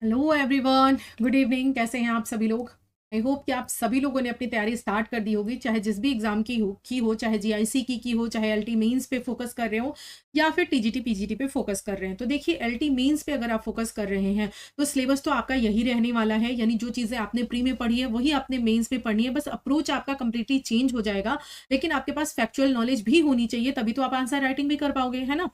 Hello everyone, good evening. कैसे हैं आप सभी लोग? आई होप कि आप सभी लोगों ने अपनी तैयारी स्टार्ट कर दी होगी, चाहे जिस भी एग्जाम की हो, चाहे जीआईसी की हो, चाहे एलटी मेंस पे फोकस कर रहे हो या फिर टीजीटी पीजीटी पे फोकस कर रहे हैं। तो देखिए, एलटी मेंस पे अगर आप फोकस कर रहे हैं तो सिलेबस तो आपका यही रहने वाला है, यानी जो चीज़ें आपने प्री में पढ़ी है वही आपने मेंस में पढ़नी है। बस अप्रोच आपका कंप्लीटली चेंज हो जाएगा, लेकिन आपके पास फैक्चुअल नॉलेज भी होनी चाहिए, तभी तो आप आंसर राइटिंग भी कर पाओगे, है ना?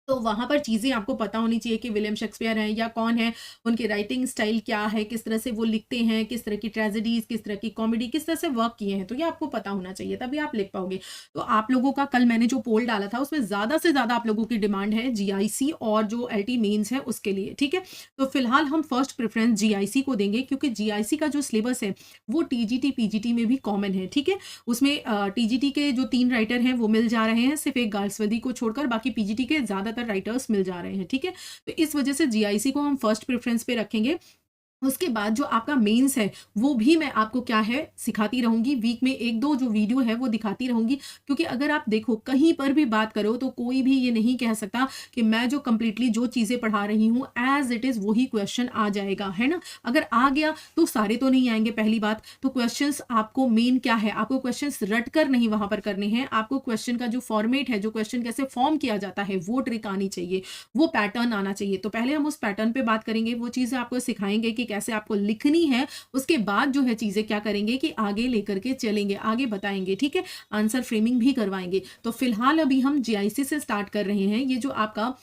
तो वहाँ पर चीज़ें आपको पता होनी चाहिए कि विलियम शेक्सपियर हैं या कौन है, उनकी राइटिंग स्टाइल क्या है, किस तरह से वो लिखते हैं, किस तरह की ट्रेजेडीज़, किस तरह की कॉमेडी, किस तरह से वर्क किए हैं, तो ये आपको पता होना चाहिए, तभी आप लिख पाओगे। तो आप लोगों का कल मैंने जो पोल डाला था, उसमें ज़्यादा से ज़्यादा आप लोगों की डिमांड है जीआईसी और जो एलटी मेन्स है उसके लिए, ठीक है? तो फिलहाल हम फर्स्ट प्रेफ़रेंस जीआईसी को देंगे, क्योंकि जीआईसी का जो सिलेबस है, वो टीजीटी, पीजीटी में भी कॉमन है, ठीक है? उसमें टीजीटी के जो 3 राइटर हैं वो मिल जा रहे हैं, सिर्फ़ एक गार्सवर्दी को छोड़कर, बाकी पीजीटी के ज़्यादातर राइटर्स मिल जा रहे हैं, ठीक है? तो इस वजह से जीआईसी को हम फर्स्ट प्रेफ़रेंस पे रखेंगे। उसके बाद जो आपका मेंस है, वो भी मैं आपको क्या है सिखाती रहूँगी, वीक में 1-2 जो वीडियो है वो दिखाती रहूँगी, क्योंकि अगर आप देखो कहीं पर भी बात करो तो कोई भी ये नहीं कह सकता कि मैं जो कंप्लीटली जो चीज़ें पढ़ा रही हूँ एज़ इट इज़ वही क्वेश्चन आ जाएगा, है ना? अगर आ गया तो सारे तो नहीं आएँगे पहली बात, तो क्वेश्चंस आपको मेन क्या है, आपको क्वेश्चंस रट कर नहीं वहाँ पर करने हैं, आपको क्वेश्चन का जो फॉर्मेट है, जो क्वेश्चन कैसे फॉर्म किया जाता है, वो ट्रिक आनी चाहिए, वो पैटर्न आना चाहिए। तो पहले हम उस पैटर्न पे बात करेंगे, वो चीज़ें आपको सिखाएँगे कि कैसे आपको लिखनी है, उसके बाद जो है चीज़ें क्या करेंगे कि आगे लेकर के चलेंगे, आगे बताएँगे, ठीक है? आंसर फ्रेमिंग भी करवाएँगे। तो फिलहाल अभी हम जीआईसी से स्टार्ट कर रहे हैं। ये जो आपका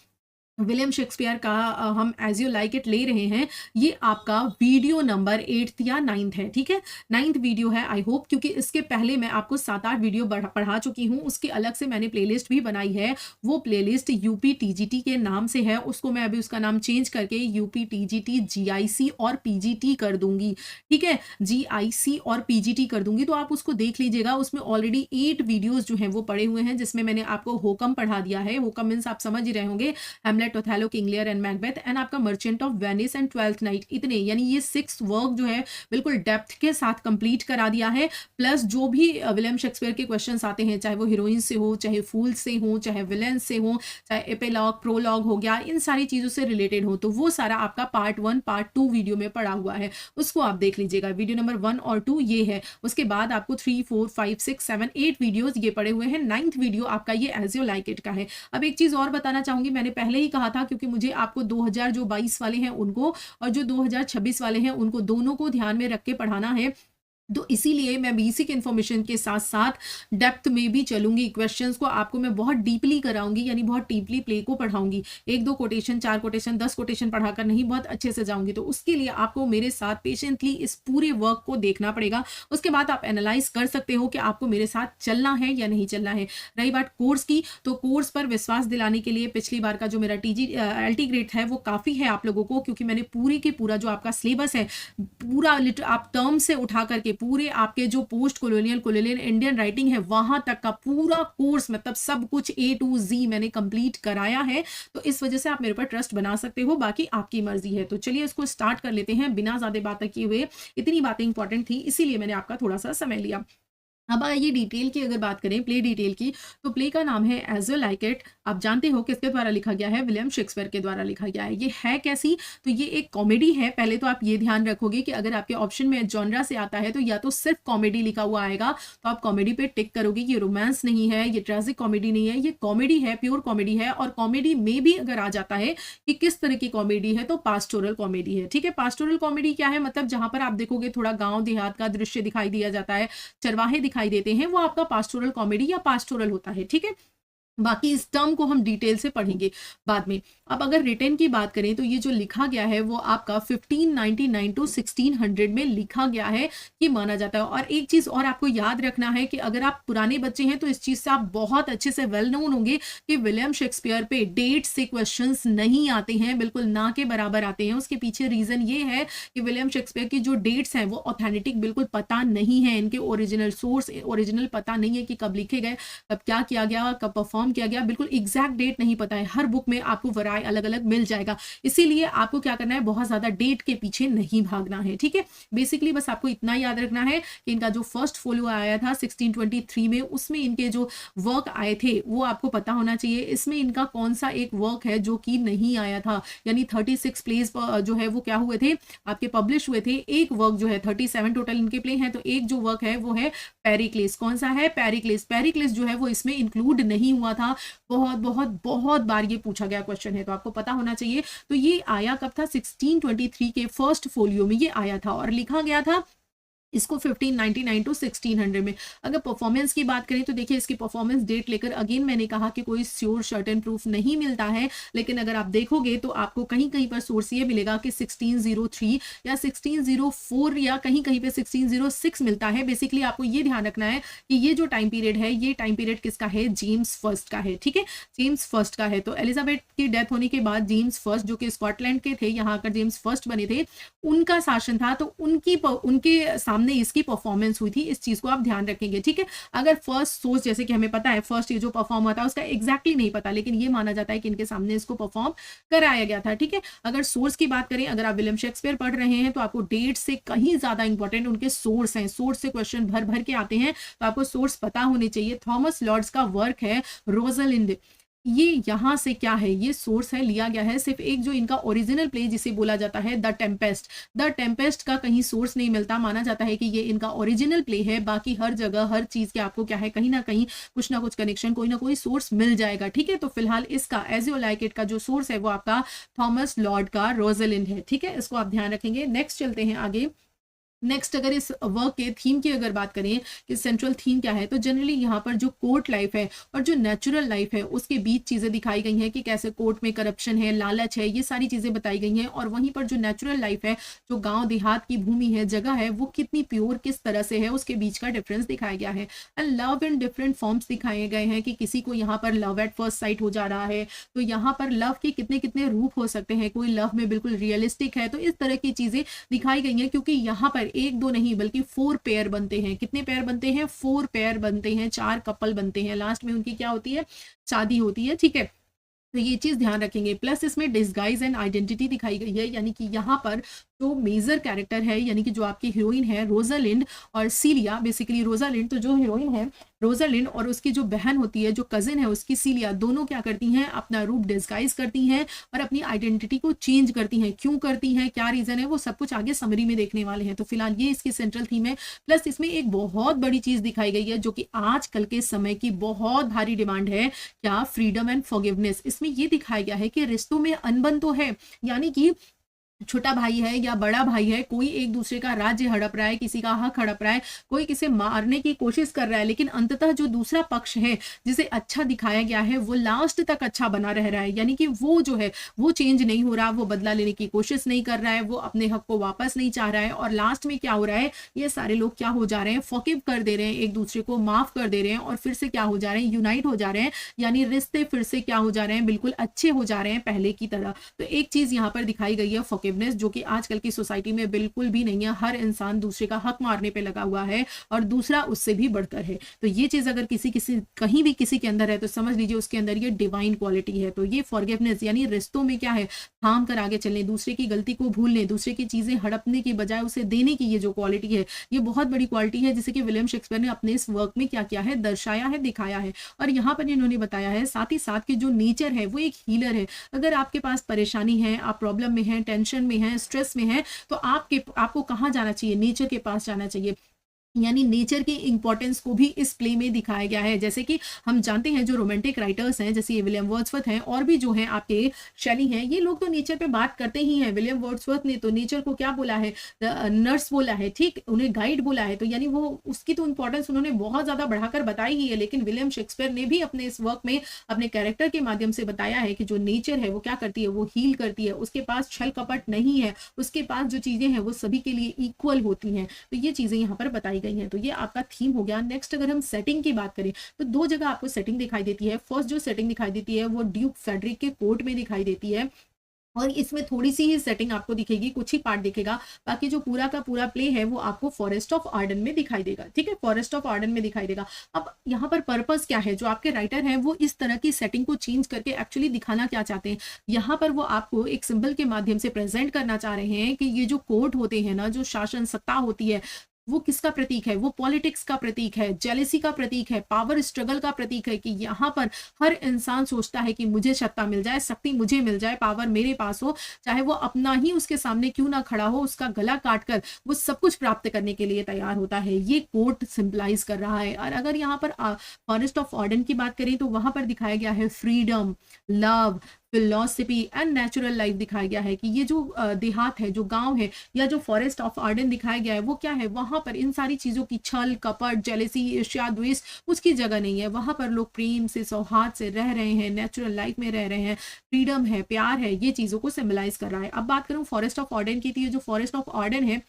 विलियम शेक्सपियर का हम एज़ यू लाइक इट ले रहे हैं, ये आपका वीडियो नंबर 8th या 9th है, ठीक है? 9th वीडियो है आई होप, क्योंकि इसके पहले मैं आपको 7-8 वीडियो पढ़ा चुकी हूँ, उसकी अलग से मैंने प्लेलिस्ट भी बनाई है। वो प्लेलिस्ट यूपी टीजीटी के नाम से है, उसको मैं अभी उसका नाम चेंज करके यूपी टीजीटी, जीआईसी और पीजीटी कर दूँगी, ठीक है? जीआईसी और पीजीटी कर दूँगी, तो आप उसको देख लीजिएगा। उसमें ऑलरेडी 8 वीडियोज़ जो हैं वो पड़े हुए हैं, जिसमें मैंने आपको होकम पढ़ा दिया है। होकम मीन्स आप समझ ही रहे होंगे, Hamlet, Othello, King Lear and Macbeth and आपका Merchant of Venice and Twelfth Night, इतने यानी ये 6 वर्क जो है बिल्कुल डेप्थ के साथ कंप्लीट करा दिया है। प्लस जो भी विलियम शेक्सपियर के क्वेश्चंस आते हैं, चाहे वो हीरोइन से हो, चाहे फूल से हो, चाहे विलेन से हो, चाहे एपिलॉग, प्रोलॉग हो गया, इन सारी चीज़ों से रिलेटेड हो, तो वो सारा आपका पार्ट 1, पार्ट 2 वीडियो में पड़ा हुआ है। उसको आप देख लीजिएगा। वीडियो नंबर 1 और 2 ये है। उसके बाद आपको 3, 4, 5, 6, 7, 8 वीडियोज़ ये पड़े हुए हैं। 9th वीडियो आपका ये एज़ यू लाइक इट का है। अब एक चीज़ और बताना चाहूँगी, मैंने पहले ही कहा था, क्योंकि मुझे आपको 2022 वाले हैं उनको और जो 2026 वाले हैं उनको, दोनों को ध्यान में रख के पढ़ाना है। तो इसीलिए मैं बेसिक इन्फॉर्मेशन के साथ-साथ डेप्थ में भी चलूँगी। क्वेश्चंस को आपको मैं बहुत डीपली कराऊँगी, यानी बहुत डीपली प्ले को पढ़ाऊँगी। 1-2 कोटेशन, 4 कोटेशन, 10 कोटेशन पढ़ाकर नहीं, बहुत अच्छे से जाऊँगी। तो उसके लिए आपको मेरे साथ पेशेंटली इस पूरे वर्क को देखना पड़ेगा। उसके बाद आप एनालाइज़ कर सकते हो कि आपको मेरे साथ चलना है या नहीं चलना है। रही बात कोर्स की, तो कोर्स पर विश्वास दिलाने के लिए पिछली बार का जो मेरा एलटी ग्रेड है वो काफ़ी है आप लोगों को, क्योंकि मैंने पूरे के पूरा जो आपका सिलेबस है, पूरा आप टर्म से उठा करके पूरे आपके जो पोस्ट कॉलोनियल इंडियन राइटिंग है, वहां तक का पूरा कोर्स, मतलब सब कुछ ए टू जी मैंने कंप्लीट कराया है। तो इस वजह से आप मेरे ऊपर ट्रस्ट बना सकते हो, बाकी आपकी मर्जी है। तो चलिए इसको स्टार्ट कर लेते हैं बिना ज्यादा बातें किए हुए। इतनी बातें इंपॉर्टेंट थी, इसीलिए मैंने आपका थोड़ा सा समय लिया। अब आइए डिटेल की अगर बात करें, प्ले डिटेल की, तो प्ले का नाम है एज़ यू लाइक इट। आप जानते हो किसके द्वारा लिखा गया है? विलियम शेक्सपियर के द्वारा लिखा गया है। ये है कैसी? तो ये एक कॉमेडी है। पहले तो आप ये ध्यान रखोगे कि अगर आपके ऑप्शन में जॉनरा से आता है तो या तो सिर्फ कॉमेडी लिखा हुआ आएगा, तो आप कॉमेडी पे टिक करोगे। ये रोमांस नहीं है, ये ट्रेजिक कॉमेडी नहीं है, ये कॉमेडी है, प्योर कॉमेडी है। और कॉमेडी में भी अगर आ जाता है कि किस तरह की कॉमेडी है, तो पास्टोरल कॉमेडी है, ठीक है? पास्टोरल कॉमेडी क्या है? मतलब जहां पर आप देखोगे थोड़ा गाँव देहात का दृश्य दिखाई दिया जाता है, चरवाहे दिखाई देते हैं, वो आपका पास्टोरल कॉमेडी या पास्टोरल होता है, ठीक है? बाकी इस टर्म को हम डिटेल से पढ़ेंगे बाद में। अब अगर रिटन की बात करें, तो ये जो लिखा गया है वो आपका 1599 टू 1600 में लिखा गया है, ये माना जाता है। और एक चीज़ और आपको याद रखना है कि अगर आप पुराने बच्चे हैं तो इस चीज़ से आप बहुत अच्छे से वेल नोन होंगे कि विलियम शेक्सपियर पे डेट से क्वेश्चंस नहीं आते हैं, बिल्कुल ना के बराबर आते हैं। उसके पीछे रीज़न ये है कि विलियम शेक्सपियर की जो डेट्स हैं वो ऑथेंटिक बिल्कुल पता नहीं है, इनके ओरिजिनल सोर्स ओरिजिनल पता नहीं है कि कब लिखे गए, कब क्या किया गया, कब परफॉर्म परफॉर्म किया गया, बिल्कुल एग्जैक्ट डेट नहीं पता है, हर बुक में आपको वराय अलग अलग मिल जाएगा। इसीलिए आपको क्या करना है, बहुत ज़्यादा डेट के पीछे नहीं भागना है, ठीक है। बेसिकली बस आपको इतना याद रखना है कि इनका जो फर्स्ट फोलियो आया था 1623 में, उसमें इनके जो वर्क आए थे वो आपको पता होना चाहिए। इसमें इनका कौन सा एक वर्क है जो कि नहीं आया था, यानी 36 प्लेस जो है वो क्या हुए थे, आपके पब्लिश हुए थे। एक वर्क जो है, 37 टोटल इनके प्ले हैं, तो एक जो वर्क है वो है पेरिक्लिस। कौन सा है, पेरिक्लिस। पेरिक्लिस जो है वो इसमें इंक्लूड नहीं हुआ था। बहुत बहुत बहुत बार ये पूछा गया क्वेश्चन है, तो आपको पता होना चाहिए। तो ये आया कब था, 1623 के फर्स्ट फोलियो में ये आया था और लिखा गया था इसको 1599 टू 1600 में। अगर परफॉर्मेंस की बात करें तो देखिए इसकी परफॉर्मेंस डेट लेकर अगेन मैंने कहा कि कोई श्योर सर्टेन प्रूफ नहीं मिलता है, लेकिन अगर आप देखोगे तो आपको कहीं कहीं पर सोर्स ये मिलेगा कि 1603 या 1604 या कहीं कहीं पे 1606 मिलता है। बेसिकली आपको ये ध्यान रखना है कि ये जो टाइम पीरियड है, ये टाइम पीरियड किसका है, जेम्स फर्स्ट का है, ठीक है, जेम्स फर्स्ट का है। तो एलिजाबेथ की डेथ होने के बाद जेम्स फर्स्ट जो कि स्कॉटलैंड के थे, यहाँ आकर जेम्स फर्स्ट बने थे, उनका शासन था, तो उनके सामने इसकी परफॉर्मेंस हुई थी। इस चीज को आप ध्यान रखेंगे, ठीक है। अगर फर्स्ट सोर्स, जैसे कि हमें पता है फर्स्ट ये जो परफॉर्म हुआ था उसका एग्जैक्टली नहीं पता, लेकिन ये माना जाता है कि इनके सामने इसको परफॉर्म कराया गया था, ठीक है। अगर सोर्स की बात करें, अगर आप विलियम शेक्सपियर पढ़ रहे हैं तो आपको डेट से कहीं ज्यादा इंपॉर्टेंट उनके सोर्स हैं। सोर्स से क्वेश्चन भर भर के आते हैं, तो आपको सोर्स पता होने चाहिए। थॉमस लॉर्ड्स का वर्क है रोजलिंड, ये यहाँ से क्या है, ये सोर्स है, लिया गया है सिर्फ एक जो इनका ओरिजिनल प्ले जिसे बोला जाता है द टेम्पेस्ट। द टेम्पेस्ट का कहीं सोर्स नहीं मिलता, माना जाता है कि ये इनका ओरिजिनल प्ले है। बाकी हर जगह हर चीज के आपको क्या है, कहीं ना कहीं कुछ ना कुछ कनेक्शन, कोई ना कोई सोर्स मिल जाएगा, ठीक है। तो फिलहाल इसका एज यू लाइक इट का जो सोर्स है वो आपका थॉमस लॉर्ड का रोजलिंड है, ठीक है। इसको आप ध्यान रखेंगे। नेक्स्ट चलते हैं आगे। नेक्स्ट अगर इस वर्क के थीम की अगर बात करें कि सेंट्रल थीम क्या है, तो जनरली यहाँ पर जो कोर्ट लाइफ है और जो नेचुरल लाइफ है उसके बीच चीजें दिखाई गई हैं कि कैसे कोर्ट में करप्शन है, लालच है, ये सारी चीजें बताई गई हैं। और वहीं पर जो नेचुरल लाइफ है, जो गांव देहात की भूमि है, जगह है, वो कितनी प्योर किस तरह से है, उसके बीच का डिफरेंस दिखाया गया है। And love in different forms दिखाए गए हैं कि किसी को यहाँ पर लव एट फर्स्ट साइट हो जा रहा है, तो यहाँ पर लव के कितने कितने रूप हो सकते हैं, कोई लव में बिल्कुल रियलिस्टिक है। तो इस तरह की चीजें दिखाई गई हैं, क्योंकि यहाँ पर एक दो नहीं बल्कि 4 पेयर बनते हैं। कितने पेयर बनते हैं, 4 पेयर बनते हैं, 4 कपल बनते हैं। लास्ट में उनकी क्या होती है, शादी होती है, ठीक है। तो ये चीज ध्यान रखेंगे। प्लस इसमें डिस्गाइज एंड आइडेंटिटी दिखाई गई है, यानी कि यहाँ पर जो मेजर कैरेक्टर है, यानी कि जो आपकी हीरोइन है रोजालिंड और सीलिया, बेसिकली रोजालिंड, तो जो हीरोइन है रोजालिंड और उसकी जो बहन होती है, जो कजिन है उसकी सीलिया, दोनों क्या करती हैं, अपना रूप डिस्गाइज करती हैं और अपनी आइडेंटिटी को चेंज करती हैं। क्यों करती हैं, क्या रीजन है, वो सब कुछ आगे समरी में देखने वाले हैं। तो फिलहाल ये इसकी सेंट्रल थीम है। प्लस इसमें एक बहुत बड़ी चीज दिखाई गई है जो कि आजकल के समय की बहुत भारी डिमांड है, क्या, फ्रीडम एंड फॉरगिवनेस। इसमें ये दिखाया गया है कि रिश्तों में अनबन तो है, यानी कि छोटा भाई है या बड़ा भाई है, कोई एक दूसरे का राज्य हड़प रहा है, किसी का हक हड़प रहा है, कोई किसे मारने की कोशिश कर रहा है, लेकिन अंततः जो दूसरा पक्ष है जिसे अच्छा दिखाया गया है वो लास्ट तक अच्छा बना रह रहा है। यानी कि वो जो है वो चेंज नहीं हो रहा, वो बदला लेने की कोशिश नहीं कर रहा है, वो अपने हक को वापस नहीं चाह रहा है। और लास्ट में क्या हो रहा है, ये सारे लोग क्या हो जा रहे हैं, फॉरगिव कर दे रहे हैं, एक दूसरे को माफ कर दे रहे हैं और फिर से क्या हो जा रहे हैं, यूनाइट हो जा रहे हैं। यानी रिश्ते फिर से क्या हो जा रहे हैं, बिल्कुल अच्छे हो जा रहे हैं पहले की तरह। तो एक चीज यहाँ पर दिखाई गई है फॉरगिवनेस, जो कि आजकल की सोसाइटी में बिल्कुल भी नहीं है। हर इंसान दूसरे का हक मारने पे लगा हुआ है और दूसरा उससे भी बढ़कर है। तो ये चीज अगर किसी किसी कहीं भी किसी के अंदर है तो समझ लीजिए उसके अंदर ये डिवाइन क्वालिटी है। तो ये फॉरगिवनेस यानी रिश्तों में क्या है, थाम कर आगे चलने, दूसरे की गलती को भूलने, दूसरे की चीजें हड़पने की बजाय उसे देने की ये जो क्वालिटी है, ये बहुत बड़ी क्वालिटी है, जिसे कि विलियम शेक्सपियर ने अपने इस वर्क में क्या किया है, दर्शाया है, दिखाया है। और यहाँ पर इन्होंने बताया है साथ ही साथ कि जो नेचर है वो एक हीलर है। अगर आपके पास परेशानी है, आप प्रॉब्लम में हैं, टेंशन में हैं, स्ट्रेस में हैं, तो आपको कहाँ जाना चाहिए, नेचर के पास जाना चाहिए। यानी नेचर की इंपॉर्टेंस को भी इस प्ले में दिखाया गया है। जैसे कि हम जानते हैं जो रोमांटिक राइटर्स हैं, जैसे ये विलियम वर्ड्सवर्थ हैं और भी जो हैं आपके शैली हैं, ये लोग तो नेचर पे बात करते ही हैं। विलियम वर्ड्सवर्थ ने तो नेचर को क्या बोला है, नर्स बोला है, ठीक, उन्हें गाइड बोला है। तो यानी वो उसकी तो इंपॉर्टेंस उन्होंने बहुत ज्यादा बढ़ाकर बताई ही है। लेकिन विलियम शेक्सपियर ने भी अपने इस वर्क में अपने कैरेक्टर के माध्यम से बताया है कि जो नेचर है वो क्या करती है, वो हील करती है। उसके पास छल कपट नहीं है, उसके पास जो चीजें हैं वो सभी के लिए इक्वल होती हैं। तो ये चीजें यहाँ पर बताई गई हैं। तो ये आपका थीम हो गया। नेक्स्ट अगर हम सेटिंग की बात करें तो 2 जगह आपको सेटिंग दिखाई देती है। फर्स्ट जो सेटिंग दिखाई देती है वो ड्यूक फेडरिक के कोर्ट में दिखाई देती है और इसमें थोड़ी-सी ही सेटिंग आपको दिखेगी, कुछ ही पार्ट दिखेगा, बाकी जो पूरा का पूरा प्ले है वो आपको फॉरेस्ट ऑफ आर्डन में दिखाई देगा, ठीक है? फॉरेस्ट ऑफ आर्डन में दिखाई देगा। अब यहाँ पर पर्पस क्या है? जो आपके राइटर हैं वो इस तरह की सेटिंग को चेंज करके एक्चुअली दिखाना क्या चाहते हैं? यहाँ पर वो आपको एक सिंबल के माध्यम से प्रेज़ेंट करना चाह रहे हैं कि ये जो कोर्ट होते हैं ना, जो शासन सत्ता होती है, वो किसका प्रतीक है? वो पॉलिटिक्स का प्रतीक है, जेलसी का प्रतीक है, पावर स्ट्रगल का प्रतीक है कि यहाँ पर हर इंसान सोचता है कि मुझे सत्ता मिल जाए, शक्ति मुझे मिल जाए, पावर मेरे पास हो, चाहे वो अपना ही उसके सामने क्यों ना खड़ा हो, उसका गला काट कर वो सब कुछ प्राप्त करने के लिए तैयार होता है। ये कोट सिंबलाइज़ कर रहा है। और अगर यहाँ पर फॉरेस्ट ऑफ आर्डन की बात करें तो वहाँ पर दिखाया गया है freedom, love, philosophy and natural life दिखाया गया है कि ये जो देहात है, जो गाँव है या जो फॉरेस्ट ऑफ आर्डन दिखाया गया है वो क्या है? वहाँ पर इन सारी चीज़ों की छल, कपट, जेलसी, ईर्ष्या, द्वेष उसकी जगह नहीं है। वहाँ पर लोग प्रेम से, सौहार्द से रह रहे हैं, नेचुरल लाइफ में रह रहे हैं, फ्रीडम है, प्यार है, ये चीज़ों को सिंबलाइज़ कर रहा है। अब बात करूँ फॉरेस्ट ऑफ आर्डन की, तो ये जो फॉरेस्ट ऑफ आर्डन है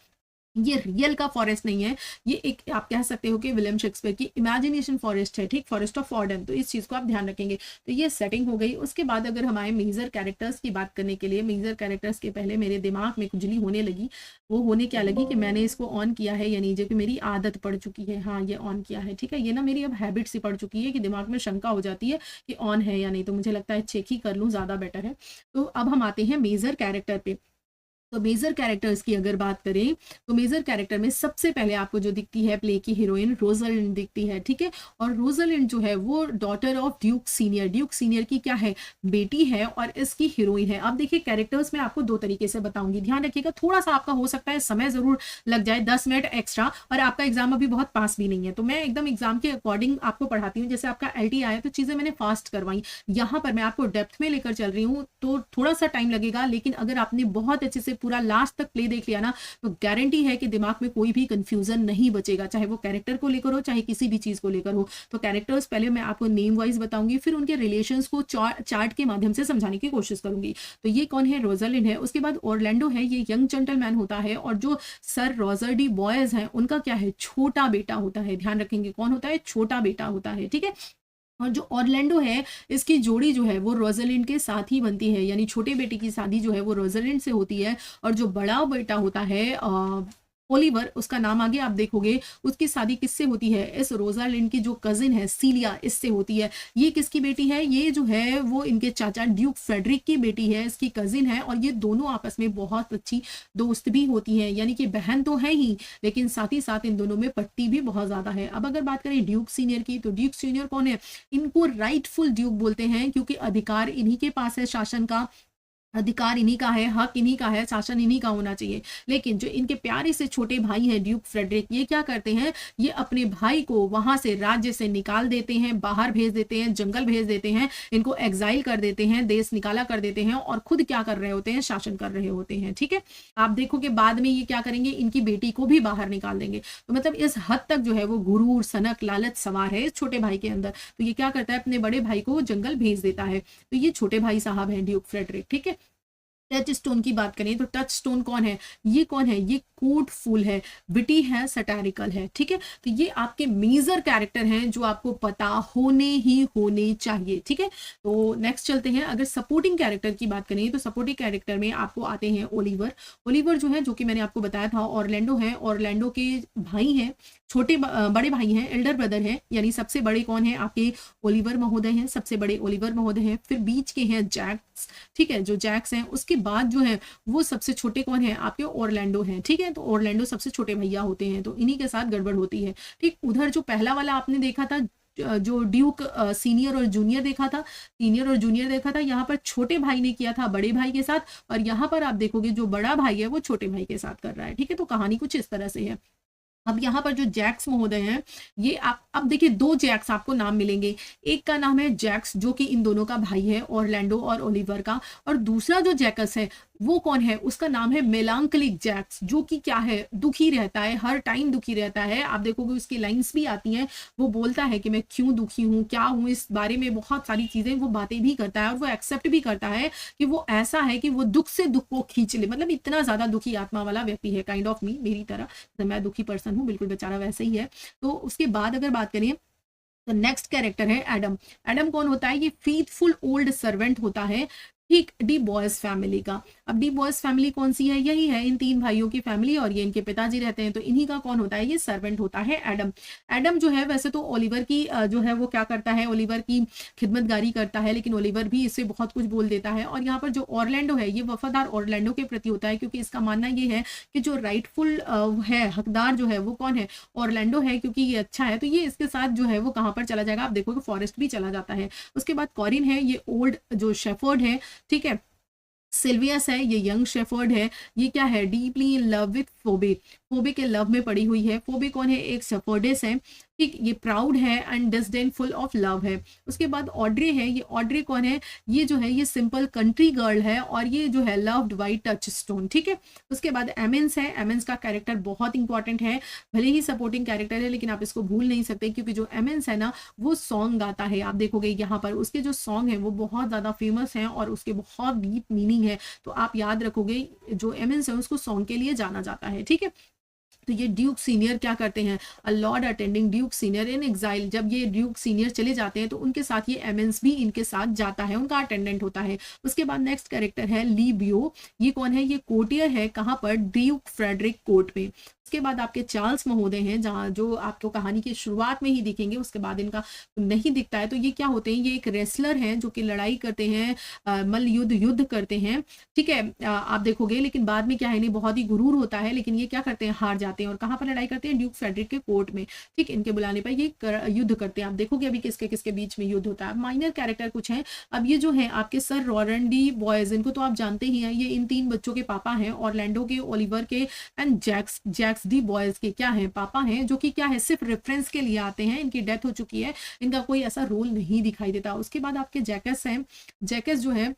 ये रियल का फॉरेस्ट नहीं है, ये एक आप कह सकते हो कि विलियम शेक्सपियर की इमेजिनेशन फॉरेस्ट है, ठीक? फॉरेस्ट ऑफ आर्डन, तो इस चीज़ को आप ध्यान रखेंगे। तो ये सेटिंग हो गई। उसके बाद अगर हम आए मेजर कैरेक्टर्स की बात करने के लिए, मेजर कैरेक्टर्स के पहले मेरे दिमाग में खुजली होने लगी। वो होने क्या लगी कि मैंने इसको ऑन किया है या नहीं, जो कि मेरी आदत पड़ चुकी है। हाँ, ये ऑन किया है, ठीक है? ये ना मेरी अब हैबिट सी पड़ चुकी है कि दिमाग में शंका हो जाती है कि ऑन है या नहीं, तो मुझे लगता है चेक ही कर लूँ, ज़्यादा बेटर है। तो अब हम आते हैं मेजर कैरेक्टर पे। तो मेजर कैरेक्टर्स की अगर बात करें तो मेजर कैरेक्टर में सबसे पहले आपको जो दिखती है प्ले की हीरोइन रोज़ालिंड दिखती है, ठीक है? और रोज़ालिंड जो है वो daughter of Duke senior, Duke senior की क्या है? बेटी है और इसकी हीरोइन है। अब देखिए कैरेक्टर्स में आपको 2 तरीके से बताऊँगी, ध्यान रखिएगा। थोड़ा-सा आपका हो सकता है समय ज़रूर लग जाए, 10 मिनट एक्स्ट्रा, और आपका एग्ज़ाम अभी बहुत पास भी नहीं है। तो मैं एकदम एग्ज़ाम के अकॉर्डिंग आपको पढ़ाती हूँ। जैसे आपका एलटी आया तो चीज़ें मैंने फ़ास्ट करवाई। यहाँ पर मैं आपको डेप्थ में लेकर चल रही हूँ, तो थोड़ा-सा टाइम लगेगा, लेकिन अगर आपने बहुत अच्छे से पूरा लास्ट तक प्ले देख लिया ना, तो गारंटी है कि दिमाग में कोई भी कंफ्यूजन नहीं बचेगा, चाहे वो कैरेक्टर को लेकर हो, चाहे किसी भी चीज़ को लेकर हो। तो कैरेक्टर्स पहले मैं आपको नेम वाइज़ बताऊँगी, फिर उनके रिलेशंस को चार्ट के माध्यम से समझाने की कोशिश करूँगी। तो ये कौन है? रोज़ालिंड है। उसके बाद ऑरलैंडो है, ये यंग जेंटलमैन होता है, और जो सर रॉजर डी बॉयज़ हैं, उनका क्या है? छोटा बेटा होता है। ध्यान रखेंगे, कौन होता है? छोटा बेटा होता है, ठीक है? और जो ऑरलैंडो है, इसकी जोड़ी जो है वो रोज़ालिंड के साथ ही बनती है, यानी छोटे बेटे की शादी जो है वो रोज़ालिंड से होती है, और जो बड़ा बेटा होता है ओलिवर, उसका नाम आगे आप देखोगे, उसकी शादी किससे होती है? इस रोज़ालिंड की जो कज़िन है सीलिया, इससे होती है। ये किसकी बेटी है? ये जो है वो इनके चाचा ड्यूक फ्रेडरिक की बेटी है, इसकी कज़िन है, और ये दोनों आपस में बहुत अच्छी दोस्त भी होती हैं, यानी कि बहन तो है ही, लेकिन साथ ही साथ इन दोनों में पट्टी भी बहुत ज़्यादा है। अब अगर बात करें ड्यूक सीनियर की, तो ड्यूक सीनियर कौन है? इनको राइटफुल ड्यूक बोलते हैं, क्योंकि अधिकार इन्हीं के पास है, शासन का अधिकार इन्हीं का है, हक इन्हीं का है, शासन इन्हीं का होना चाहिए। लेकिन जो इनके प्यारे से छोटे भाई हैं ड्यूक फ्रेडरिक, ये क्या करते हैं? ये अपने भाई को वहाँ से, राज्य से निकाल देते हैं, बाहर भेज देते हैं, जंगल भेज देते हैं, इनको एग्ज़ाइल कर देते हैं, देश निकाला कर देते हैं, और खुद क्या कर रहे होते हैं? शासन कर रहे होते हैं, ठीक है? आप देखोगे बाद में ये क्या करेंगे? इनकी बेटी को भी बाहर निकाल देंगे। तो मतलब इस हद तक जो है वो गुरूर, सनक, लालच सवार है इस छोटे भाई के अंदर। तो ये क्या करता है? अपने बड़े भाई को जंगल भेज देता है। तो ये छोटे भाई साहब हैं ड्यूक फ्रेडरिक, ठीक है? टच स्टोन की बात करें तो टच स्टोन कौन है? ये कौन है? ये कूटफुल है, विटी है, सैटारिकल है, ठीक है? तो ये आपके मेजर कैरेक्टर हैं जो आपको पता होने चाहिए, ठीक है? तो नेक्स्ट चलते हैं। अगर सपोर्टिंग कैरेक्टर की बात करें तो सपोर्टिंग कैरेक्टर में आपको आते हैं ओलिवर। ओलिवर जो है, जो कि मैंने आपको बताया था, ऑरलैंडो है, ऑरलैंडो के भाई हैं, बड़े भाई हैं, एल्डर ब्रदर हैं, यानी सबसे बड़े कौन है? आपके ओलिवर महोदय हैं, सबसे बड़े ओलिवर महोदय हैं। फिर बीच के हैं जैक्स, ठीक है? जो जैक्स हैं, उसके बाद जो है वो सबसे छोटे कौन है? आपके ऑरलैंडो हैं, ठीक है? तो ऑरलैंडो सबसे छोटे भैया होते हैं, तो इन्हीं के साथ गड़बड़ होती है, ठीक? उधर जो पहला वाला आपने देखा था, जो ड्यूक सीनियर और जूनियर देखा था, सीनियर और जूनियर देखा था, यहाँ पर छोटे भाई ने किया था बड़े भाई के साथ, और यहाँ पर आप देखोगे जो बड़ा भाई है वो छोटे भाई के साथ कर रहा है, ठीक है? तो कहानी कुछ इस तरह से है। अब यहाँ पर जो जैक्स महोदय हैं, ये आप अब देखिए 2 जैक्स आपको नाम मिलेंगे। एक का नाम है जैक्स, जो कि इन दोनों का भाई है, ऑरलैंडो और ओलिवर का, और दूसरा जो जैकस है वो कौन है? उसका नाम है मेलांकलिक जैक्स, जो कि क्या है? दुखी रहता है, हर टाइम दुखी रहता है। आप देखोगे उसकी लाइन्स भी आती हैं, वो बोलता है कि मैं क्यों दुखी हूँ, क्या हूँ, इस बारे में बहुत सारी चीज़ें वो बातें भी करता है, और वो एक्सेप्ट भी करता है कि वो ऐसा है कि वो दुःख से दुःख को खींच ले, मतलब इतना ज़्यादा दुखी आत्मा वाला व्यक्ति है, काइंड ऑफ मी, मेरी तरह। तो मैं दुखी पर्सन हूँ, बिल्कुल बेचारा वैसे ही है। तो उसके बाद अगर बात करें तो नेक्स्ट कैरेक्टर है एडम। एडम कौन होता है? ये फेथफुल ओल्ड सर्वेंट होता है, ठीक डी बॉयज फैमिली का। अब डी बॉयज फैमिली कौन सी है, यही है इन 3 भाइयों की फैमिली और ये इनके पिताजी रहते हैं। तो इन्हीं का कौन होता है, ये सर्वेंट होता है एडम। एडम जो है वैसे तो ओलिवर की जो है वो क्या करता है, ओलिवर की खिदमतगारी करता है, लेकिन ओलिवर भी इससे बहुत कुछ बोल देता है। और यहाँ पर जो ऑरलैंडो है ये वफादार ऑरलैंडो के प्रति होता है, क्योंकि इसका मानना ये है कि जो राइटफुल है, हकदार जो है वो कौन है, ऑरलैंडो है, क्योंकि ये अच्छा है। तो ये इसके साथ जो है वो कहाँ पर चला जाएगा, आप देखोगे फॉरेस्ट भी चला जाता है। उसके बाद कॉरिन है, ये ओल्ड जो शेफर्ड है, ठीक है। सिल्वियस है, ये यंग शेफर्ड है। ये क्या है, deeply in love with Phoebe, Phoebe के लव में पड़ी हुई है। फोबे कौन है, एक शेफर्डेस है, ठीक। ये प्राउड है एंड डिस्डेनफुल ऑफ लव है। उसके बाद ऑड्रे है, ये ऑड्रे कौन है, ये जो है ये सिंपल कंट्री गर्ल है और ये जो है लव्ड वाइट टच स्टोन, ठीक है। उसके बाद एमेंस है, एमेंस का कैरेक्टर बहुत इंपॉर्टेंट है, भले ही सपोर्टिंग कैरेक्टर है लेकिन आप इसको भूल नहीं सकते, क्योंकि जो एमेंस है ना वो सॉन्ग गाता है। आप देखोगे यहाँ पर उसके जो सॉन्ग है वो बहुत ज़्यादा फेमस हैं और उसके बहुत डीप मीनिंग है। तो आप याद रखोगे जो एमेंस है उसको सॉन्ग के लिए जाना जाता है, ठीक है। तो ये ड्यूक सीनियर क्या करते हैं, a lord attending duke senior in exile. जब ये ड्यूक सीनियर चले जाते हैं तो उनके साथ ये एमेंस भी इनके साथ जाता है, उनका अटेंडेंट होता है। उसके बाद नेक्स्ट कैरेक्टर है लीबियो। ये कौन है, ये कोर्टियर है, कहाँ पर, ड्यूक फ्रेडरिक कोर्ट में। उसके बाद आपके चार्ल्स महोदय हैं, जहाँ जो आपको कहानी की शुरुआत में ही दिखेंगे, उसके बाद इनका नहीं दिखता है। तो ये क्या होते हैं, ये एक रेसलर हैं जो कि लड़ाई करते हैं, मल्ल युद्ध करते हैं, ठीक है। आप देखोगे लेकिन बाद में क्या है, इन्हें बहुत ही गुरूर होता है, लेकिन ये क्या करते हैं, हार जाते हैं। और कहाँ पर लड़ाई करते हैं, ड्यूक फ्रेडरिक के कोर्ट में, ठीक। इनके बुलाने पर ये युद्ध करते हैं। आप देखोगे अभी किसके किसके बीच में युद्ध होता है। माइनर कैरेक्टर कुछ हैं। अब ये जो है आपके सर रॉरेंडी बॉयज, इनको तो आप जानते ही हैं, ये इन 3 बच्चों के पापा हैं, ऑरलैंडो के, ओलिवर के एंड जैक्स डी बॉयज के क्या है, पापा हैं, जो कि क्या है सिर्फ रेफरेंस के लिए आते हैं। इनकी डेथ हो चुकी है, इनका कोई ऐसा रोल नहीं दिखाई देता। उसके बाद आपके जैकस हैं। जैकस जो है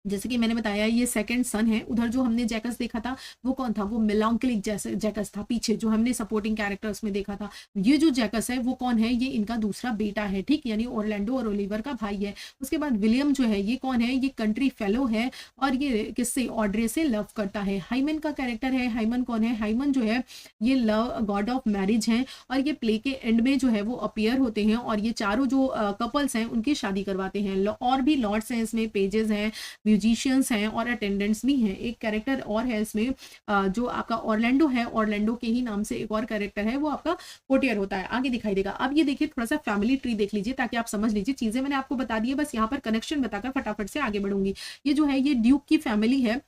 जैसे कि मैंने बताया ये सेकंड सन है। उधर जो हमने जैकस देखा था वो कौन था, वो मेलांकलिक जैसे जैकस था, पीछे जो हमने सपोर्टिंग कैरेक्टर्स में देखा था। ये जो जैकस है वो कौन है, ये इनका दूसरा बेटा है, ठीक, यानी ऑरलैंडो और ओलिवर का भाई है। उसके बाद विलियम जो है ये कौन है, ये कंट्री फेलो है और ये किससे, ऑड्रे से लव करता है। हाइमन का कैरेक्टर है, हाइमन कौन है, हाइमन जो है ये लव गॉड ऑफ मैरिज है और ये प्ले के एंड में जो है वो अपीयर होते हैं और ये चारों जो कपल्स हैं उनकी शादी करवाते हैं। और भी लॉर्ड्स हैं इसमें, पेजेस हैं, म्यूजिशियंस हैं और अटेंडेंट्स भी हैं। एक कैरेक्टर और है इसमें जो आपका ऑरलैंडो है, ऑरलैंडो के ही नाम से एक और कैरेक्टर है, वो आपका पोर्टियर होता है, आगे दिखाई देगा। अब ये देखिए थोड़ा सा फैमिली ट्री देख लीजिए ताकि आप समझ लीजिए, चीजें मैंने आपको बता दी है, बस यहाँ पर कनेक्शन बताकर फटाफट से आगे बढ़ूंगी। ये जो है ये ड्यूक की फैमिली है,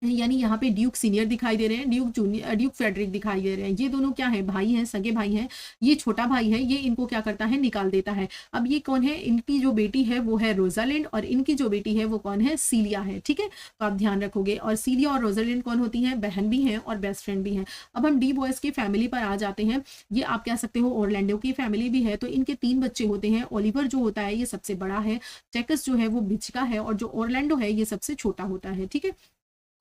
यानी यहाँ पे ड्यूक सीनियर दिखाई दे रहे हैं, ड्यूक जूनियर, ड्यूक फ्रेडरिक दिखाई दे रहे हैं। ये दोनों क्या है, भाई हैं, सगे भाई हैं। ये छोटा भाई है, ये इनको क्या करता है, निकाल देता है। अब ये कौन है, इनकी जो बेटी है वो है रोजालिंड और इनकी जो बेटी है वो कौन है, सीलिया है, ठीक है। तो आप ध्यान रखोगे। और सीलिया और रोजालिंड कौन होती हैं, बहन भी हैं और बेस्ट फ्रेंड भी हैं। अब हम डी बॉयज की फैमिली पर आ जाते हैं। ये आप कह सकते हो ऑरलैंडो की फैमिली भी है। तो इनके 3 बच्चे होते हैं। ओलिवर जो होता है ये सबसे बड़ा है, जैकस जो है वो बीच का है और जो ऑरलैंडो है ये सबसे छोटा होता है, ठीक है।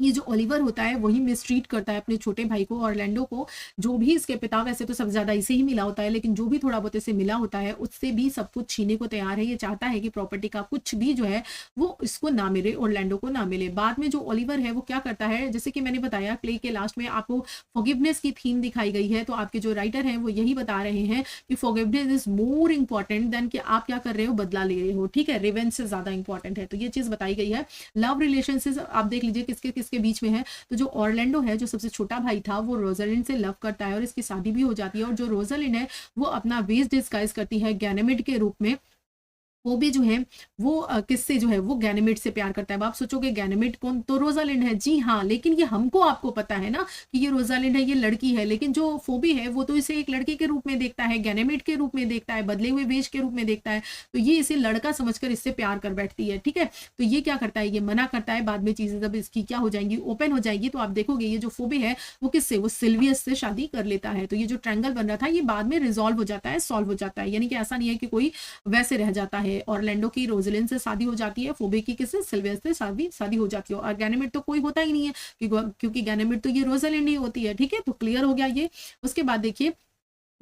ये जो ओलिवर होता है वही मिसट्रीट करता है अपने छोटे भाई को, ऑरलैंडो को। जो भी इसके पिता वैसे तो सबसे ज्यादा इसे ही मिला होता है, लेकिन जो भी थोड़ा बहुत इसे मिला होता है उससे भी सब कुछ छीने को तैयार है। ये चाहता है कि प्रॉपर्टी का कुछ भी जो है वो इसको ना मिले, ऑरलैंडो को ना मिले। बाद में जो ओलिवर है वो क्या करता है, जैसे कि मैंने बताया प्ले के लास्ट में आपको फॉरगिवनेस की थीम दिखाई गई है, तो आपके जो राइटर हैं वो यही बता रहे हैं कि forgiveness is more important than कि आप क्या कर रहे हो, बदला ले रहे हो, ठीक है। रिवेंज से ज्यादा इंपॉर्टेंट है, तो ये चीज बताई गई है। लव रिलेशनशिप आप देख लीजिए किसके किसके बीच में है। तो जो ऑरलैंडो है जो सबसे छोटा भाई था वो रोजालिंड से लव करता है और इसकी शादी भी हो जाती है। और जो रोजालिंड है वो अपना वेस डिस्गाइज करती है गैनेमिड के रूप में। वो भी जो है वो किससे जो है वो गैनेमिड से प्यार करता है। अब आप सोचोगे गैनेमिड कौन, तो रोजालिंड है, जी हाँ, लेकिन ये हमको आपको पता है ना कि ये रोजालिंड है, ये लड़की है, लेकिन जो फोबी है वो तो इसे एक लड़की के रूप में देखता है, गैनेमिड के रूप में देखता है, बदले हुए वेश के रूप में देखता है। तो ये इसे लड़का समझकर इससे प्यार कर बैठती है, ठीक है। तो ये क्या करता है, ये मना करता है। बाद में चीजें जब इसकी क्या हो जाएंगी, ओपन हो जाएगी, तो आप देखोगे ये जो फोबी है वो किससे, वो सिल्वियस से शादी कर लेता है। तो ये जो ट्रायंगल बन रहा था ये बाद में रिजॉल्व हो जाता है, सॉल्व हो जाता है, यानी कि ऐसा नहीं है कि कोई वैसे रह जाता है। ऑरलैंडो की रोजलिन से शादी हो जाती है, फोबे की किससे, सिल्वियस से शादी हो जाती है। और गैनेमिड तो कोई होता ही नहीं है क्योंकि गैनेमिड तो ये रोजलिन ही होती है, ठीक है। तो क्लियर हो गया ये। उसके बाद देखिए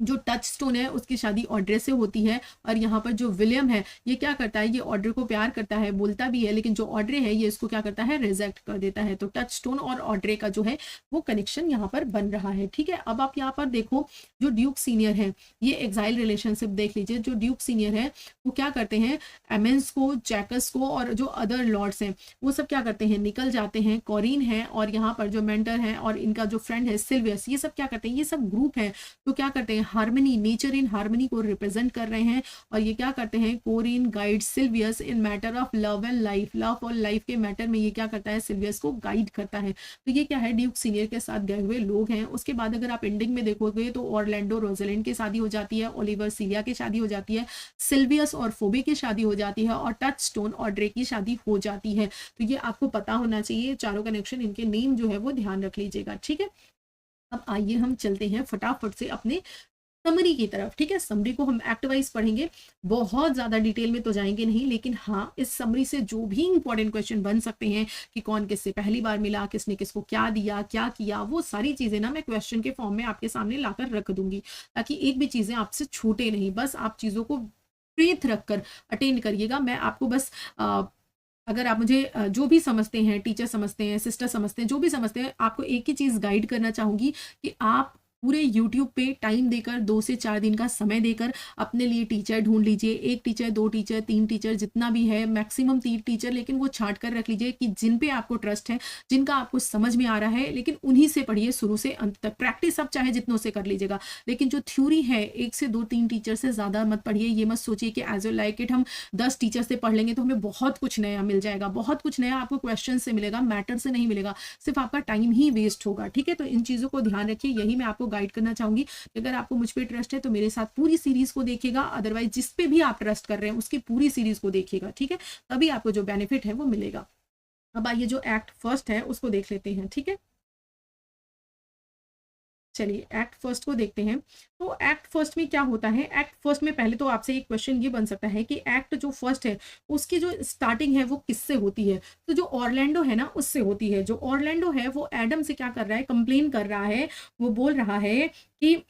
जो टच स्टोन है उसकी शादी ऑड्रे से होती है, और यहाँ पर जो विलियम है ये क्या करता है, ये ऑड्रे को प्यार करता है, बोलता भी है, लेकिन जो ऑड्रे है ये इसको क्या करता है, रिजेक्ट कर देता है। तो टच स्टोन और ऑड्रे का जो है वो कनेक्शन यहाँ पर बन रहा है। ठीक है, अब आप यहाँ पर देखो जो ड्यूक सीनियर है, ये एग्जाइल रिलेशनशिप देख लीजिए। जो ड्यूक सीनियर है वो क्या करते हैं, एमेंस को, जैकस को और जो अदर लॉर्ड्स हैं वो सब क्या करते हैं, निकल जाते हैं। कॉरिन है और यहाँ पर जो मेंटर है और इनका जो फ्रेंड है सिल्वियस, ये सब क्या करते हैं, ये सब ग्रुप है तो क्या करते हैं, हार्मनी, नेचर इन हार्मनी को रिप्रेजेंट कर रहे हैं। और ये क्या करते हैं, Corin guide Silvius in matter of love and life, love और लाइफ के मैटर में ये क्या करता है, सिल्वियस को गाइड करता है। तो ये क्या है, ड्यूक सीनियर के साथ गए हुए लोग हैं। उसके बाद अगर आप एंडिंग में देखोगे तो ऑरलैंडो रोजलिंड की शादी हो जाती है, ओलिवर सीलिया की शादी हो जाती है, सिल्वियस और फोबे की शादी हो जाती है, और टच स्टोन और ड्रे की शादी हो जाती है। तो ये आपको पता होना चाहिए, चारों कनेक्शन, इनके नेम जो है वो ध्यान रख लीजिएगा। ठीक है, अब आइए हम चलते हैं फटाफट से अपने समरी की तरफ। ठीक है, समरी को हम एक्ट वाइज पढ़ेंगे, बहुत ज्यादा डिटेल में तो जाएंगे नहीं, लेकिन हाँ इस समरी से जो भी इंपॉर्टेंट क्वेश्चन बन सकते हैं कि कौन किससे पहली बार मिला, किसने किसको क्या दिया, क्या किया, वो सारी चीजें ना मैं क्वेश्चन के फॉर्म में आपके सामने लाकर रख दूंगी, ताकि एक भी चीजें आपसे छूटे नहीं। बस आप चीजों को प्रीत रखकर अटेंड करिएगा। मैं आपको बस अगर आप मुझे जो भी समझते हैं, टीचर समझते हैं, सिस्टर समझते हैं, जो भी समझते हैं, आपको एक ही चीज़ गाइड करना चाहूँगी कि आप पूरे यूट्यूब पे टाइम देकर 2 से 4 दिन का समय देकर अपने लिए टीचर ढूंढ लीजिए। 1 टीचर, 2 टीचर, 3 टीचर, जितना भी है, मैक्सिमम 3 टीचर, लेकिन वो छांट कर रख लीजिए कि जिन पे आपको ट्रस्ट है, जिनका आपको समझ में आ रहा है, लेकिन उन्हीं से पढ़िए शुरू से अंत तक। प्रैक्टिस आप चाहे जितनों से कर लीजिएगा, लेकिन जो थ्योरी है 1 से 2-3 टीचर से ज़्यादा मत पढ़िए। ये मत सोचिए कि एज ए लाइक इट हम 10 टीचर से पढ़ लेंगे तो हमें बहुत कुछ नया मिल जाएगा। बहुत कुछ नया आपको क्वेश्चन से मिलेगा, मैटर से नहीं मिलेगा, सिर्फ आपका टाइम ही वेस्ट होगा। ठीक है, तो इन चीज़ों को ध्यान रखिए, यही मैं आपको गाइड करना चाहूंगी। अगर आपको मुझ पे ट्रस्ट है तो मेरे साथ पूरी सीरीज को देखिएगा, अदरवाइज जिस पे भी आप ट्रस्ट कर रहे हैं उसकी पूरी सीरीज को देखिएगा। ठीक है, तभी आपको जो बेनिफिट है वो मिलेगा। अब आइए जो एक्ट फर्स्ट है उसको देख लेते हैं। ठीक है, चलिए एक्ट फर्स्ट को देखते हैं। तो एक्ट फर्स्ट में क्या होता है, एक्ट फर्स्ट में पहले तो आपसे एक क्वेश्चन ये बन सकता है कि एक्ट जो फर्स्ट है उसकी जो स्टार्टिंग है वो किससे होती है। तो जो ऑरलैंडो है ना उससे होती है। जो ऑरलैंडो है वो एडम से क्या कर रहा है, कंप्लेन कर रहा है, वो बोल रहा है कि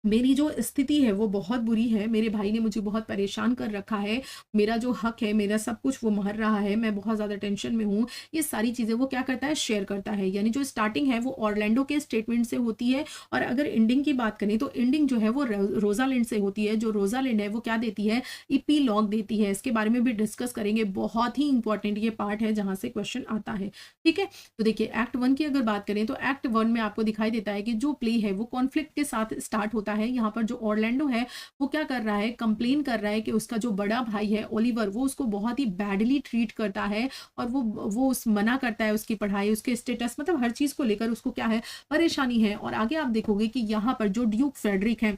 मेरी जो स्थिति है वो बहुत बुरी है, मेरे भाई ने मुझे बहुत परेशान कर रखा है, मेरा जो हक है, मेरा सब कुछ वो मर रहा है, मैं बहुत ज़्यादा टेंशन में हूँ। ये सारी चीज़ें वो क्या करता है, शेयर करता है। यानी जो स्टार्टिंग है वो ऑरलैंडो के स्टेटमेंट से होती है, और अगर एंडिंग की बात करें तो एंडिंग जो है वो रोजालिंड से होती है। जो रोजालिंड है वो क्या देती है, इपीलॉग देती है। इसके बारे में भी डिस्कस करेंगे, बहुत ही इंपॉर्टेंट ये पार्ट है जहाँ से क्वेश्चन आता है। ठीक है, तो देखिए एक्ट 1 की अगर बात करें तो एक्ट 1 में आपको दिखाई देता है कि जो प्ले है वो कॉन्फ्लिक्ट के साथ स्टार्ट होता है। यहाँ पर जो ऑरलैंडो है वो क्या कर रहा है, कंप्लेन कर रहा है कि उसका जो बड़ा भाई है ओलिवर वो उसको बहुत ही बैडली ट्रीट करता है, और वो उस मना करता है उसकी पढ़ाई, उसके स्टेटस, मतलब हर चीज को लेकर उसको क्या है, परेशानी है। और आगे आप देखोगे कि यहाँ पर जो ड्यूक फ्रेडरिक है,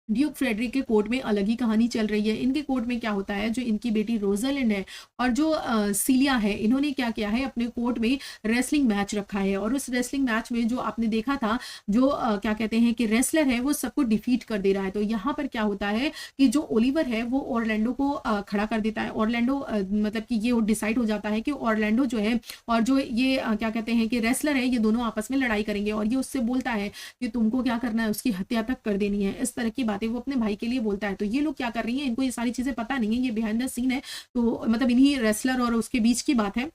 ड्यूक फ्रेडरिक के कोर्ट में अलग ही कहानी चल रही है। इनके कोर्ट में क्या होता है, जो इनकी बेटी रोजालिंड है और जो सीलिया है, इन्होंने क्या किया है, अपने कोर्ट में रेसलिंग मैच रखा है। और उस रेसलिंग मैच में जो आपने देखा था, जो क्या कहते हैं कि रेसलर है वो सबको डिफीट कर दे रहा है। तो यहाँ पर क्या होता है कि जो ओलिवर है वो ऑरलैंडो को खड़ा कर देता है। ऑरलैंडो मतलब कि ये डिसाइड हो जाता है कि ऑरलैंडो जो है और जो ये क्या कहते हैं कि रेसलर है, ये दोनों आपस में लड़ाई करेंगे। और ये उससे बोलता है कि तुमको क्या करना है, उसकी हत्या तक कर देनी है। इस तरह की बातें वो अपने भाई के लिए बोलता है। तो ये लोग क्या कर रही हैं, इनको ये सारी चीजें पता नहीं है, ये बिहाइंड द सीन है। तो मतलब इन्हीं रेसलर और उसके बीच की बात है,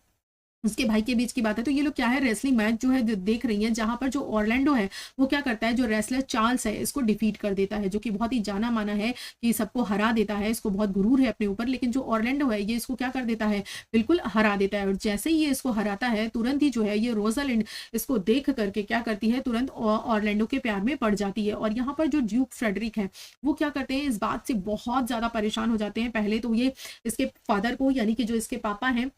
उसके भाई के बीच की बात है। तो ये लोग क्या है, रेसलिंग मैच जो है देख रही हैं, जहां पर जो ऑरलैंडो है वो क्या करता है, जो रेसलर चार्ल्स है इसको डिफीट कर देता है, जो कि बहुत ही जाना माना है कि सबको हरा देता है, इसको बहुत गुरूर है अपने ऊपर। लेकिन जो ऑरलैंडो है ये इसको क्या कर देता है, बिल्कुल हरा देता है। और जैसे ही ये इसको हराता है, तुरंत ही जो है ये रोजालिंड इसको देख करके क्या करती है, तुरंत ऑरलैंडो के प्यार में पड़ जाती है। और यहाँ पर जो ड्यूक फ्रेडरिक है वो क्या करते हैं, इस बात से बहुत ज्यादा परेशान हो जाते हैं। पहले तो ये इसके फादर को, यानी कि जो इसके पापा हैं,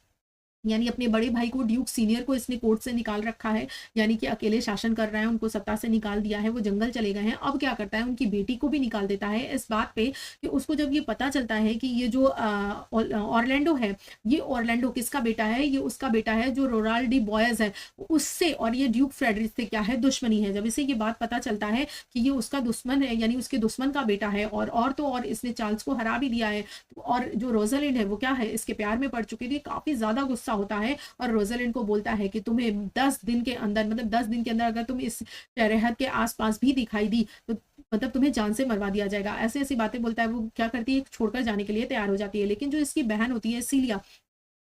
यानी अपने बड़े भाई को, ड्यूक सीनियर को इसने कोर्ट से निकाल रखा है, यानी कि अकेले शासन कर रहा है, उनको सत्ता से निकाल दिया है, वो जंगल चले गए हैं। अब क्या करता है, उनकी बेटी को भी निकाल देता है इस बात पे कि उसको जब ये पता चलता है कि ये जो ऑरलैंडो है, ये ऑरलैंडो किसका बेटा है, ये उसका बेटा है जो रोनाल्ड डी बॉयज है, उससे और ये ड्यूक फ्रेडरिक से क्या है, दुश्मनी है। जब इसे ये बात पता चलता है कि ये उसका दुश्मन है, यानी उसके दुश्मन का बेटा है, और तो और इसने चार्ल्स को हरा भी दिया है, और जो रोजालिंड है वो क्या है, इसके प्यार में पड़ चुकी थी, काफी ज्यादा गुस्सा गुस्सा होता है और रोजालिंड को बोलता है कि तुम्हें 10 दिन के अंदर, मतलब 10 दिन के अंदर अगर तुम इस शहर के आसपास भी दिखाई दी तो मतलब तुम्हें जान से मरवा दिया जाएगा। ऐसी ऐसी बातें बोलता है। वो क्या करती है, छोड़कर जाने के लिए तैयार हो जाती है। लेकिन जो इसकी बहन होती है सीलिया,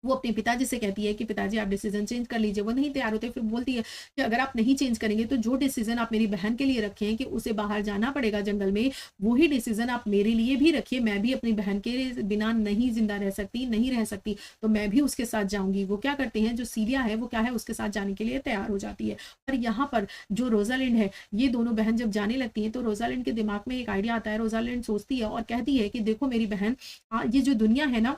वो अपने पिताजी से कहती है कि पिताजी आप डिसीजन चेंज कर लीजिए। वो नहीं तैयार होते। फिर बोलती है कि अगर आप नहीं चेंज करेंगे तो जो डिसीजन आप मेरी बहन के लिए रखे हैं कि उसे बाहर जाना पड़ेगा जंगल में, वही डिसीजन आप मेरे लिए भी रखिए। मैं भी अपनी बहन के बिना नहीं जिंदा रह सकती, नहीं रह सकती, तो मैं भी उसके साथ जाऊंगी। वो क्या करते हैं, जो सीलिया है वो क्या है, उसके साथ जाने के लिए तैयार हो जाती है। और यहाँ पर जो रोजालिंड है, ये दोनों बहन जब जाने लगती हैं तो रोजालिंड के दिमाग में एक आइडिया आता है। रोजालिंड सोचती है और कहती है कि देखो मेरी बहन, ये जो दुनिया है ना,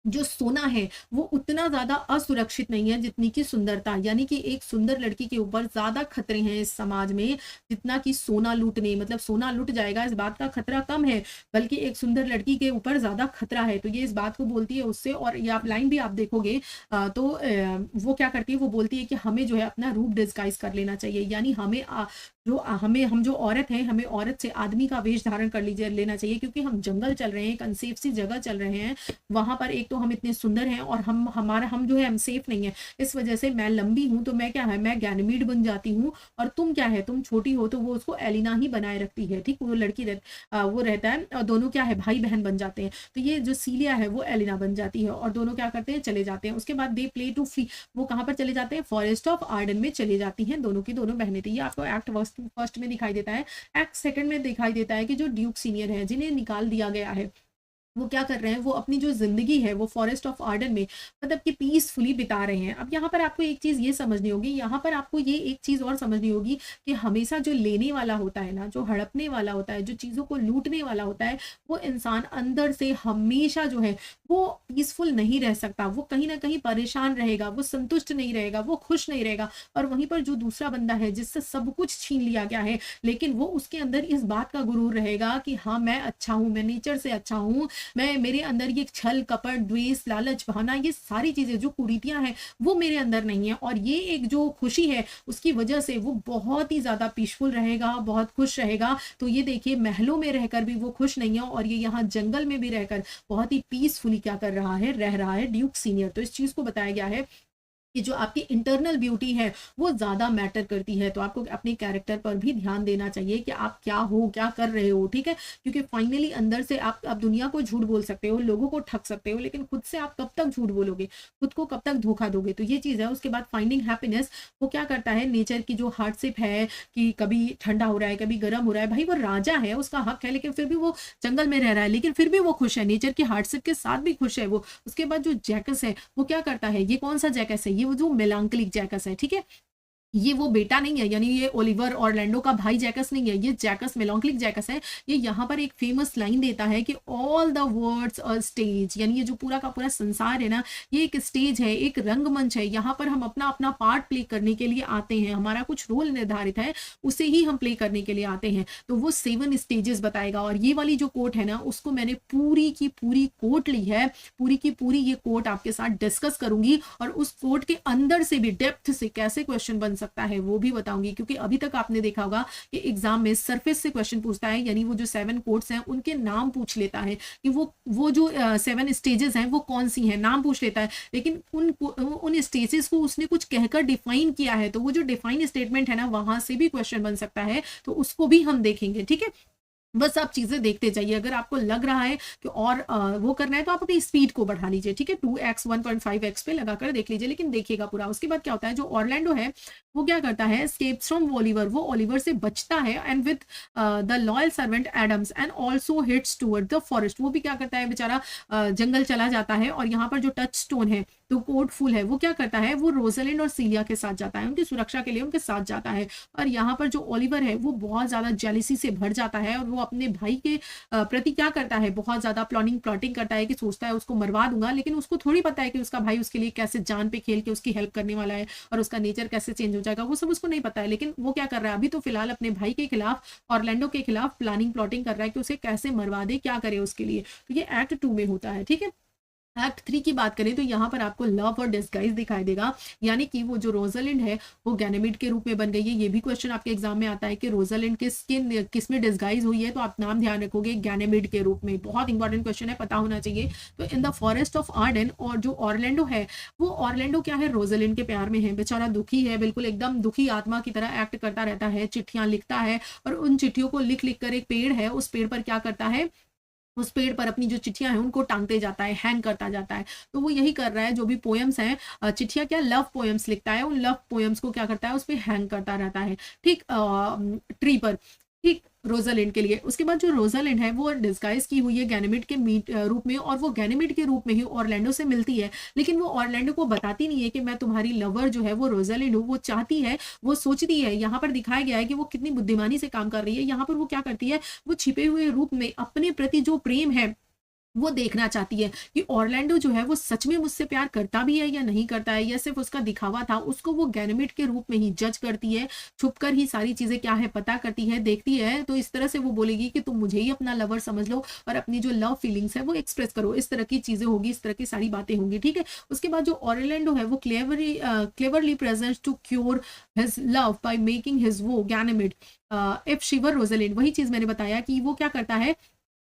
जो सोना है वो उतना ज़्यादा असुरक्षित नहीं है जितनी कि सुंदरता। यानी कि एक सुंदर लड़की के ऊपर ज़्यादा खतरे हैं इस समाज में जितना कि सोना लूटने, मतलब सोना लूट जाएगा इस बात का खतरा कम है, बल्कि एक सुंदर लड़की के ऊपर ज़्यादा खतरा है। तो ये इस बात को बोलती है उससे। और ये आप लाइन भी आप देखोगे तो वो क्या करती है, वो बोलती है कि हमें जो है अपना रूप डिस्गाइज कर लेना चाहिए। यानी हम जो औरत हैं, हमें औरत से आदमी का वेश धारण कर लीजिए लेना चाहिए, क्योंकि हम जंगल चल रहे हैं, एक अनसेफ सी जगह चल रहे हैं। वहां पर एक तो हम इतने सुंदर हैं और हम जो है हम सेफ नहीं है। इस वजह से मैं लंबी हूं तो मैं क्या है, मैं गैनीमीड बन जाती हूँ। और तुम क्या है, तुम छोटी हो तो वो उसको एलिना ही बनाए रखती है। ठीक, वो लड़की वो रहता है और दोनों क्या है, भाई बहन बन जाते हैं। तो ये जो सीलिया है वो एलिना बन जाती है और दोनों क्या करते हैं, चले जाते हैं। उसके बाद दे प्ले टू फ्री, वो कहाँ पर चले जाते हैं, फॉरेस्ट ऑफ आर्डन में चली जाती हैं दोनों की दोनों बहनें। थी ये आपको एक्ट फर्स्ट में दिखाई देता है। एक्ट सेकंड में दिखाई देता है कि जो ड्यूक सीनियर है, जिन्हें निकाल दिया गया है, वो क्या कर रहे हैं, वो अपनी जो जिंदगी है वो फॉरेस्ट ऑफ आर्डन में मतलब कि पीसफुली बिता रहे हैं। अब यहाँ पर आपको एक चीज ये समझनी होगी, यहाँ पर आपको ये एक चीज और समझनी होगी कि हमेशा जो लेने वाला होता है ना, जो हड़पने वाला होता है, जो चीजों को लूटने वाला होता है, वो इंसान अंदर से हमेशा जो है वो पीसफुल नहीं रह सकता। वो कहीं ना कहीं परेशान रहेगा, वो संतुष्ट नहीं रहेगा, वो खुश नहीं रहेगा। और वहीं पर जो दूसरा बंदा है जिससे सब कुछ छीन लिया गया है, लेकिन वो उसके अंदर इस बात का गुरूर रहेगा कि हाँ मैं अच्छा हूँ, मैं नेचर से अच्छा हूँ, मैं मेरे अंदर ये छल कपट द्वेष लालच बहाना ये सारी चीजें जो कुरीतियां हैं वो मेरे अंदर नहीं है। और ये एक जो खुशी है उसकी वजह से वो बहुत ही ज्यादा पीसफुल रहेगा, बहुत खुश रहेगा। तो ये देखिए, महलों में रहकर भी वो खुश नहीं है और ये यहाँ जंगल में भी रहकर बहुत ही पीसफुली क्या कर रहा है, रह रहा है ड्यूक सीनियर। तो इस चीज को बताया गया है कि जो आपकी इंटरनल ब्यूटी है वो ज़्यादा मैटर करती है। तो आपको अपने कैरेक्टर पर भी ध्यान देना चाहिए कि आप क्या हो, क्या कर रहे हो। ठीक है, क्योंकि फाइनली अंदर से आप दुनिया को झूठ बोल सकते हो, लोगों को ठग सकते हो, लेकिन खुद से आप कब तक झूठ बोलोगे, खुद को कब तक धोखा दोगे। तो ये चीज़ है। उसके बाद फाइंडिंग हैप्पीनेस, वो क्या करता है, नेचर की जो हार्डशिप है कि कभी ठंडा हो रहा है, कभी गर्म हो रहा है, भाई वो राजा है, उसका हक है, लेकिन फिर भी वो जंगल में रह रहा है, लेकिन फिर भी वो खुश है, नेचर की हार्डशिप के साथ भी खुश है वो। उसके बाद जो जैकस है वो क्या करता है, ये कौन सा जैकस है, ये वो जो मेलांकलिक जैकस है। ठीक है, ये वो बेटा नहीं है, यानी ये ओलिवर ऑरलैंडो का भाई जैकस नहीं है, ये जैकस मेलांकलिक जैकस है। ये यहाँ पर एक फेमस लाइन देता है कि all the world's a stage, यानी ये जो पूरा का पूरा संसार है ना, ये एक स्टेज है, एक रंगमंच है। यहाँ पर हम अपना अपना पार्ट प्ले करने के लिए आते हैं, हमारा कुछ रोल निर्धारित है, उसे ही हम प्ले करने के लिए आते हैं। तो वो 7 स्टेजेस बताएगा। और ये वाली जो कोट है ना, उसको मैंने पूरी की पूरी कोट ली है, पूरी की पूरी ये कोट आपके साथ डिस्कस करूंगी और उस कोट के अंदर से भी डेप्थ से कैसे क्वेश्चन बन सकता है वो भी बताऊंगी। क्योंकि अभी तक आपने देखा होगा कि एग्जाम में सरफेस से क्वेश्चन पूछता है, यानी वो जो 7 कोट्स हैं उनके नाम पूछ लेता है कि वो जो 7 स्टेजेस हैं वो कौन सी हैं, नाम पूछ लेता है। लेकिन उन स्टेजेस को उसने कुछ कहकर डिफाइन किया है, तो वो जो डिफाइन स्टेटमेंट है ना, वहां से भी क्वेश्चन बन सकता है, तो उसको भी हम देखेंगे। ठीक है, बस आप चीजें देखते जाइए। अगर आपको लग रहा है कि और वो करना है तो आप अपनी स्पीड को बढ़ा लीजिए। ठीक है, 2x 1.5x पे लगाकर देख लीजिए, लेकिन देखिएगा पूरा। उसके बाद क्या होता है, जो ऑरलैंडो है वो क्या करता है, एस्केप्स फ्रॉम ओलिवर, वो ओलिवर से बचता है and with the loyal servant Adams and also hits toward the forest. वो भी क्या करता है बेचारा, जंगल चला जाता है। और यहाँ पर जो टच स्टोन है, तो कोड फुल है, वो क्या करता है, वो रोजलिंड और सीलिया के साथ जाता है, उनकी सुरक्षा के लिए उनके साथ जाता है। और यहाँ पर जो ओलिवर है वो बहुत ज्यादा जेलिसी से भर जाता है और वो अपने भाई के प्रति क्या करता है, बहुत ज्यादा प्लॉटिंग करता है कि सोचता है उसको मरवा दूंगा। लेकिन उसको थोड़ी पता है कि उसका भाई उसके लिए कैसे जान पे खेल के उसकी हेल्प करने वाला है और उसका नेचर कैसे चेंज हो जाएगा, वो सब उसको नहीं पता है। लेकिन वो क्या कर रहा है, अभी तो फिलहाल अपने भाई के खिलाफ, ऑरलैंडो के खिलाफ प्लाटिंग कर रहा है कि उसे कैसे मरवा दे, क्या करे उसके लिए। तो ये एक्ट 2 में होता है। ठीक है, एक्ट 3 की बात करें तो यहाँ पर आपको लव और डिस्गाइज दिखाई देगा, यानी कि वो जो रोज़ालिंड है वो गैनेमिड के रूप में बन गई है। ये भी क्वेश्चन आपके एग्जाम में आता है कि रोज़ालिंड किस में डिस्गाइज हुई है, तो आप नाम ध्यान रखोगे गैनेमिड के रूप में। बहुत इंपॉर्टेंट क्वेश्चन है, पता होना चाहिए। तो in the forest of Ardern, और जो ऑरलैंडो है, वो ऑरलैंडो क्या है, रोज़ालिंड के प्यार में है। बेचारा दुखी है, बिल्कुल एकदम दुखी आत्मा की तरह एक्ट करता रहता है, चिट्ठियां लिखता है, और उन चिट्ठियों को लिख लिख कर एक पेड़ है, उस पेड़ पर क्या करता है, उस पेड़ पर अपनी जो चिट्ठियाँ हैं उनको टाँगते जाता है, हैंग करता जाता है। तो वो यही कर रहा है, जो भी पोएम्स हैं, चिट्ठियाँ क्या, लव पोएम्स लिखता है, उन लव पोएम्स को क्या करता है, उस पे हैंग करता रहता है, ठीक, ट्री पर, ठीक, रोज़ालिंड के लिए। उसके बाद जो रोज़ालिंड है वो डिस्गाइज़ की हुई है गैनेमिड के रूप में, और वो गैनेमिड के रूप में ही ऑरलैंडो से मिलती है। लेकिन वो ऑरलैंडो को बताती नहीं है कि मैं तुम्हारी लवर जो है वो रोज़ालिंड हूँ, वो चाहती है, वो सोचती है। यहाँ पर दिखाया गया है कि वो कितनी बुद्धिमानी से काम कर रही है। यहाँ पर वो क्या करती है, वो छिपे हुए रूप में अपने प्रति जो प्रेम है वो देखना चाहती है कि ऑरलैंडो जो है वो सच में मुझसे प्यार करता भी है या नहीं करता है, या सिर्फ उसका दिखावा था। उसको वो गैनेमिड के रूप में ही जज करती है, छुपकर ही सारी चीजें क्या है पता करती है, देखती है। तो इस तरह से वो बोलेगी कि तुम मुझे ही अपना लवर समझ लो और अपनी जो लव फीलिंग्स है वो एक्सप्रेस करो। इस तरह की चीजें होगी, इस तरह की सारी बातें होंगी, ठीक है। उसके बाद जो ऑरलैंडो है वो cleverly present to cure his love by making his वो गैनेमिड इफ शिवर रोज़ालिंड। वही चीज मैंने बताया कि वो क्या करता है,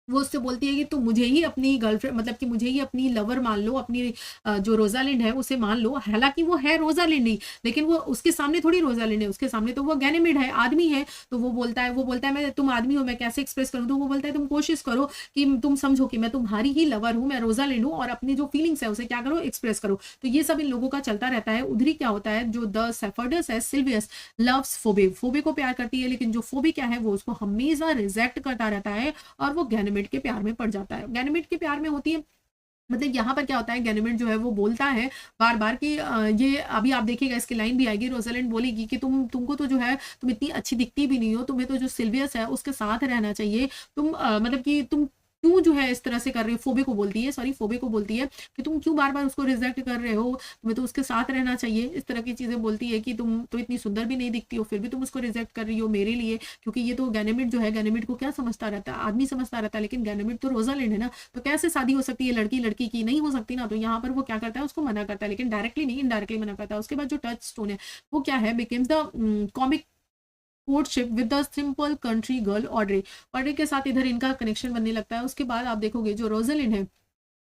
वो उससे बोलती है कि तुम मुझे ही अपनी गर्लफ्रेंड, मतलब कि मुझे ही अपनी लवर मान लो, अपनी जो रोज़ालिंड है उसे मान लो। हालाँकि वो है रोज़ालिंड ही, लेकिन वो उसके सामने थोड़ी रोज़ालिंड है, उसके सामने तो वो गैनेमिड है, आदमी है। तो वो बोलता है मैं, तुम आदमी हो, मैं कैसे एक्सप्रेस करूँ? तो वो बोलता है तुम कोशिश करो कि तुम समझो कि मैं तुम्हारी ही लवर हूँ, मैं रोज़ालिंड हूँ, और अपनी जो फीलिंग्स है उसे क्या करो, एक्सप्रेस करो। तो ये सब इन लोगों का चलता रहता है। उधर ही क्या होता है, जो द सेफर्डस है, सिल्वियस लव्स फोबे, फोबे को प्यार करती है, लेकिन जो फोबे क्या है वो उसको हमेशा रिजेक्ट करता रहता है, और वो गैनेमिड के प्यार में पड़ जाता है। गैनेमिड के प्यार में होती है, मतलब यहाँ पर क्या होता है, गैनेमिड जो है वो बोलता है बार बार कि ये अभी आप देखिएगा इसकी लाइन भी आएगी, रोज़ालिंड बोलेगी कि तुमको तो जो है, तुम इतनी अच्छी दिखती भी नहीं हो, तुम्हें तो जो सिल्वियस है उसके साथ रहना चाहिए। तुम मतलब कि तुम क्यों जो है इस तरह से कर रहे हो, फोबे को बोलती है, सॉरी फोबे को बोलती है कि तुम क्यों बार बार उसको रिजेक्ट कर रहे हो, तुम्हें तो उसके साथ रहना चाहिए। इस तरह की चीजें बोलती है कि तुम तो इतनी सुंदर भी नहीं दिखती हो, फिर भी तुम उसको रिजेक्ट कर रही हो मेरे लिए। क्योंकि ये तो गैनेमिड जो है, गैनेमिड को क्या समझता रहता है, आदमी समझता रहता है, लेकिन गैनेमिड तो रोज़ालिंड है ना, तो कैसे शादी हो सकती है लड़की लड़की की, नहीं हो सकती ना। तो यहाँ पर वो क्या करता है, उसको मना करता है, लेकिन डायरेक्टली नहीं, इनडायरेक्टली मना करता है। उसके बाद जो टच स्टोन है वो क्या है, becomes the comic courtship with the simple country girl Audrey. Audrey के साथ इधर इनका कनेक्शन बनने लगता है। उसके बाद आप देखोगे जो रोज़ालिंड है,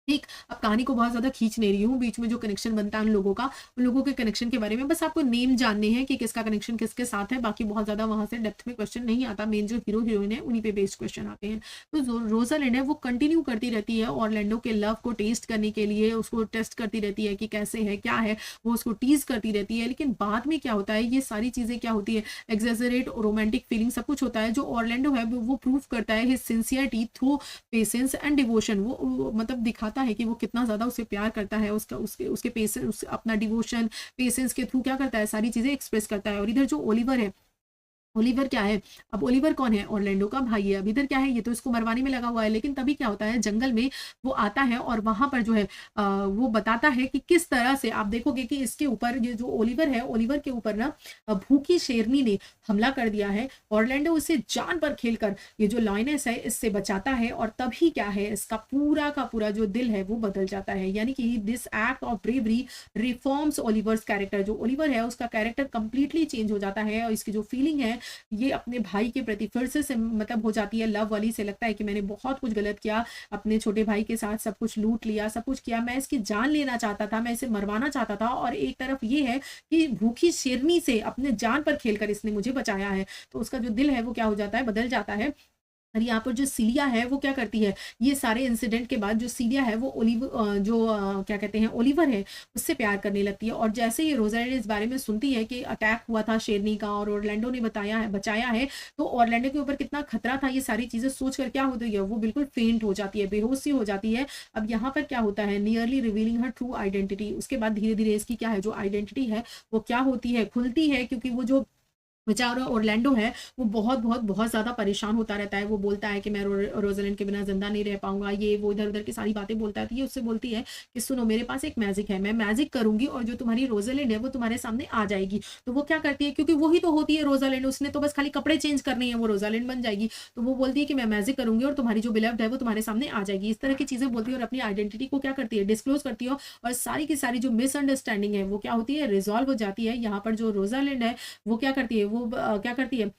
ठीक, अब कहानी को बहुत ज़्यादा खींच नहीं रही हूँ, बीच में जो कनेक्शन बनता है उन लोगों का, उन लोगों के कनेक्शन के बारे में बस आपको नेम जानने हैं कि किसका कनेक्शन किसके साथ है। बाकी बहुत ज़्यादा वहाँ से डेप्थ में क्वेश्चन नहीं आता, मेन जो हीरो हीरोइन है उन्हीं पे बेस्ड क्वेश्चन आते हैं। तो जो रोज़ालिंड है वो कंटिन्यू करती रहती है ऑरलैंडो के लव को टेस्ट करने के लिए, उसको टेस्ट करती रहती है कि कैसे है, क्या है, वो उसको टीज करती रहती है। लेकिन बाद में क्या होता है, ये सारी चीज़ें क्या होती है, एग्जेजरेट, रोमांटिक फीलिंग सब कुछ होता है। जो ऑरलैंडो है वो प्रूव करता है his sincerity through patience and devotion. वो मतलब दिखाता है कि वो कितना ज़्यादा उसे प्यार करता है, उसका उसके उसके पेशेंस, अपना डिवोशन, पेशेंस के थ्रू क्या करता है, सारी चीज़ें एक्सप्रेस करता है। और इधर जो ओलिवर है, ओलिवर क्या है, अब ओलिवर कौन है, ऑरलैंडो का भाई है। अब इधर क्या है, ये तो इसको मरवाने में लगा हुआ है। लेकिन तभी क्या होता है, जंगल में वो आता है और वहां पर जो है वो बताता है कि किस तरह से, आप देखोगे कि इसके ऊपर ये जो ओलिवर है, ओलिवर के ऊपर ना भूखी शेरनी ने हमला कर दिया है। ऑरलैंडो इसे जान पर खेलकर ये जो लॉयनेस है इससे बचाता है, और तभी क्या है, इसका पूरा का पूरा जो दिल है वो बदल जाता है। यानी कि this act of bravery reforms Oliver's character. जो ओलिवर है उसका कैरेक्टर कंप्लीटली चेंज हो जाता है, और इसकी जो फीलिंग है ये अपने भाई के प्रति फिर से मतलब हो जाती है लव वाली। से लगता है कि मैंने बहुत कुछ गलत किया, अपने छोटे भाई के साथ सब कुछ लूट लिया, सब कुछ किया, मैं इसकी जान लेना चाहता था, मैं इसे मरवाना चाहता था। और एक तरफ ये है कि भूखी शेरनी से अपने जान पर खेलकर इसने मुझे बचाया है। तो उसका जो दिल है वो क्या हो जाता है, बदल जाता है। और यहाँ पर जो सीलिया है वो क्या करती है, ये सारे इंसिडेंट के बाद जो सीलिया है वो क्या कहते हैं, ओलिवर है, उससे प्यार करने लगती है। और जैसे ही रोज़ालिंड इस बारे में सुनती है कि अटैक हुआ था शेरनी का और ऑरलैंडो ने बचाया है, तो ऑरलैंडो के ऊपर कितना खतरा था, ये सारी चीजें सोच कर क्या होती है, वो बिल्कुल फेंट हो जाती है, बेहोश सी हो जाती है। अब यहाँ पर क्या होता है, नियरली रिवीलिंग हर ट्रू आइडेंटिटी। उसके बाद धीरे धीरे इसकी क्या है, जो आइडेंटिटी है वो क्या होती है, खुलती है। क्योंकि वो जो बेचारा ऑरलैंडो है, वो बहुत ज़्यादा परेशान होता रहता है। वो बोलता है कि मैं रोज़ालिंड के बिना ज़िंदा नहीं रह पाऊँगा, ये वो इधर-उधर की सारी बातें बोलता है। तो ये उससे बोलती है कि सुनो, मेरे पास एक मैजिक है, मैं मैजिक करूँगी और जो तुम्हारी रोज़ालिंड है वो तुम्हारे सामने आ जाएगी। तो वो क्या करती है, क्योंकि वही तो होती है रोज़ालिंड, उसने तो बस खाली कपड़े चेंज करने हैं, वो रोज़ालिंड बन जाएगी। तो वो बोलती है कि मैं मैजिक करूँगी और तुम्हारी जो बिलव्ड है वो तुम्हारे सामने आ जाएगी। इस तरह की चीज़ें बोलती है और अपनी आइडेंटिटी को क्या करती है, डिस्क्लोज़ करती है और सारी की सारी जो मिसअंडरस्टैंडिंग है वो क्या होती है, रिज़ॉल्व हो जाती है। यहाँ पर जो रोज़ालिंड है वो क्या करती है, वो क्या करती है,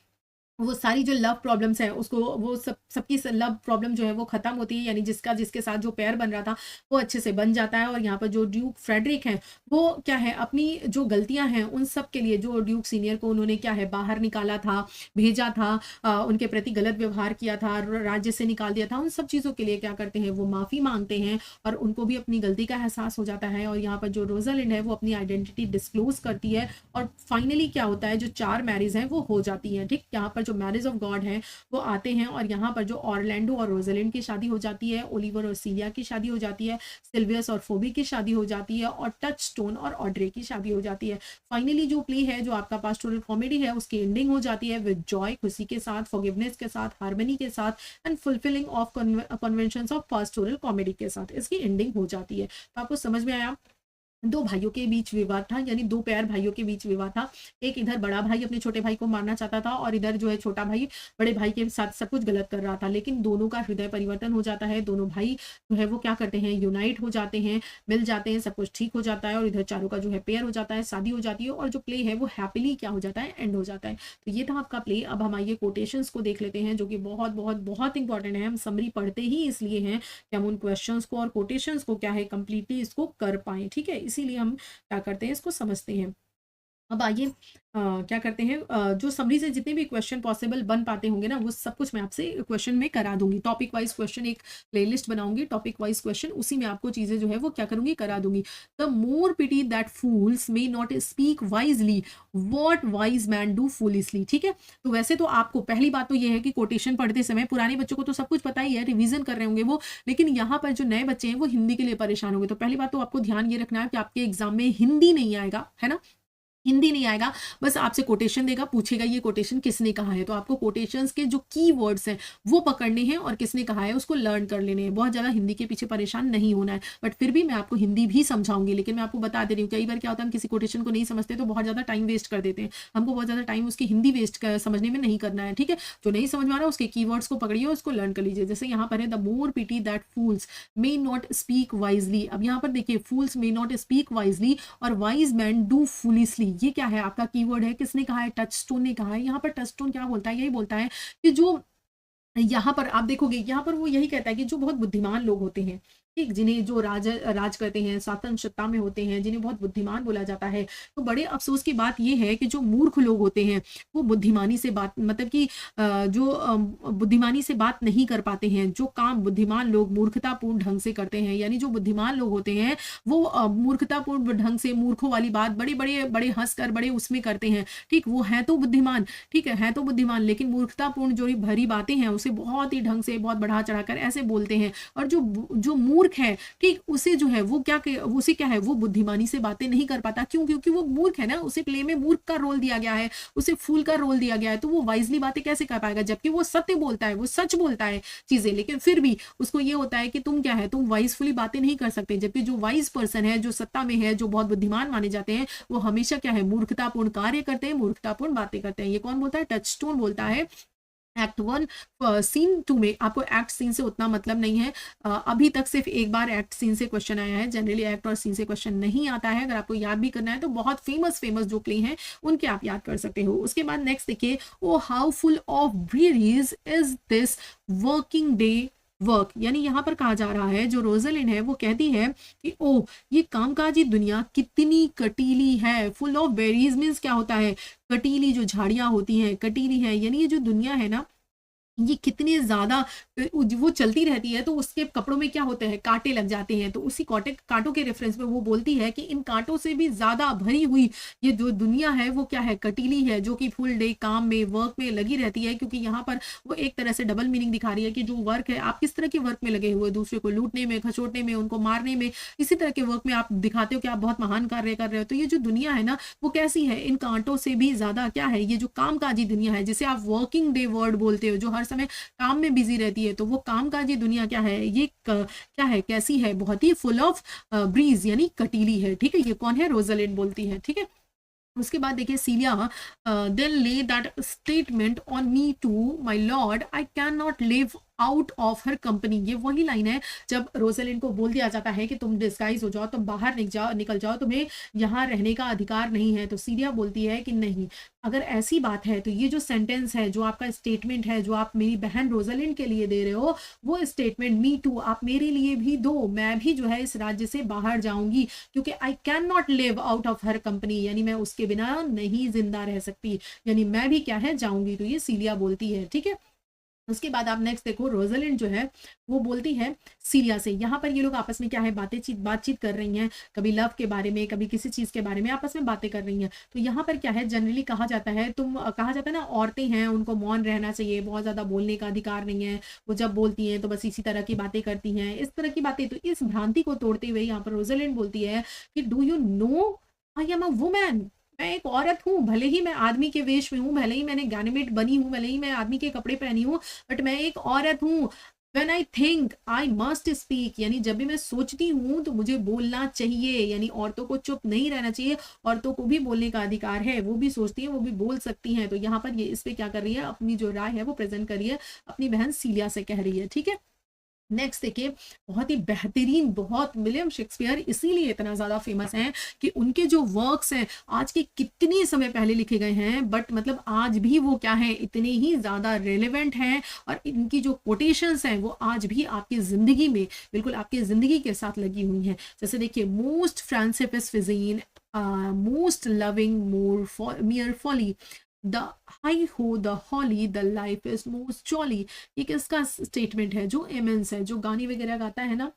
वो सारी जो लव प्रॉब्लम्स हैं उसको, वो सबकी लव प्रॉब्लम जो है वो खत्म होती है, यानी जिसका जिसके साथ जो पेयर बन रहा था वो अच्छे से बन जाता है। और यहाँ पर जो ड्यूक फ्रेडरिक हैं वो क्या है, अपनी जो गलतियां हैं उन सब के लिए, जो ड्यूक सीनियर को उन्होंने क्या है बाहर निकाला था, भेजा था, उनके प्रति गलत व्यवहार किया था, राज्य से निकाल दिया था, उन सब चीज़ों के लिए क्या करते हैं, वो माफ़ी मांगते हैं और उनको भी अपनी गलती का एहसास हो जाता है। और यहाँ पर जो रोज़ालिंड है वो अपनी आइडेंटिटी डिस्क्लोज करती है और फाइनली क्या होता है, जो 4 मैरिज हैं वो हो जाती हैं। ठीक, यहाँ पर जो मैरिज ऑफ गॉड हैं वो आते हैं और यहाँ पर जो ऑरलैंडो और रोज़ालिंड की शादी हो जाती है, ओलिवर और सीलिया की शादी हो जाती है, सिल्वियस और फोबी की शादी हो जाती है और टचस्टोन और ऑड्रे की शादी हो जाती है। फाइनली जो प्ले है, जो आपका पास्टोरल कॉमेडी है, उसकी एंडिंग हो जाती है विद जॉय, खुशी के साथ, फॉरगिवनेस के साथ, हार्मनी के साथ and fulfilling of conventions of pastoral comedy के साथ इसकी एंडिंग हो जाती है। तो आपको समझ में आया, 2 भाइयों के बीच विवाद था, यानी 2 पैर भाइयों के बीच विवाद था। एक इधर बड़ा भाई अपने छोटे भाई को मारना चाहता था और इधर जो है छोटा भाई बड़े भाई के साथ सब कुछ गलत कर रहा था। लेकिन दोनों का हृदय परिवर्तन हो जाता है, दोनों भाई जो है वो क्या करते हैं, यूनाइट हो जाते हैं, मिल जाते हैं, सब कुछ ठीक हो जाता है और इधर चारों का जो है पेयर हो जाता है, शादी हो जाती है और जो प्ले है वो हैप्पीली क्या हो जाता है, एंड हो जाता है। तो ये था आपका प्ले। अब हम आइए कोटेशंस को देख लेते हैं, जो कि बहुत बहुत बहुत इंपॉर्टेंट है। हम समरी पढ़ते ही इसलिए हैं कि हम उन क्वेश्चंस को और कोटेशंस को क्या है कंप्लीटली इसको कर पाएँ, ठीक है? इसीलिए हम क्या करते हैं, इसको समझते हैं। अब आइए क्या करते हैं, जो समरी से जितने भी क्वेश्चन पॉसिबल बन पाते होंगे ना, वो सब कुछ मैं आपसे क्वेश्चन में करा दूंगी। टॉपिक वाइज क्वेश्चन एक प्लेलिस्ट बनाऊंगी, टॉपिक वाइज क्वेश्चन, उसी में आपको चीजें जो है वो क्या करूंगी, करा दूंगी। The more pity that fools may not speak wisely, what wise man do foolishly. ठीक है, तो वैसे तो आपको पहली बात तो ये है कि कोटेशन पढ़ते समय पुराने बच्चों को तो सब कुछ पता ही है, रिवीजन कर रहे होंगे वो, लेकिन यहाँ पर जो नए बच्चे हैं वो हिंदी के लिए परेशान होंगे। तो पहली बात तो आपको ध्यान ये रखना है कि आपके एग्जाम में हिंदी नहीं आएगा, है ना, हिंदी नहीं आएगा, बस आपसे कोटेशन देगा, पूछेगा ये कोटेशन किसने कहा है। तो आपको कोटेशंस के जो कीवर्ड्स हैं वो पकड़ने हैं और किसने कहा है उसको लर्न कर लेने हैं। बहुत ज़्यादा हिंदी के पीछे परेशान नहीं होना है, बट फिर भी मैं आपको हिंदी भी समझाऊंगी। लेकिन मैं आपको बता दे रही हूँ, कई बार क्या होता है, हम किसी कोटेशन को नहीं समझते तो बहुत ज़्यादा टाइम वेस्ट कर देते हैं। हमको बहुत ज़्यादा टाइम उसकी हिंदी समझने में नहीं करना है, ठीक है। जो नहीं समझ में आ रहा उसके कीवर्ड्स को पकड़िए, उसको लर्न कर लीजिए। जैसे यहाँ पर है, the more pity that fools may not speak wisely. अब यहाँ पर देखिए, fools may not speak wisely और वाइज मैन डू फूलिशली, ये क्या है, आपका कीवर्ड है। किसने कहा है, टचस्टोन ने कहा है। यहाँ पर टचस्टोन क्या बोलता है, यही बोलता है कि जो यहाँ पर आप देखोगे, यहाँ पर वो यही कहता है कि जो बहुत बुद्धिमान लोग होते हैं, ठीक, जिन्हें जो राज करते हैं, शासन सत्ता में होते हैं, जिन्हें बहुत बुद्धिमान बोला जाता है, तो बड़े अफसोस की बात ये है कि जो मूर्ख लोग होते हैं वो बुद्धिमानी से बात, मतलब कि बुद्धिमानी से बात नहीं कर पाते हैं। जो काम बुद्धिमान लोग मूर्खतापूर्ण ढंग से करते हैं, यानी जो बुद्धिमान लोग होते हैं वो मूर्खतापूर्ण ढंग से, मूर्खों वाली बात बड़े बड़े बड़े हंस कर बड़े उसमें करते हैं, ठीक। वो है तो बुद्धिमान, ठीक है तो बुद्धिमान, लेकिन मूर्खतापूर्ण जो भरी बातें हैं उसे बहुत ही ढंग से, बहुत बढ़ा चढ़ाकर ऐसे बोलते हैं। और जो मूर्ख है, ठीक, उसे जो है वो उसे क्या है, वो बुद्धिमानी से बातें नहीं कर पाता। क्यों? क्योंकि वो मूर्ख है ना, उसे प्ले में मूर्ख का रोल दिया गया है, उसे फूल का रोल दिया गया है, तो वो वाइजली बातें कैसे कर पाएगा, जबकि वो सत्य बोलता है, वो सच बोलता है चीजें, लेकिन फिर भी उसको ये होता है कि तुम क्या है, तुम वाइजफुली बातें नहीं कर सकते। जबकि जो वाइज पर्सन है, जो सत्ता में है, जो बहुत बुद्धिमान माने जाते हैं, वो हमेशा क्या है, मूर्खतापूर्ण कार्य करते हैं, मूर्खतापूर्ण बातें करते हैं। ये कौन बोलता है, टचस्टोन बोलता है। एक्ट 1 सीन 2 में आपको एक्ट सीन से उतना मतलब नहीं है। अभी तक सिर्फ एक बार एक्ट सीन से क्वेश्चन आया है, जनरली एक्ट और सीन से क्वेश्चन नहीं आता है। अगर आपको याद भी करना है तो बहुत फेमस जो प्ले हैं उनके आप याद कर सकते हो। उसके बाद नेक्स्ट देखिए, O how full of briars is this working day world. यानी यहाँ पर कहा जा रहा है, जो रोज़लिंड है वो कहती है कि ओ ये कामकाजी दुनिया कितनी कटीली है। फुल ऑफ बेरीज मीन्स क्या होता है, कटीली, जो झाड़ियां होती हैं कटीली है, यानी ये जो दुनिया है ना ये कितनी ज़्यादा वो चलती रहती है, तो उसके कपड़ों में क्या होते हैं, काँटे लग जाते हैं। तो उसी काँटों के रेफ़रेंस में वो बोलती है कि इन काँटों से भी ज़्यादा भरी हुई ये जो दुनिया है वो क्या है, कटीली है, जो कि फुल डे काम में, वर्क में लगी रहती है। क्योंकि यहाँ पर वो एक तरह से डबल मीनिंग दिखा रही है कि जो वर्क है, आप किस तरह के वर्क में लगे हुए हो, दूसरे को लूटने में, खसोटने में, उनको मारने में, इसी तरह के वर्क में आप दिखाते हो कि आप बहुत महान कार्य कर रहे हो। तो ये जो दुनिया है ना, वो कैसी है, इन काँटों से भी ज़्यादा क्या है, ये जो कामकाजी दुनिया है, जिसे आप वर्किंग डे वर्ल्ड बोलते हो, जो हर समय काम में बिजी रहती है, तो वो कामकाजी दुनिया क्या है, ये क्या है, कैसी है, बहुत ही फुल ऑफ ब्रीज, यानी कटीली है। ठीक है, ये कौन है, रोजालिंड बोलती है। ठीक है, उसके बाद देखिए Celia, then lay that statement on me to my lord, I can not live out of her company. ये वही लाइन है जब रोजलिन को बोल दिया जाता है कि तुम डिस्गाइज हो जाओ, तुम बाहर निकल जाओ, तुम्हें यहाँ रहने का अधिकार नहीं है। तो सीरिया बोलती है कि नहीं, अगर ऐसी बात है तो ये जो सेंटेंस है, जो आपका स्टेटमेंट है, जो आप मेरी बहन रोजलिन के लिए दे रहे हो, वो स्टेटमेंट मी टू आप मेरे लिए भी दो। मैं भी जो है इस राज्य से बाहर जाऊंगी, क्योंकि आई can not live out of her company, यानी मैं उसके बिना नहीं जिंदा रह सकती, यानी मैं भी क्या है, जाऊंगी। तो ये सीलिया बोलती है। ठीक है, उसके बाद आप नेक्स्ट देखो, रोजलिंड जो है वो बोलती है सीरिया से। यहाँ पर ये लोग आपस में क्या है, बातचीत कर रही हैं, कभी लव के बारे में, कभी किसी चीज के बारे में आपस में बातें कर रही हैं। तो यहाँ पर क्या है, जनरली कहा जाता है, कहा जाता है ना, औरतें हैं उनको मौन रहना चाहिए, बहुत ज्यादा बोलने का अधिकार नहीं है, वो जब बोलती हैं तो बस इसी तरह की बातें करती हैं, इस तरह की बातें। तो इस भ्रांति को तोड़ते हुए यहाँ पर रोजलिंड बोलती है कि do you know I am a women, मैं एक औरत हूँ, भले ही मैं आदमी के वेश में हूँ, भले ही मैंने गैनिमेट बनी हूँ, भले ही मैं आदमी के कपड़े पहनी हूँ, बट मैं एक औरत हूँ। When I think I must speak, यानी जब भी मैं सोचती हूँ तो मुझे बोलना चाहिए, यानी औरतों को चुप नहीं रहना चाहिए, औरतों को भी बोलने का अधिकार है, वो भी सोचती हैं, वो भी बोल सकती हैं। तो यहाँ पर ये इस पे क्या कर रही है, अपनी जो राय है वो प्रेजेंट कर रही है, अपनी बहन सीलिया से कह रही है। ठीक है, नेक्स्ट देखिए, बहुत ही बेहतरीन, बहुत विलियम शेक्सपियर इसीलिए इतना ज़्यादा फेमस हैं कि उनके जो वर्क्स हैं आज के कितने समय पहले लिखे गए हैं, बट मतलब आज भी वो क्या है, इतने ही ज़्यादा रेलेवेंट हैं, और इनकी जो कोटेशंस हैं वो आज भी आपकी ज़िंदगी में, बिल्कुल आपकी ज़िंदगी के साथ लगी हुई हैं। जैसे देखिए, most Francis feigning, most loving more mere folly, the high ho the holly, the life is most jolly. ये किसका स्टेटमेंट है, जो एमेंस है, जो गाने वगैरह गाता है ना,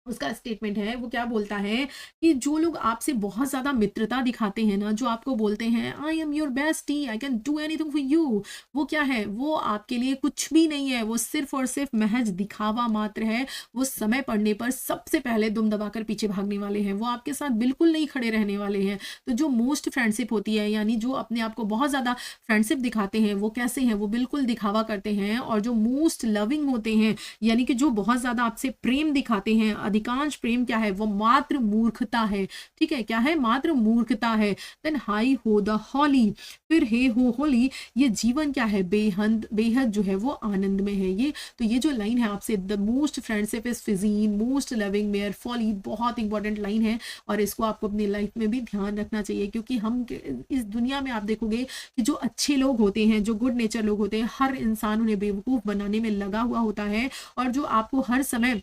उसका स्टेटमेंट है। वो क्या बोलता है कि जो लोग आपसे बहुत ज़्यादा मित्रता दिखाते हैं ना, जो आपको बोलते हैं I am your bestie, I can do anything for you, वो क्या है, वो आपके लिए कुछ भी नहीं है, वो सिर्फ और सिर्फ महज दिखावा मात्र है। वो समय पड़ने पर सबसे पहले दुम दबाकर पीछे भागने वाले हैं, वो आपके साथ बिल्कुल नहीं खड़े रहने वाले हैं। तो जो मोस्ट फ्रेंडशिप होती है, यानी जो अपने आप को बहुत ज़्यादा फ्रेंडशिप दिखाते हैं, वो कैसे हैं, वो बिल्कुल दिखावा करते हैं। और जो मोस्ट लविंग होते हैं, यानी कि जो बहुत ज़्यादा आपसे प्रेम दिखाते हैं, अधिकांश प्रेम क्या है, वो मात्र मूर्खता है। ठीक है, क्या है, मात्र मूर्खता है। देन हाई हो द हॉली, फिर हे हो होली, ये जीवन क्या है, बेहद बेहद जो है वो आनंद में है। ये तो ये जो लाइन है आपसे, the most friendship is feigning, most loving mere folly, बहुत इंपॉर्टेंट लाइन है, और इसको आपको अपनी लाइफ में भी ध्यान रखना चाहिए। क्योंकि हम इस दुनिया में आप देखोगे कि जो अच्छे लोग होते हैं, जो गुड नेचर लोग होते हैं, हर इंसान उन्हें बेवकूफ़ बनाने में लगा हुआ होता है। और जो आपको हर समय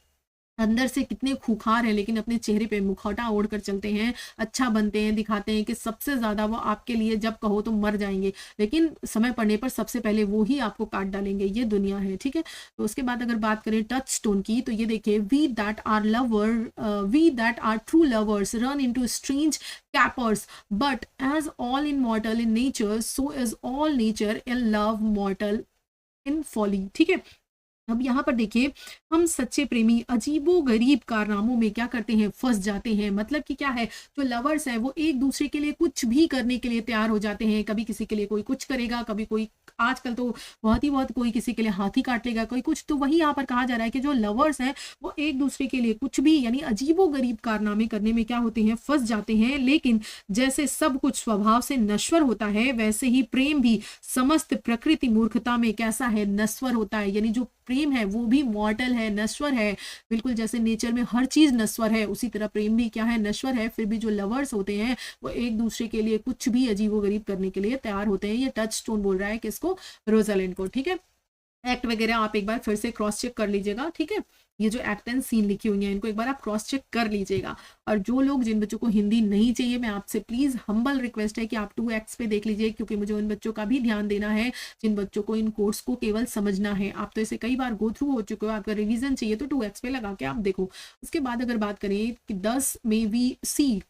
अंदर से कितने खूंखार हैं, लेकिन अपने चेहरे पे मुखौटा ओढ़ कर चलते हैं, अच्छा बनते हैं, दिखाते हैं कि सबसे ज़्यादा वो आपके लिए जब कहो तो मर जाएंगे, लेकिन समय पड़ने पर सबसे पहले वो ही आपको काट डालेंगे। ये दुनिया है। ठीक है, तो उसके बाद अगर बात करें टच स्टोन की, तो ये देखिए, we that are true lovers run into strange capers, but as all in mortal in nature, so is all nature in love mortal in folly. ठीक है, अब यहाँ पर देखिए, हम सच्चे प्रेमी अजीबो गरीब कारनामों में क्या करते हैं, फंस जाते हैं। मतलब कि क्या है, जो लवर्स हैं वो एक दूसरे के लिए कुछ भी करने के लिए तैयार हो जाते हैं। कभी किसी के लिए कोई कुछ करेगा, कभी कोई, आजकल तो बहुत कोई किसी के लिए हाथी काट लेगा, कोई कुछ। तो वही यहाँ पर कहा जा रहा है कि जो लवर्स हैं वो एक दूसरे के लिए कुछ भी, यानी अजीबो गरीब कारनामे करने में क्या होते हैं, फंस जाते हैं। लेकिन जैसे सब कुछ स्वभाव से नश्वर होता है, वैसे ही प्रेम भी समस्त प्रकृति मूर्खता में कैसा है, नश्वर होता है। यानी जो प्रेम है वो भी मॉर्टल है, नश्वर है। बिल्कुल जैसे नेचर में हर चीज नश्वर है, उसी तरह प्रेम भी क्या है, नश्वर है। फिर भी जो लवर्स होते हैं वो एक दूसरे के लिए कुछ भी अजीबोगरीब करने के लिए तैयार होते हैं। ये टच स्टोन बोल रहा है किसको, रोजालिंड को। ठीक है, एक्ट वगैरह आप एक बार फिर से क्रॉस चेक कर लीजिएगा, ठीक है। ये जो एक्ट एंड सीन लिखी हुई है इनको एक बार आप क्रॉस चेक कर लीजिएगा। और जो लोग जिन बच्चों को हिंदी नहीं चाहिए, मैं आपसे प्लीज हम्बल रिक्वेस्ट है कि आप 2 एक्ट्स पे देख लीजिए, क्योंकि मुझे उन बच्चों का भी ध्यान देना है जिन बच्चों को इन कोर्स को केवल समझना है। आप तो इसे कई बार गो थ्रू हो चुके हो, आपका रिवीजन चाहिए तो 2 एक्ट्स पे लगा के आप देखो। उसके बाद अगर बात करें कि 10 में we see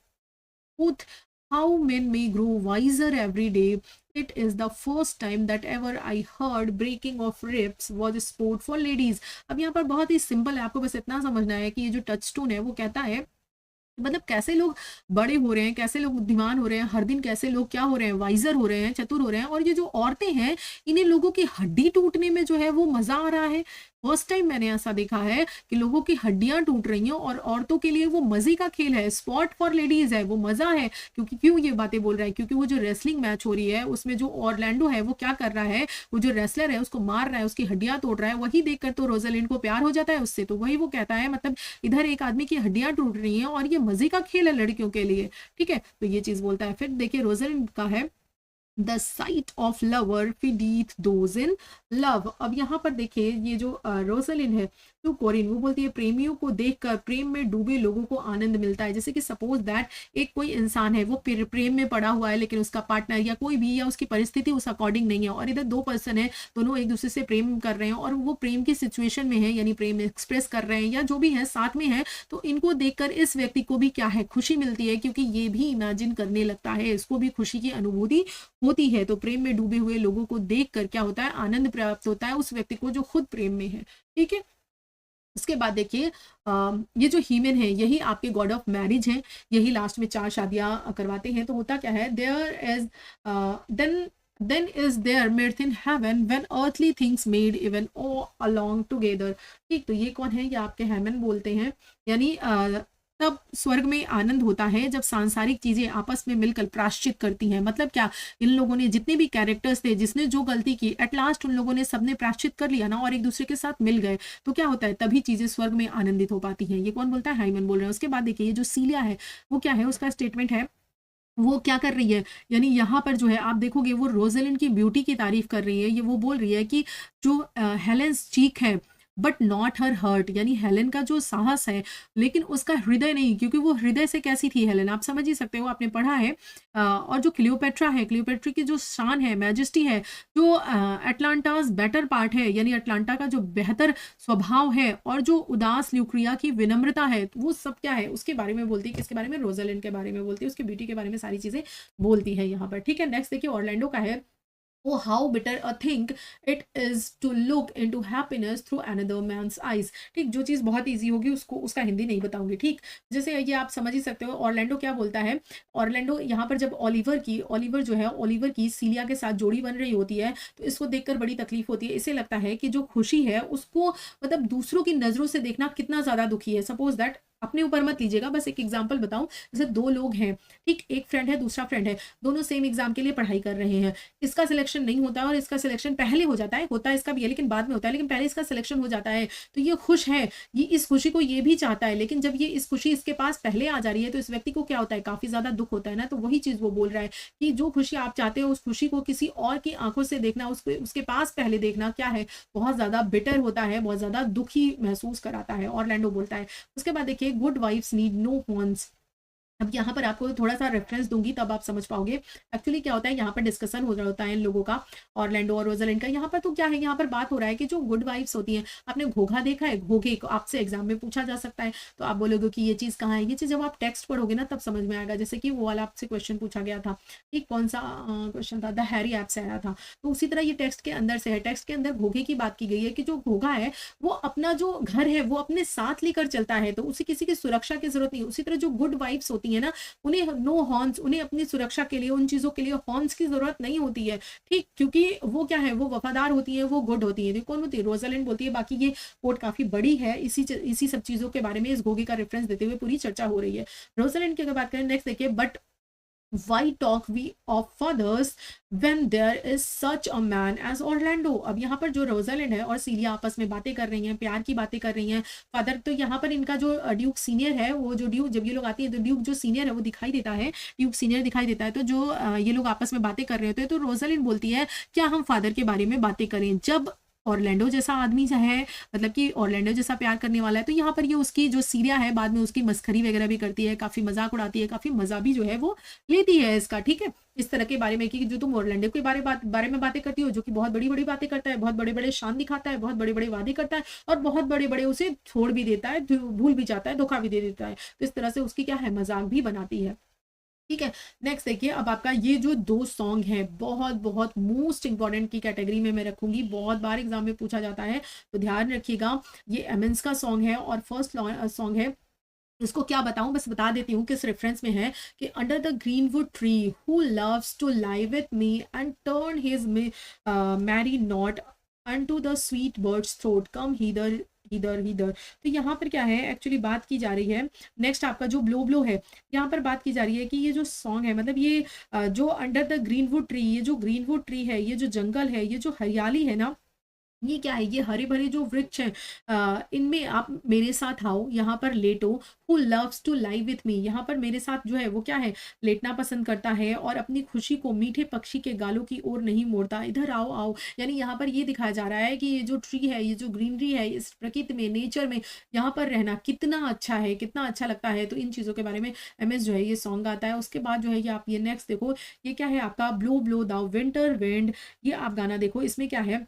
truth how men may grow wiser every day. It is the first time that ever I heard breaking of ribs was a sport for ladies. अब यहाँ पर बहुत ही सिंपल है, आपको बस इतना समझना है कि ये जो टच टोन है वो कहता है मतलब कैसे लोग बड़े हो रहे हैं, कैसे लोग बुद्धिमान हो रहे हैं, हर दिन कैसे लोग क्या हो रहे हैं, वाइजर हो रहे हैं, चतुर हो रहे हैं। और ये जो औरतें हैं, इन्हें लोगों की हड्डी टूटने में जो है वो मजा आ रहा है। फर्स्ट टाइम मैंने ऐसा देखा है कि लोगों की हड्डियां टूट रही हैं और औरतों के लिए वो मजे का खेल है, स्पॉट फॉर लेडीज है, वो मजा है। क्योंकि क्यों ये बातें बोल रहा है, क्योंकि वो जो रेसलिंग मैच हो रही है उसमें जो ऑरलैंडो है वो क्या कर रहा है, वो जो रेसलर है उसको मार रहा है, उसकी हड्डियां तोड़ रहा है। वही देखकर तो रोजालिंड को प्यार हो जाता है उससे। तो वही वो कहता है, मतलब इधर एक आदमी की हड्डियां टूट रही हैं और ये मजे का खेल है लड़कियों के लिए, ठीक है। तो ये चीज बोलता है। फिर देखिए रोजालिंड का है the sight of lover feedeth those in love. अब यहाँ पर देखिए ये जो रोसलिन है तो कोरिन वो बोलती है प्रेमियों को देखकर प्रेम में डूबे लोगों को आनंद मिलता है। जैसे कि सपोज दैट एक कोई इंसान है वो प्रेम में पड़ा हुआ है, लेकिन उसका पार्टनर या कोई भी या उसकी परिस्थिति उस अकॉर्डिंग नहीं है, और इधर 2 पर्सन है, दोनों एक दूसरे से प्रेम कर रहे हैं और वो प्रेम की सिचुएशन में है, यानी प्रेम एक्सप्रेस कर रहे हैं या जो भी है साथ में है। तो इनको देखकर इस व्यक्ति को भी क्या है, खुशी मिलती है, क्योंकि ये भी इमेजिन करने लगता है, इसको भी खुशी की अनुभूति होती है। तो प्रेम में डूबे हुए लोगों को देखकर क्या होता है, आनंद प्राप्त होता है उस व्यक्ति को जो खुद प्रेम में है, ठीक है। उसके बाद देखिए ये जो हीमेन है यही आपके गॉड ऑफ मैरिज है, यही लास्ट में 4 शादियां करवाते हैं। तो होता क्या है, there is then is there mirth in heaven when earthly things made even all along together। ठीक, तो ये कौन है, ये आपके हेमन बोलते हैं, यानी तब स्वर्ग में आनंद होता है जब सांसारिक चीजें आपस में मिलकर प्रायश्चित करती हैं। मतलब क्या, इन लोगों ने जितने भी कैरेक्टर्स थे, जिसने जो गलती की, एट लास्ट उन लोगों ने सबने प्रायश्चित कर लिया ना और एक दूसरे के साथ मिल गए। तो क्या होता है, तभी चीजें स्वर्ग में आनंदित हो पाती हैं। ये कौन बोलता है, हाइमन बोल रहे हैं। उसके बाद देखिए ये जो सीलिया है वो क्या है, उसका स्टेटमेंट है, वो क्या कर रही है, यानी यहाँ पर जो है आप देखोगे वो रोजलिन की ब्यूटी की तारीफ कर रही है। ये वो बोल रही है कि जो हेलेंस चीक है बट नॉट हर हर्ट, यानी हेलेन का जो साहस है लेकिन उसका हृदय नहीं, क्योंकि वो हृदय से कैसी थी हेलेन, आप समझ ही सकते हो, आपने पढ़ा है। और जो क्लियोपेट्रा है, क्लियोपेट्रा की जो शान है, मैजेस्टी है, जो अटलांटास बेटर पार्ट है, यानी अटलांटा का जो बेहतर स्वभाव है, और जो उदास ल्यूक्रिया की विनम्रता है, वो सब क्या है उसके बारे में बोलती है। किसके बारे में, रोजालिन के बारे में बोलती है, उसकी ब्यूटी के बारे में सारी चीजें बोलती है यहाँ पर, ठीक है। नेक्स्ट देखिए ऑरलैंडो का है, Oh, how bitter a thing it is to look into happiness through another man's eyes। ठीक, जो चीज़ बहुत इजी होगी उसको उसका हिंदी नहीं बताऊंगी, ठीक। जैसे ये आप समझ ही सकते हो, ऑरलैंडो क्या बोलता है, ऑरलैंडो यहाँ पर जब ऑलिवर जो है ऑलिवर की सीलिया के साथ जोड़ी बन रही होती है तो इसको देखकर बड़ी तकलीफ होती है। इसे लगता है कि जो खुशी है उसको मतलब दूसरों की नज़रों से देखना कितना ज़्यादा दुखी है। सपोज दैट, अपने ऊपर मत लीजिएगा, बस एक एग्जांपल बताऊं, जैसे 2 लोग हैं, ठीक, एक फ्रेंड है दूसरा फ्रेंड है, दोनों सेम एग्जाम के लिए पढ़ाई कर रहे हैं, इसका सिलेक्शन नहीं होता और इसका सिलेक्शन पहले हो जाता है, होता है इसका भी है लेकिन बाद में होता है, लेकिन पहले इसका सिलेक्शन हो जाता है। तो ये खुश है, ये इस खुशी को ये भी चाहता है, लेकिन जब ये इस खुशी इसके पास पहले आ जा रही है तो इस व्यक्ति को क्या होता है, काफी ज्यादा दुख होता है ना। तो वही चीज वो बोल रहा है कि जो खुशी आप चाहते हो उस खुशी को किसी और की आंखों से देखना, उसके पास पहले देखना क्या है, बहुत ज्यादा बिटर होता है, बहुत ज्यादा दुखी महसूस कराता है, ऑरलैंडो बोलता है। उसके बाद देखिए good wives need no horns. अब यहाँ पर आपको थोड़ा सा रेफरेंस दूंगी तब आप समझ पाओगे एक्चुअली क्या होता है। यहाँ पर डिस्कशन हो रहा होता है इन लोगों का, ऑरलैंडो और रोजालिंड का। यहाँ पर तो क्या है, यहाँ पर बात हो रहा है कि जो गुड वाइफ्स होती हैं, आपने घोघा देखा है, घोघे को आपसे एग्जाम में पूछा जा सकता है, तो आप बोलोगे कि ये चीज कहाँ है। ये चीज जब आप टेक्स्ट पढ़ोगे ना तब समझ में आएगा। जैसे कि वो वाला आपसे क्वेश्चन पूछा गया था, ठीक, कौन सा क्वेश्चन था, द हैरी ऐप से आया था, तो उसी तरह ये टेक्स्ट के अंदर से है। टेक्स्ट के अंदर घोघे की बात की गई है कि जो घोघा है वो अपना जो घर है वो अपने साथ लेकर चलता है, तो उसे किसी की सुरक्षा की जरूरत नहीं। उसी तरह जो गुड वाइफ्स होती है ना, उन्हें नो हॉर्न्स, उन्हें अपनी सुरक्षा के लिए उन चीजों के लिए हॉर्न्स की जरूरत नहीं होती है, ठीक, क्योंकि वो क्या है, वो वफादार होती है, वो गुड होती है। तो कौन होती है, रोजालिंड बोलती है। बाकी ये कोट काफी बड़ी है, इसी सब चीजों के बारे में इस घोगे का रेफरेंस देते हुए पूरी चर्चा हो रही है। रोजालिंड की अगर बात करें, नेक्स्ट देखिए, but why talk we of fathers when there is such a man as Orlando। अब यहाँ पर जो रोजालिंड है और सीलिया आपस में बातें कर रही हैं, प्यार की बातें कर रही हैं। फादर तो यहाँ पर इनका जो ड्यूक सीनियर है, वो जो ड्यूक, जब ये लोग आती है तो ड्यूक जो सीनियर है वो दिखाई देता है, ड्यूक सीनियर दिखाई देता है। तो जो ये लोग आपस में बातें कर रहे होते हैं तो रोजालिंड बोलती है क्या हम फादर के बारे में बातें करें। जब ऑरलैंडो जैसा आदमी जो है, मतलब कि ऑरलैंडो जैसा प्यार करने वाला है, तो यहाँ पर ये उसकी जो सीरिया है बाद में उसकी मस्खरी वगैरह भी करती है, काफ़ी मज़ाक उड़ाती है, काफ़ी मज़ा भी जो है वो लेती है इसका, ठीक है? इस तरह के बारे में कि जो तुम ऑरलैंडो के बारे में बातें करती हो, जो कि बहुत बड़ी-बड़ी बातें करता है, बहुत बड़े-बड़े शान दिखाता है, बहुत बड़े-बड़े वादे करता है और बहुत बड़े-बड़े उसे छोड़ भी देता है, भूल भी जाता है, धोखा भी दे देता है। तो इस तरह से उसकी क्या है, मज़ाक भी बनाती है। ठीक है। नेक्स्ट देखिए, अब आपका ये जो 2 सॉन्ग हैं, बहुत-बहुत मोस्ट इम्पोर्टेंट की कैटेगरी में मैं रखूँगी, बहुत बार एग्ज़ाम में पूछा जाता है, तो ध्यान रखिएगा। ये एमिन्स का सॉन्ग है और फर्स्ट सॉन्ग है। इसको क्या बताऊँ, बस बता देती हूँ किस रेफरेंस में है कि under the greenwood tree who loves to lie with me and turn his merry note unto the sweet bird's throat come hither hither hither. तो यहाँ पर क्या है, एक्चुअली बात की जा रही है, नेक्स्ट आपका जो ब्लो ब्लो है, यहाँ पर बात की जा रही है कि ये जो सॉन्ग है, मतलब ये जो अंडर द ग्रीनवुड ट्री, ये जो ग्रीनवुड ट्री है, ये जो जंगल है, ये जो हरियाली है ना, ये क्या है, ये हरे भरे जो वृक्ष हैं, इनमें आप मेरे साथ आओ, यहाँ पर लेटो। Who loves to lie with me, यहाँ पर मेरे साथ जो है वो क्या है, लेटना पसंद करता है और अपनी खुशी को मीठे पक्षी के गालों की ओर नहीं मोड़ता, इधर आओ आओ। यानी यहाँ पर ये दिखाया जा रहा है कि ये जो ट्री है, ये जो ग्रीनरी है, इस प्रकृति में, नेचर में यहाँ पर रहना कितना अच्छा है, कितना अच्छा लगता है। तो इन चीज़ों के बारे में एमएस जो है ये सॉन्ग गाता है। उसके बाद जो है ये आप ये नेक्स्ट देखो, ये क्या है आपका blow blow the winter wind. ये आप गाना देखो, इसमें क्या है,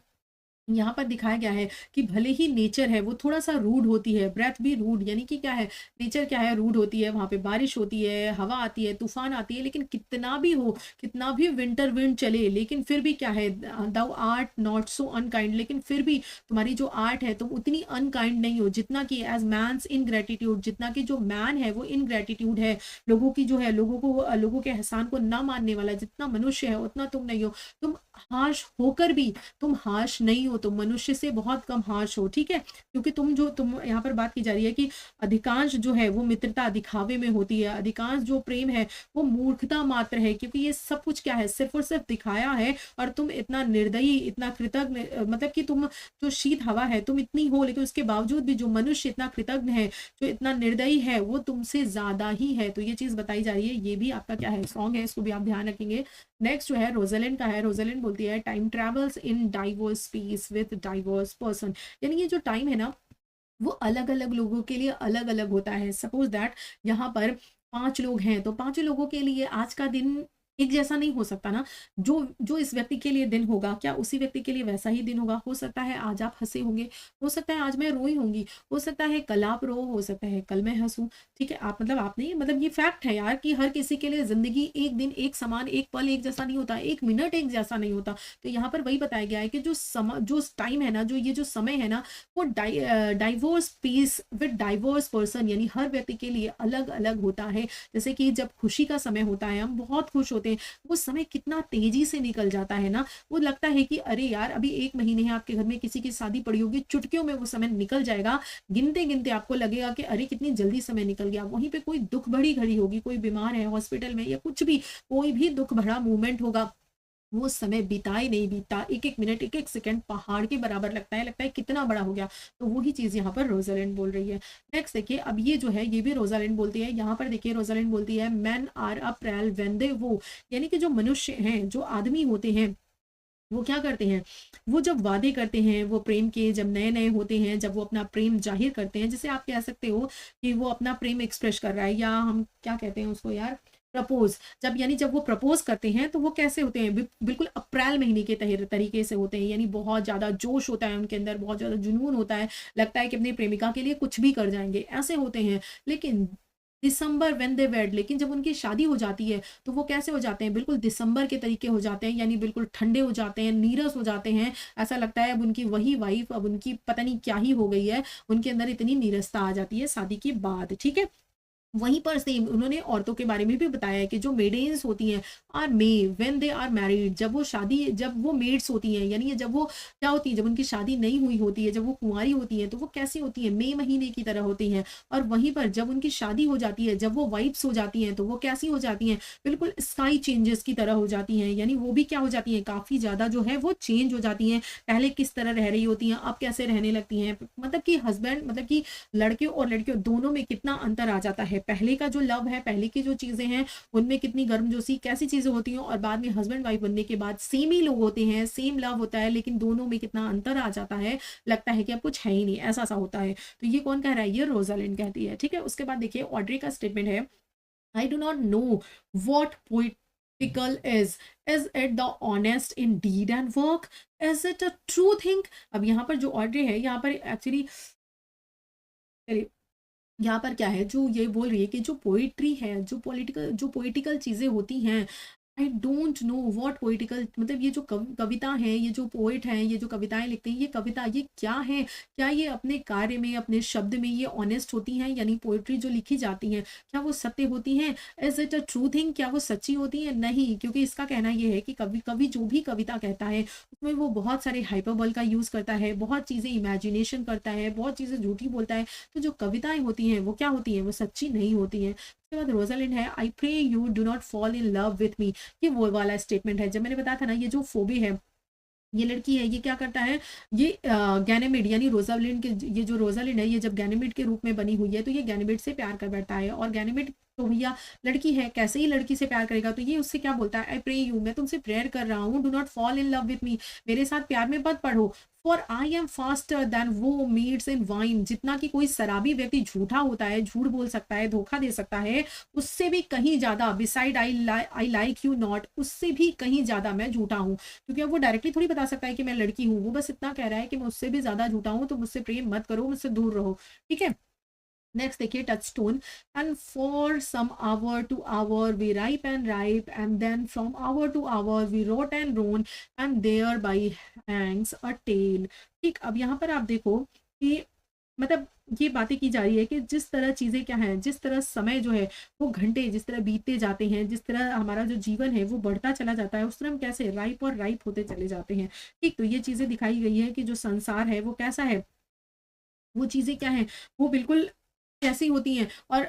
यहाँ पर दिखाया गया है कि भले ही नेचर है वो थोड़ा-सा रूड होती है, ब्रेथ भी रूड, यानी कि क्या है, नेचर क्या है, रूड होती है, वहाँ पे बारिश होती है, हवा आती है, तूफ़ान आती है, लेकिन कितना भी हो, कितना भी विंटर विंड चले, लेकिन फिर भी क्या है, थू आर्ट नॉट सो अनकाइंड, लेकिन फिर भी तुम्हारी जो आर्ट है, तुम उतनी अनकाइंड नहीं हो जितना कि एज़ मैन्स इनग्रैटिट्यूड, जितना कि जो मैन है वो इनग्रैटिट्यूड है, लोगों की जो है, लोगों के एहसान को ना मानने वाला जितना मनुष्य है, उतना तुम नहीं हो। तुम हार्श होकर भी तुम हार्श नहीं हो, तुम मनुष्य से बहुत कम हार्श हो, ठीक है? क्योंकि तुम यहाँ पर बात की जा रही है कि अधिकांश जो है वो मित्रता दिखावे में होती है, अधिकांश जो प्रेम है वो मूर्खता मात्र है, क्योंकि ये सब कुछ क्या है, सिर्फ और सिर्फ दिखाया है। और तुम इतना निर्दयी, इतना कृतज्ञ, मतलब कि तुम जो शीत हवा है तुम इतनी हो, लेकिन उसके बावजूद भी जो मनुष्य इतना कृतज्ञ है, जो इतना निर्दयी है, वो तुमसे ज्यादा ही है। तो ये चीज बताई जा रही है। ये भी आपका क्या है, सॉन्ग है, इसको भी आप ध्यान रखेंगे। नेक्स्ट जो है रोजालिंड का है। रोजालिंड बोलती है time travels in diverse space with diverse person, यानी ये जो टाइम है ना वो अलग अलग लोगों के लिए अलग अलग होता है। सपोज दैट यहाँ पर 5 लोग हैं, तो 5 लोगों के लिए आज का दिन एक जैसा नहीं हो सकता ना। जो जो इस व्यक्ति के लिए दिन होगा, क्या उसी व्यक्ति के लिए वैसा ही दिन होगा? हो सकता है आज आप हंसे होंगे, हो सकता है आज मैं रोई होंगी, हो सकता है कल आप रो, हो सकता है कल मैं हंसूं। ठीक है, आप मतलब आप नहीं, मतलब ये फैक्ट है यार कि हर किसी के लिए जिंदगी एक दिन एक समान, एक पल एक जैसा नहीं होता, एक मिनट एक जैसा नहीं होता। तो यहाँ पर वही बताया गया है कि जो टाइम है ना, जो ये जो समय है ना, वो diverse peace with diverse person, यानी हर व्यक्ति के लिए अलग अलग होता है। जैसे कि जब खुशी का समय होता है, हम बहुत खुश होते हैं, वो समय कितना तेजी से निकल जाता है ना। वो लगता है कि अरे यार अभी 1 महीने है, आपके घर में किसी की शादी पड़ी होगी, चुटकियों में वो समय निकल जाएगा। गिनते गिनते आपको लगेगा कि अरे कितनी जल्दी समय निकल गया। वहीं पे कोई दुख भरी घड़ी होगी, कोई बीमार है हॉस्पिटल में, या कुछ भी कोई भी दुख भरा मूवमेंट होगा, वो समय बीता ही नहीं बीता, एक एक मिनट एक एक सेकंड पहाड़ के बराबर लगता है कितना बड़ा हो गया। तो वही चीज यहाँ पर रोजालिंड बोल रही है। नेक्स्ट देखिए, अब ये जो है ये भी रोजालिंड बोलती है। यहाँ पर देखिए रोजालिंड बोलती है men are April when they woo, यानी कि जो मनुष्य हैं, जो आदमी होते हैं, वो क्या करते हैं, वो जब वादे करते हैं, वो प्रेम के जब नए नए होते हैं, जब वो अपना प्रेम जाहिर करते हैं, जैसे आप कह सकते हो कि वो अपना प्रेम एक्सप्रेस कर रहा है, या हम क्या कहते हैं उसको यार, प्रपोज। जब वो प्रपोज करते हैं तो वो कैसे होते हैं, बिल्कुल अप्रैल महीने के तरीके से होते हैं, यानी बहुत ज्यादा जोश होता है उनके अंदर, बहुत ज्यादा जुनून होता है, लगता है कि अपनी प्रेमिका के लिए कुछ भी कर जाएंगे, ऐसे होते हैं। लेकिन दिसंबर व्हेन दे वेड, लेकिन जब उनकी शादी हो जाती है तो वो कैसे हो जाते हैं, बिल्कुल दिसंबर के तरीके हो जाते हैं, यानी बिल्कुल ठंडे हो जाते हैं, नीरस हो जाते हैं। ऐसा लगता है अब उनकी वही वाइफ, अब उनकी पता नहीं क्या ही हो गई है, उनके अंदर इतनी नीरसता आ जाती है शादी के बाद। ठीक है, वहीं पर सेम उन्होंने औरतों के बारे में भी बताया है कि जो मेडेन्स होती हैं are May when they are married, जब वो मेड्स होती हैं, यानी ये जब वो क्या होती है, जब उनकी शादी नहीं हुई होती है, जब वो कुंवारी होती है, तो वो कैसी होती है, मई महीने की तरह होती हैं। और वहीं पर जब उनकी शादी हो जाती है, जब वो वाइफ्स हो जाती हैं, तो वो कैसी हो जाती हैं, बिल्कुल स्काई चेंजेस की तरह हो जाती हैं, यानी वो भी क्या हो जाती हैं, काफी ज्यादा जो है वो चेंज हो जाती हैं। पहले किस तरह रह रही होती हैं, अब कैसे रहने लगती हैं, मतलब कि हस्बैंड, मतलब कि लड़के और लड़कियों दोनों में कितना अंतर आ जाता है। पहले का जो लव है, पहले की जो चीज़ें हैं, उनमें कितनी गर्मजोशी कैसी चीज़ें होती हैं, और बाद में हस्बैंड वाइफ बनने के बाद सेम ही लोग होते हैं, सेम लव होता है, लेकिन दोनों में कितना अंतर आ जाता है, लगता है कि अब कुछ है ही नहीं, ऐसा-सा होता है। तो ये कौन कह रहा है? ये रोज़ालिंड कहती है, ठीक है? उसके बाद देखिए ऑड्रे का स्टेटमेंट है, I do not know what poetical is. Is it the honest in deed and work? Is it a true thing? अब यहाँ पर जो ऑड्रे है, यहाँ पर एक्चुअली यहाँ पर क्या है, जो ये बोल रही है कि जो पोइट्री है, जो पोइटिकल चीज़ें होती हैं, I don't know what poetical, मतलब ये जो कविता है, ये जो पोइट हैं, ये जो कविताएं लिखते हैं, ये कविता ये क्या है? क्या ये अपने कार्य में, अपने शब्द में ये ऑनेस्ट होती हैं? यानी पोइट्री जो लिखी जाती हैं, क्या वो सत्य होती हैं? Is it a true thing? क्या वो सच्ची होती हैं? नहीं, क्योंकि इसका कहना ये है कि कवि कवि जो भी कविता कहता है, उसमें वो बहुत सारे हाइपरबोल का यूज़ करता है, बहुत चीज़ें इमेजिनेशन करता है, बहुत चीज़ें झूठी बोलता है। तो जो कविताएं होती हैं वो क्या होती हैं? वो सच्ची नहीं होती हैं। उसके बाद रोज़ालिंड है, I pray you do not fall in love with me. ये वो वाला स्टेटमेंट है, जब मैंने बताया था ना, ये जो फोबी है, ये लड़की है, ये क्या करता है, ये गैनेमेड यानी रोज़ालिंड के, ये जो रोज़ालिंड है, ये जब गैनेमेड के रूप में बनी हुई है, तो ये गैनेमेड से प्यार कर बैठता है, और गैनेमेड तो भैया लड़की है, कैसे ही लड़की से प्यार करेगा? तो ये उससे क्या बोलता है, आई प्रे यू, मैं तुमसे प्रेयर कर रहा हूँ, do not fall in love with me, मेरे साथ प्यार में मत पढ़ो, for I am faster than vow meets in wine. जितना कि कोई शराबी व्यक्ति झूठा होता है, झूठ बोल सकता है, धोखा दे सकता है, उससे भी कहीं ज्यादा, beside I like you not, उससे भी कहीं ज्यादा मैं झूठा हूँ। क्योंकि अब वो डायरेक्टली थोड़ी बता सकता है कि मैं लड़की हूँ, वो बस इतना कह रहा है कि मैं उससे भी ज्यादा झूठा हूँ, तो मुझसे प्रेम मत करो, मुझसे दूर रहो, ठीक है। नेक्स्ट देखिए Touchstone, and for some hour to hour we ripe and then from hour to hour we rot and rot and thereby hangs a tale. ठीक, अब यहाँ पर आप देखो कि मतलब ये बातें की जा रही है कि जिस तरह चीज़ें क्या हैं, जिस तरह समय जो है वो घंटे जिस तरह बीतते जाते हैं, जिस तरह हमारा जो जीवन है वो बढ़ता चला जाता है, उस तरह हम कैसे राइप और राइप होते चले जाते हैं। ठीक, तो ये चीज़ें दिखाई गई है कि जो संसार है वो कैसा है, वो चीज़ें क्या हैं, वो बिल्कुल कैसी होती हैं। और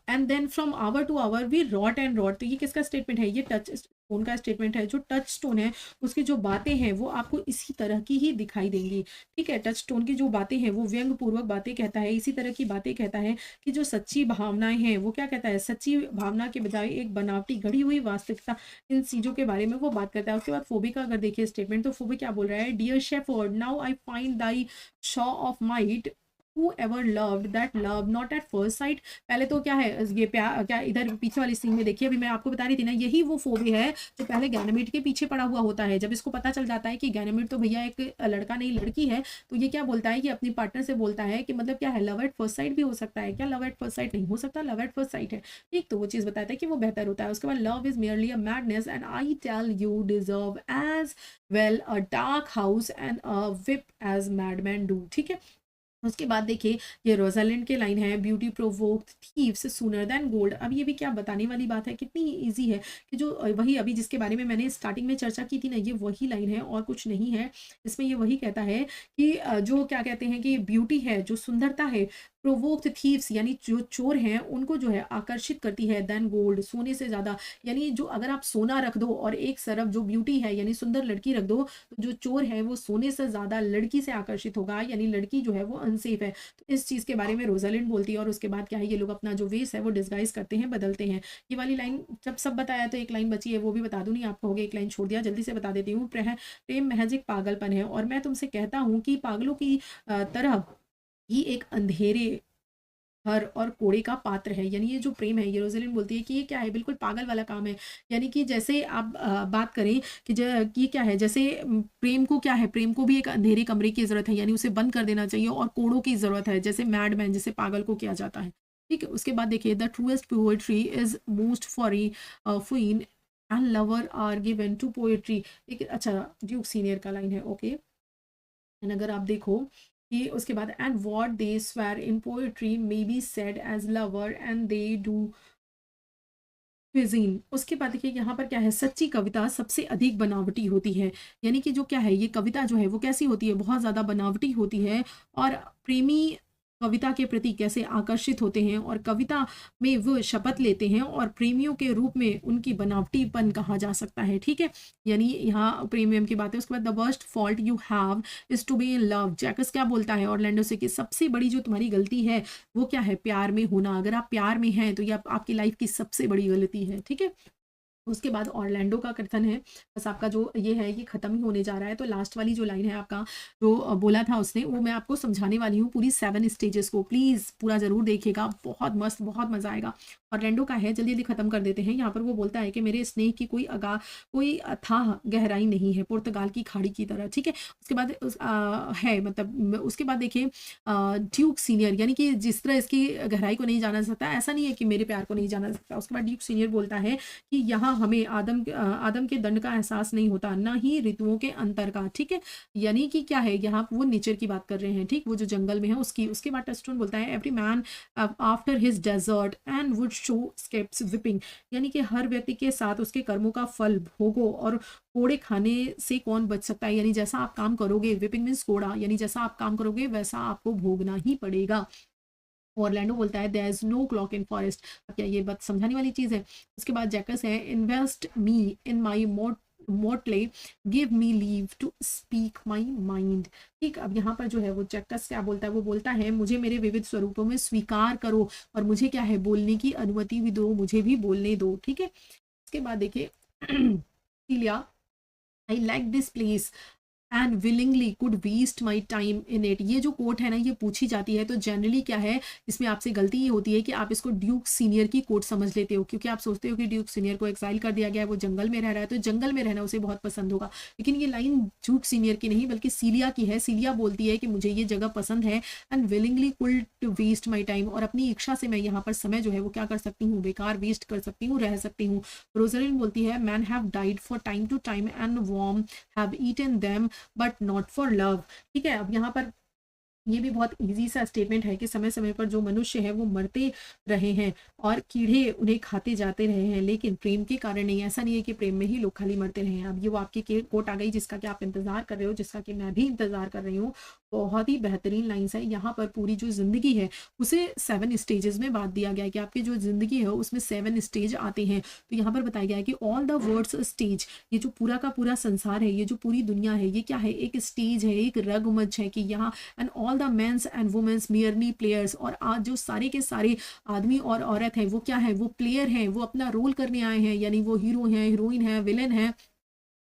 and then from hour to hour we rot and rot, तो ये किसका स्टेटमेंट है? ये टच स्टोन का स्टेटमेंट है। जो टच स्टोन है उसकी जो बातें हैं वो आपको इसी तरह की ही दिखाई देंगी, ठीक है। टच स्टोन की जो बातें हैं वो व्यंग पूर्वक बातें कहता है, इसी तरह की बातें कहता है कि जो सच्ची भावनाएं हैं वो क्या कहता है, सच्ची भावना के बजाय एक बनावटी घड़ी हुई वास्तविकता, इन चीज़ों के बारे में वो बात करता है। उसके बाद फोबी का अगर देखिए स्टेटमेंट, तो फोबी क्या बोल रहा है, dear shepherd now I find thy saw of might who ever loved that love not at first sight। पहले तो क्या है, ये प्यार क्या, इधर पीछे वाली सीन में देखिए, अभी मैं आपको बता रही थी ना, यही वो फोबी है जो पहले गैनेमेड के पीछे पड़ा हुआ होता है। जब इसको पता चल जाता है कि गैनेमेड तो भैया एक लड़का नहीं लड़की है, तो ये क्या बोलता है कि अपनी पार्टनर से बोलता है कि मतलब क्या है, लव एट फर्स्ट साइट भी हो सकता है क्या? लव एट फर्स्ट साइट नहीं हो सकता, लव एट फर्स्ट साइट है, ठीक। तो वो चीज़ बताता है कि वो बेहतर होता है। उसके बाद love is merely a madness and I tell you deserve as well a dark house and a whip as madman do, ठीक है। उसके बाद देखिए ये रोजालिंड के लाइन है, beauty provoked thieves sooner than gold. अब ये भी क्या बताने वाली बात है, कितनी इजी है कि जो वही अभी जिसके बारे में मैंने स्टार्टिंग में चर्चा की थी ना, ये वही लाइन है और कुछ नहीं है। इसमें ये वही कहता है कि जो क्या कहते हैं कि ब्यूटी है, जो सुंदरता है, प्रोवोक्ड थीव्स यानी जो चोर हैं उनको जो है आकर्षित करती है, देन गोल्ड सोने से ज़्यादा। यानी जो अगर आप सोना रख दो और एक तरफ जो ब्यूटी है यानी सुंदर लड़की रख दो, तो जो चोर है वो सोने से ज़्यादा लड़की से आकर्षित होगा, यानी लड़की जो है वो अनसेफ है। तो इस चीज़ के बारे में रोजालिंड बोलती है। और उसके बाद क्या है, ये लोग अपना जो वेस है वो डिस्गाइज करते हैं, बदलते हैं। ये वाली लाइन जब सब बताया तो एक लाइन बची है, वो भी बता दूँ, नहीं आप कहोगे एक लाइन छोड़ दिया, जल्दी से बता देती हूँ। प्रेम महज एक पागलपन है और मैं तुमसे कहता हूँ कि पागलों की तरह ही एक अंधेरे हर और कोड़े का पात्र है। यानी ये जो प्रेम है, ये रोजालिंड बोलती है कि ये क्या है, बिल्कुल पागल वाला काम है। यानी कि जैसे आप बात करें कि ये क्या है, जैसे प्रेम को क्या है, प्रेम को भी एक अंधेरे कमरे की जरूरत है, यानी उसे बंद कर देना चाहिए, और कोड़ों की जरूरत है, जैसे मैडमैन, जैसे पागल को किया जाता है, ठीक है। उसके बाद देखिए the truest poetry is most फॉरी फुइन and lover are given to poetry. एक अच्छा ड्यूक सीनियर का लाइन है, ओके। एंड अगर आप देखो कि उसके बाद and what they swear in poetry may be said as lover and they do cuisine. उसके बाद देखिए यहाँ पर क्या है, सच्ची कविता सबसे अधिक बनावटी होती है। यानी कि जो क्या है, ये कविता जो है वो कैसी होती है, बहुत ज़्यादा बनावटी होती है। और प्रेमी कविता के प्रति कैसे आकर्षित होते हैं और कविता में वो शपथ लेते हैं और प्रेमियों के रूप में उनकी बनावटीपन कहा जा सकता है, ठीक है। यानी यहाँ प्रीमियम की बात है। उसके बाद the worst fault you have is to be in love. Jaques क्या बोलता है ऑरलैंडो से कि सबसे बड़ी जो तुम्हारी गलती है वो क्या है, प्यार में होना। अगर आप प्यार में हैं तो ये आपकी लाइफ की सबसे बड़ी गलती है, ठीक है। उसके बाद ऑरलैंडो का कथन है, बस आपका जो ये है ये खत्म ही होने जा रहा है, तो लास्ट वाली जो लाइन है आपका जो बोला था उसने, वो मैं आपको समझाने वाली हूँ पूरी 7 स्टेजेस को। प्लीज़ पूरा ज़रूर देखिएगा, बहुत मस्त, बहुत मज़ा आएगा। ऑरलैंडो का है, जल्दी जल्दी खत्म कर देते हैं। यहाँ पर वो बोलता है कि मेरे स्नेह की कोई अथाह गहराई नहीं है, पुर्तगाल की खाड़ी की तरह, ठीक है। उसके बाद है मतलब उसके बाद देखिए ड्यूक सीनियर, यानी कि जिस तरह इसकी गहराई को नहीं जाना सकता, ऐसा नहीं है कि मेरे प्यार को नहीं जाना सकता। उसके बाद ड्यूक सीनियर बोलता है कि यहाँ हमें आदम के दंड का एहसास नहीं होता, ना ही ऋतुओं के अंतर का, ठीक है। यानी कि क्या है, यहाँ वो नेचर की बात कर रहे हैं, ठीक, वो जो जंगल में है उसकी। उसके बाद टेस्टोन बोलता है every man after his desert and would show scapes weeping, यानी कि हर व्यक्ति के साथ उसके कर्मों का फल भोगो और कोड़े खाने से कौन बच सकता है। यानी जैसा आप काम करोगे, विपिंग मीन्स कोड़ा, यानी जैसा आप काम करोगे वैसा आपको भोगना ही पड़ेगा। ऑरलैंडो बोलता है there is no clock in forest. अब क्या ये बात समझाने वाली चीज़ है। उसके बाद जैकस है invest me in my motley give me leave to speak my mind, ठीक। अब यहाँ पर जो है वो जैकस क्या बोलता है, वो बोलता है मुझे मेरे विविध स्वरूपों में स्वीकार करो और मुझे क्या है बोलने की अनुमति भी दो, मुझे भी बोलने दो, ठीक है। उसके बाद देखिए Celia I like this place and willingly could waste my time in it. ये जो कोट है ना ये पूछी जाती है तो जनरली क्या है, इसमें आपसे गलती ये होती है कि आप इसको ड्यूक सीनियर की कोट समझ लेते हो, क्योंकि आप सोचते हो कि ड्यूक सीनियर को एक्साइल कर दिया गया है, वो जंगल में रह रहा है तो जंगल में रहना उसे बहुत पसंद होगा। लेकिन ये लाइन ड्यूक सीनियर की नहीं बल्कि सीलिया की है। सीलिया बोलती है कि मुझे ये जगह पसंद है and willingly could to waste my time, और अपनी इच्छा से मैं यहाँ पर समय जो है वो क्या कर सकती हूँ, बेकार वेस्ट कर सकती हूँ, रह सकती हूँ। रोजलिन बोलती है man have died for time to time and worm have eaten them but not for love, ठीक है। अब यहाँ पर ये भी बहुत इजी सा स्टेटमेंट है कि समय समय पर जो मनुष्य है वो मरते रहे हैं और कीड़े उन्हें खाते जाते रहे हैं, लेकिन प्रेम के कारण नहीं। ऐसा नहीं है कि प्रेम में ही लोग खाली मरते रहे हैं। अब ये वो आपकी कोट आ गई जिसका कि आप इंतजार कर रहे हो, जिसका कि मैं भी इंतजार कर रही हूँ। बहुत ही बेहतरीन लाइन्स है। यहाँ पर पूरी जो जिंदगी है उसे 7 स्टेजेस में बांट दिया गया है कि आपकी जो जिंदगी है उसमें 7 स्टेज आते हैं। तो यहाँ पर बताया गया है कि ऑल द वर्ड्स स्टेज, ये जो पूरा का पूरा संसार है, ये जो पूरी दुनिया है, ये क्या है, एक स्टेज है, एक रंगमंच है कि यहाँ and all the mens and womens merely players, और आज जो सारे के सारे आदमी और औरत हैं वो क्या है, वो प्लेयर हैं, वो अपना रोल करने आए हैं। यानी वो हीरो हैं, हीरोइन है, विलेन है,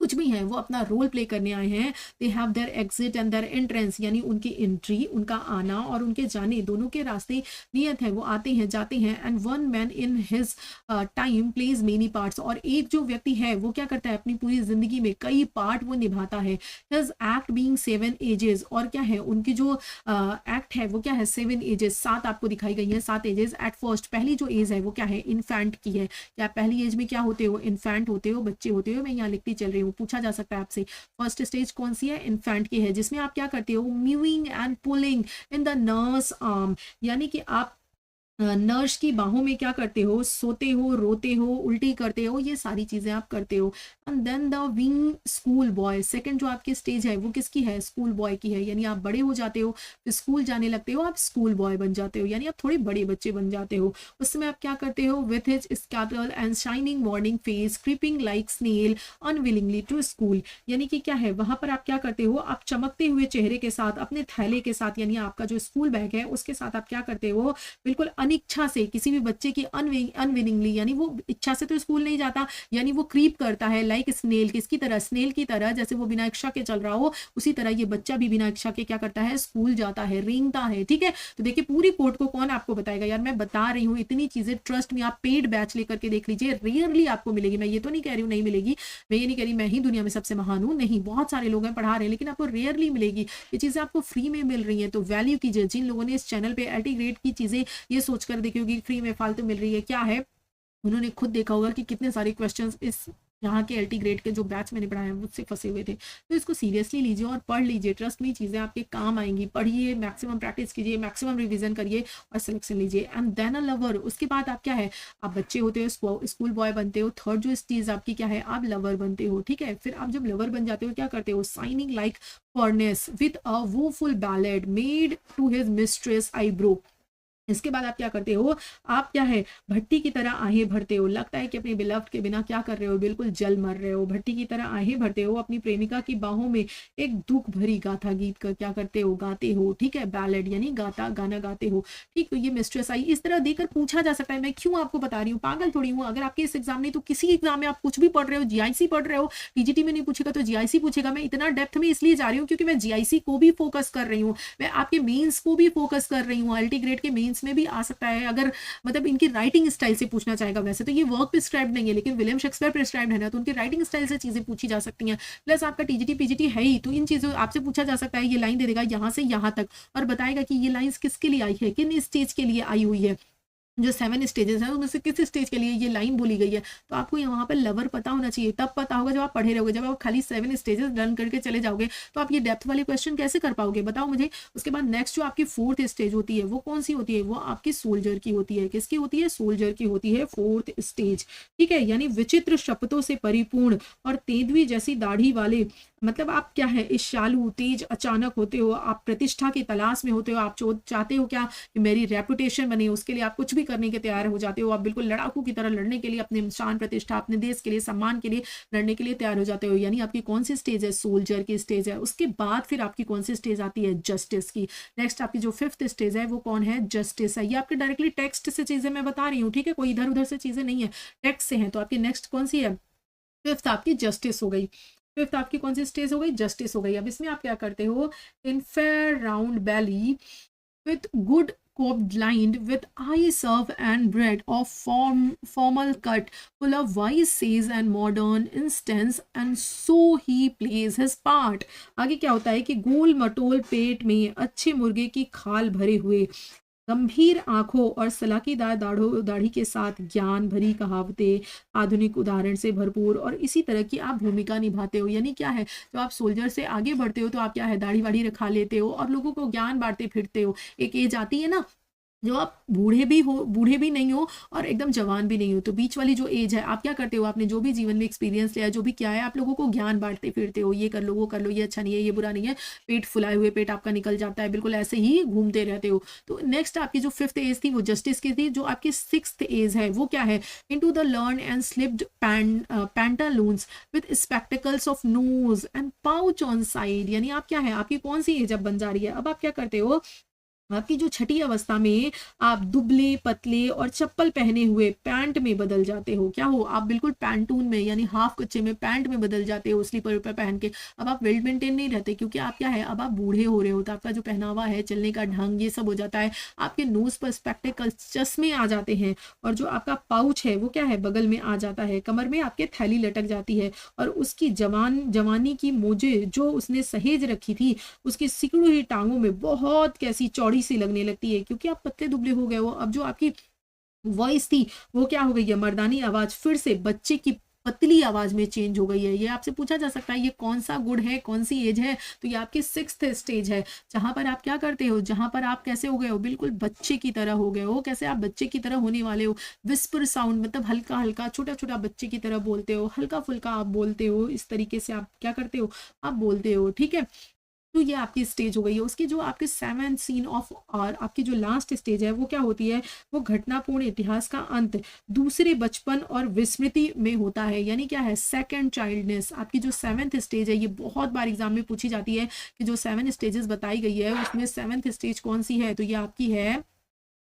कुछ भी है, वो अपना रोल प्ले करने आए हैं। They have their exit and their entrance, यानी उनकी एंट्री, उनका आना और उनके जाने दोनों के रास्ते नियत है, वो आते हैं जाते हैं। And one man in his time plays many parts, और एक जो व्यक्ति है वो क्या करता है, अपनी पूरी जिंदगी में कई पार्ट वो निभाता है। हिज एक्ट बीइंग 7 एजेस, और क्या है उनकी जो एक्ट है वो क्या है, 7 एजेस, 7 आपको दिखाई गई है, 7 एजेस। एट फर्स्ट, पहली जो एज है वो क्या है, इन्फेंट की है। क्या पहली एज में क्या होते हो, इन्फेंट होते हो, बच्चे होते हो। मैं यहाँ लिखती चल रही हूँ, पूछा जा सकता है आपसे। फर्स्ट स्टेज कौन सी है, इन्फेंट की है, जिसमें आप क्या करते हो, mowing and pulling in the nurse arm, यानी कि आप नर्स की बाहों में क्या करते हो, सोते हो, रोते हो, उल्टी करते हो, ये सारी चीजें आप करते हो। And then the whining school boy, second जो आपकी स्टेज है वो किसकी है, स्कूल बॉय की है। यानी आप बड़े हो जाते हो, फिर स्कूल जाने लगते हो, आप स्कूल बॉय बन जाते हो, यानी आप थोड़े बड़े बच्चे बन जाते हो। उस समय आप क्या करते हो, with his satchel and shining morning face creeping like snail unwillingly to school, यानी कि क्या है, वहां पर आप क्या करते हो, आप चमकते हुए चेहरे के साथ, अपने थैले के साथ, यानी आपका जो स्कूल बैग है उसके साथ आप क्या करते हो, बिल्कुल अनिच्छा से, किसी भी बच्चे की अनविनिंगली, यानी वो इच्छा से तो स्कूल नहीं जाता, यानी वो क्रीप करता है लाइक स्नेल, किसकी तरह, स्नेल की तरह, जैसे वो बिना इच्छा के चल रहा हो उसी तरह ये बच्चा भी बिना इच्छा के क्या करता है, स्कूल जाता है, रेंगता है, ठीक है। तो देखिए पूरी कोट को कौन आपको बताएगा, यार मैं बता रही हूँ इतनी चीजें, ट्रस्ट में आप पेड बैच लेकर के देख लीजिए, रेयरली आपको मिलेगी। मैं ये तो नहीं कह रही हूँ नहीं मिलेगी, मैं ये नहीं कह रही मैं ही दुनिया में सबसे महान हूँ, नहीं, बहुत सारे लोग हैं पढ़ा रहे हैं, लेकिन आपको रेयरली मिलेगी। ये चीजें आपको फ्री में मिल रही है, तो वैल्यू कीजिए। जिन लोगों ने इस चैनल पे एल्टी ग्रेड की चीजें ये सोचकर देखी होगी फ्री में फालतू मिल रही है, क्या है, उन्होंने खुद देखा होगा कि कितने सारे क्वेश्चंस इस यहाँ के एलटी ग्रेड के जो बैच मैंने पढ़ाए हैं मुझसे फंसे हुए थे। तो इसको सीरियसली लीजिए और पढ़ लीजिए, ट्रस्ट में चीज़ें आपके काम आएंगी। पढ़िए, मैक्सिमम प्रैक्टिस कीजिए, मैक्सिमम रिवीजन करिए और सिलेक्शन लीजिए। एंड देन अ लवर, उसके बाद आप क्या है, आप बच्चे होते हो, स्कूल बॉय बनते हो। थर्ड जो चीज़ आपकी क्या है, आप लवर बनते हो। ठीक है, फिर आप जब लवर बन जाते हो क्या करते हो, sighing like furnace with a woeful ballad made to his mistress eyebrow. इसके बाद आप क्या करते हो, आप क्या है, भट्टी की तरह आहें भरते हो। लगता है कि अपने बिलव्ड के बिना क्या कर रहे हो, बिल्कुल जल मर रहे हो। भट्टी की तरह आहें भरते हो, अपनी प्रेमिका की बाहों में एक दुख भरी गाथा गीत कर क्या करते हो, गाते हो। ठीक है, बैलेड यानी गाता गाना गाते हो। ठीक, तो ये मिस्ट्रेस आई इस तरह देकर पूछा जा सकता है। मैं क्यों आपको बता रही हूँ, पागल थोड़ी हूँ। अगर आपके इस एग्जाम नहीं तो किसी एग्जाम में आप कुछ भी पढ़ रहे हो, जीआईसी पढ़ रहे हो, टीजीटी में नहीं पूछेगा तो जीआईसी पूछेगा। मैं इतना डेप्थ में इसलिए जा रही हूँ क्योंकि मैं जीआईसी को भी फोकस कर रही हूँ, मैं आपके मेंस को भी फोकस कर रही हूँ। एलटी ग्रेड के मेंस में भी आ सकता है, अगर मतलब इनकी राइटिंग स्टाइल से पूछना चाहेगा। वैसे तो ये वर्क प्रिस्क्राइब नहीं है, लेकिन विलियम शेक्सपियर प्रिस्क्राइब है ना, तो उनकी राइटिंग स्टाइल से चीजें पूछी जा सकती हैं। प्लस आपका टीजीटी पीजीटी है ही, तो इन चीजों आपसे पूछा जा सकता है। ये लाइन दे देगा यहाँ से यहाँ तक और बताएगा कि ये लाइंस किसके लिए आई है, किन स्टेज के लिए आई हुई है। जो 7 स्टेजेस हैं उनमें से किस स्टेज के लिए ये लाइन बोली गई है। तो आपको यहाँ पर लवर पता होना चाहिए, तब पता होगा जब आप पढ़े रहोगे। जब आप खाली 7 स्टेजेस रन करके चले जाओगे तो आप ये डेप्थ वाले क्वेश्चन कैसे कर पाओगे, बताओ मुझे। उसके बाद नेक्स्ट जो आपकी 4th स्टेज होती है वो कौन सी होती है, वो आपकी सोल्जर की होती है। किसकी होती है, सोल्जर की होती है 4th स्टेज। ठीक है, यानी विचित्र शपथों से परिपूर्ण और तेंदुए जैसी दाढ़ी वाले, मतलब आप क्या है, इस शालू तेज अचानक होते हो। आप प्रतिष्ठा की तलाश में होते हो। आप चाहते हो क्या कि मेरी रेपुटेशन बने, उसके लिए आप कुछ भी करने के तैयार हो जाते हो। आप बिल्कुल लड़ाकू की तरह लड़ने के लिए, अपने शान प्रतिष्ठा, अपने देश के लिए, सम्मान के लिए लड़ने के लिए तैयार हो जाते हो। यानी आपकी कौन सी स्टेज है, सोल्जर की स्टेज है। उसके बाद फिर आपकी कौन सी स्टेज आती है, जस्टिस की। नेक्स्ट आपकी जो 5th स्टेज है वो कौन है, जस्टिस है। ये आपके डायरेक्टली टेक्स्ट से चीजें मैं बता रही हूँ, ठीक है, कोई इधर उधर से चीजें नहीं है, टेक्स्ट से है। तो आपकी नेक्स्ट कौन सी है, 5th आपकी जस्टिस हो गई। 5th आपकी कौन सी स्टेज हो गई, जस्टिस हो गई। अब इसमें आप क्या करते हो, in fair round belly with good cobbed lined with eye serve and bread of formal cut, full of wise says and modern instance, and so he plays his part। आगे क्या होता है कि गोल मटोल पेट में अच्छे मुर्गे की खाल भरे हुए, गंभीर आंखों और सलाकीदार दाढ़ी के साथ ज्ञान भरी कहावतें, आधुनिक उदाहरण से भरपूर और इसी तरह की आप भूमिका निभाते हो। यानी क्या है, जब आप सोल्जर से आगे बढ़ते हो तो आप क्या है, दाढ़ी वाड़ी रखा लेते हो और लोगों को ज्ञान बांटते फिरते हो। एक एज आती है ना जो आप बूढ़े भी नहीं हो और एकदम जवान भी नहीं हो, तो बीच वाली जो एज है, आप क्या करते हो, आपने जो भी जीवन में एक्सपीरियंस लिया, जो भी क्या है, आप लोगों को ज्ञान बांटते फिरते हो। ये कर लो, वो कर लो, ये अच्छा नहीं है, ये बुरा नहीं है। पेट फुलाए हुए पेट आपका निकल जाता है, बिल्कुल ऐसे ही घूमते रहते हो। तो नेक्स्ट आपकी जो 5th एज थी वो जस्टिस की थी। जो आपकी 6th एज है वो क्या है, into the learn and slipped Pantaloons with spectacles of nose and pouch on side. यानी आप क्या है, आपकी कौन सी एज अब बन जा रही है, अब आप क्या करते हो, आपकी जो छठी अवस्था में आप दुबले पतले और चप्पल पहने हुए पैंट में बदल जाते हो। क्या हो, आप बिल्कुल पैंटून में यानी हाफ कच्चे में पैंट में बदल जाते हो, स्लीपर ऊपर पहन के। अब आप वेल मेंटेन नहीं रहते क्योंकि आप क्या है, अब आप बूढ़े हो रहे हो, तो आपका जो पहनावा है, चलने का ढंग, ये सब हो जाता है। आपके नोज पर स्पेक्टिकल्स, चश्मे आ जाते हैं और जो आपका पाउच है वो क्या है, बगल में आ जाता है। कमर में आपके थैली लटक जाती है और उसकी जवानी की मोजे जो उसने सहेज रखी थी, उसकी सिकुड़ी हुई टांगों में बहुत कैसी चौड़ी सी लगने लगती है क्योंकि आप पतले दुबले हो गए हो। अब जो आपकी वॉइस थी वो क्या हो गई है, मर्दानी आवाज फिर से बच्चे की पतली आवाज में चेंज हो गई है। ये आपसे पूछा जा सकता है ये कौन सा गुण है, कौन सी एज है, तो ये आपकी 6th स्टेज है, जहां पर आप क्या करते हो, जहां पर आप कैसे हो गए हो, बिल्कुल बच्चे की तरह हो गए हो। कैसे आप बच्चे की तरह होने वाले हो, विस्पर साउंड, मतलब हल्का हल्का छोटा छोटा बच्चे की तरह बोलते हो, हल्का फुल्का आप बोलते हो, इस तरीके से आप क्या करते हो, आप बोलते हो। ठीक है, तो ये आपकी स्टेज हो गई है। उसकी जो आपके 7th सीन ऑफ, और आपकी जो लास्ट स्टेज है वो क्या होती है, वो घटनापूर्ण इतिहास का अंत दूसरे बचपन और विस्मृति में होता है। यानी क्या है, सेकंड चाइल्डनेस। आपकी जो 7th स्टेज है, ये बहुत बार एग्जाम में पूछी जाती है कि जो 7 स्टेजेस बताई गई है उसमें 7th स्टेज कौन सी है, तो ये आपकी है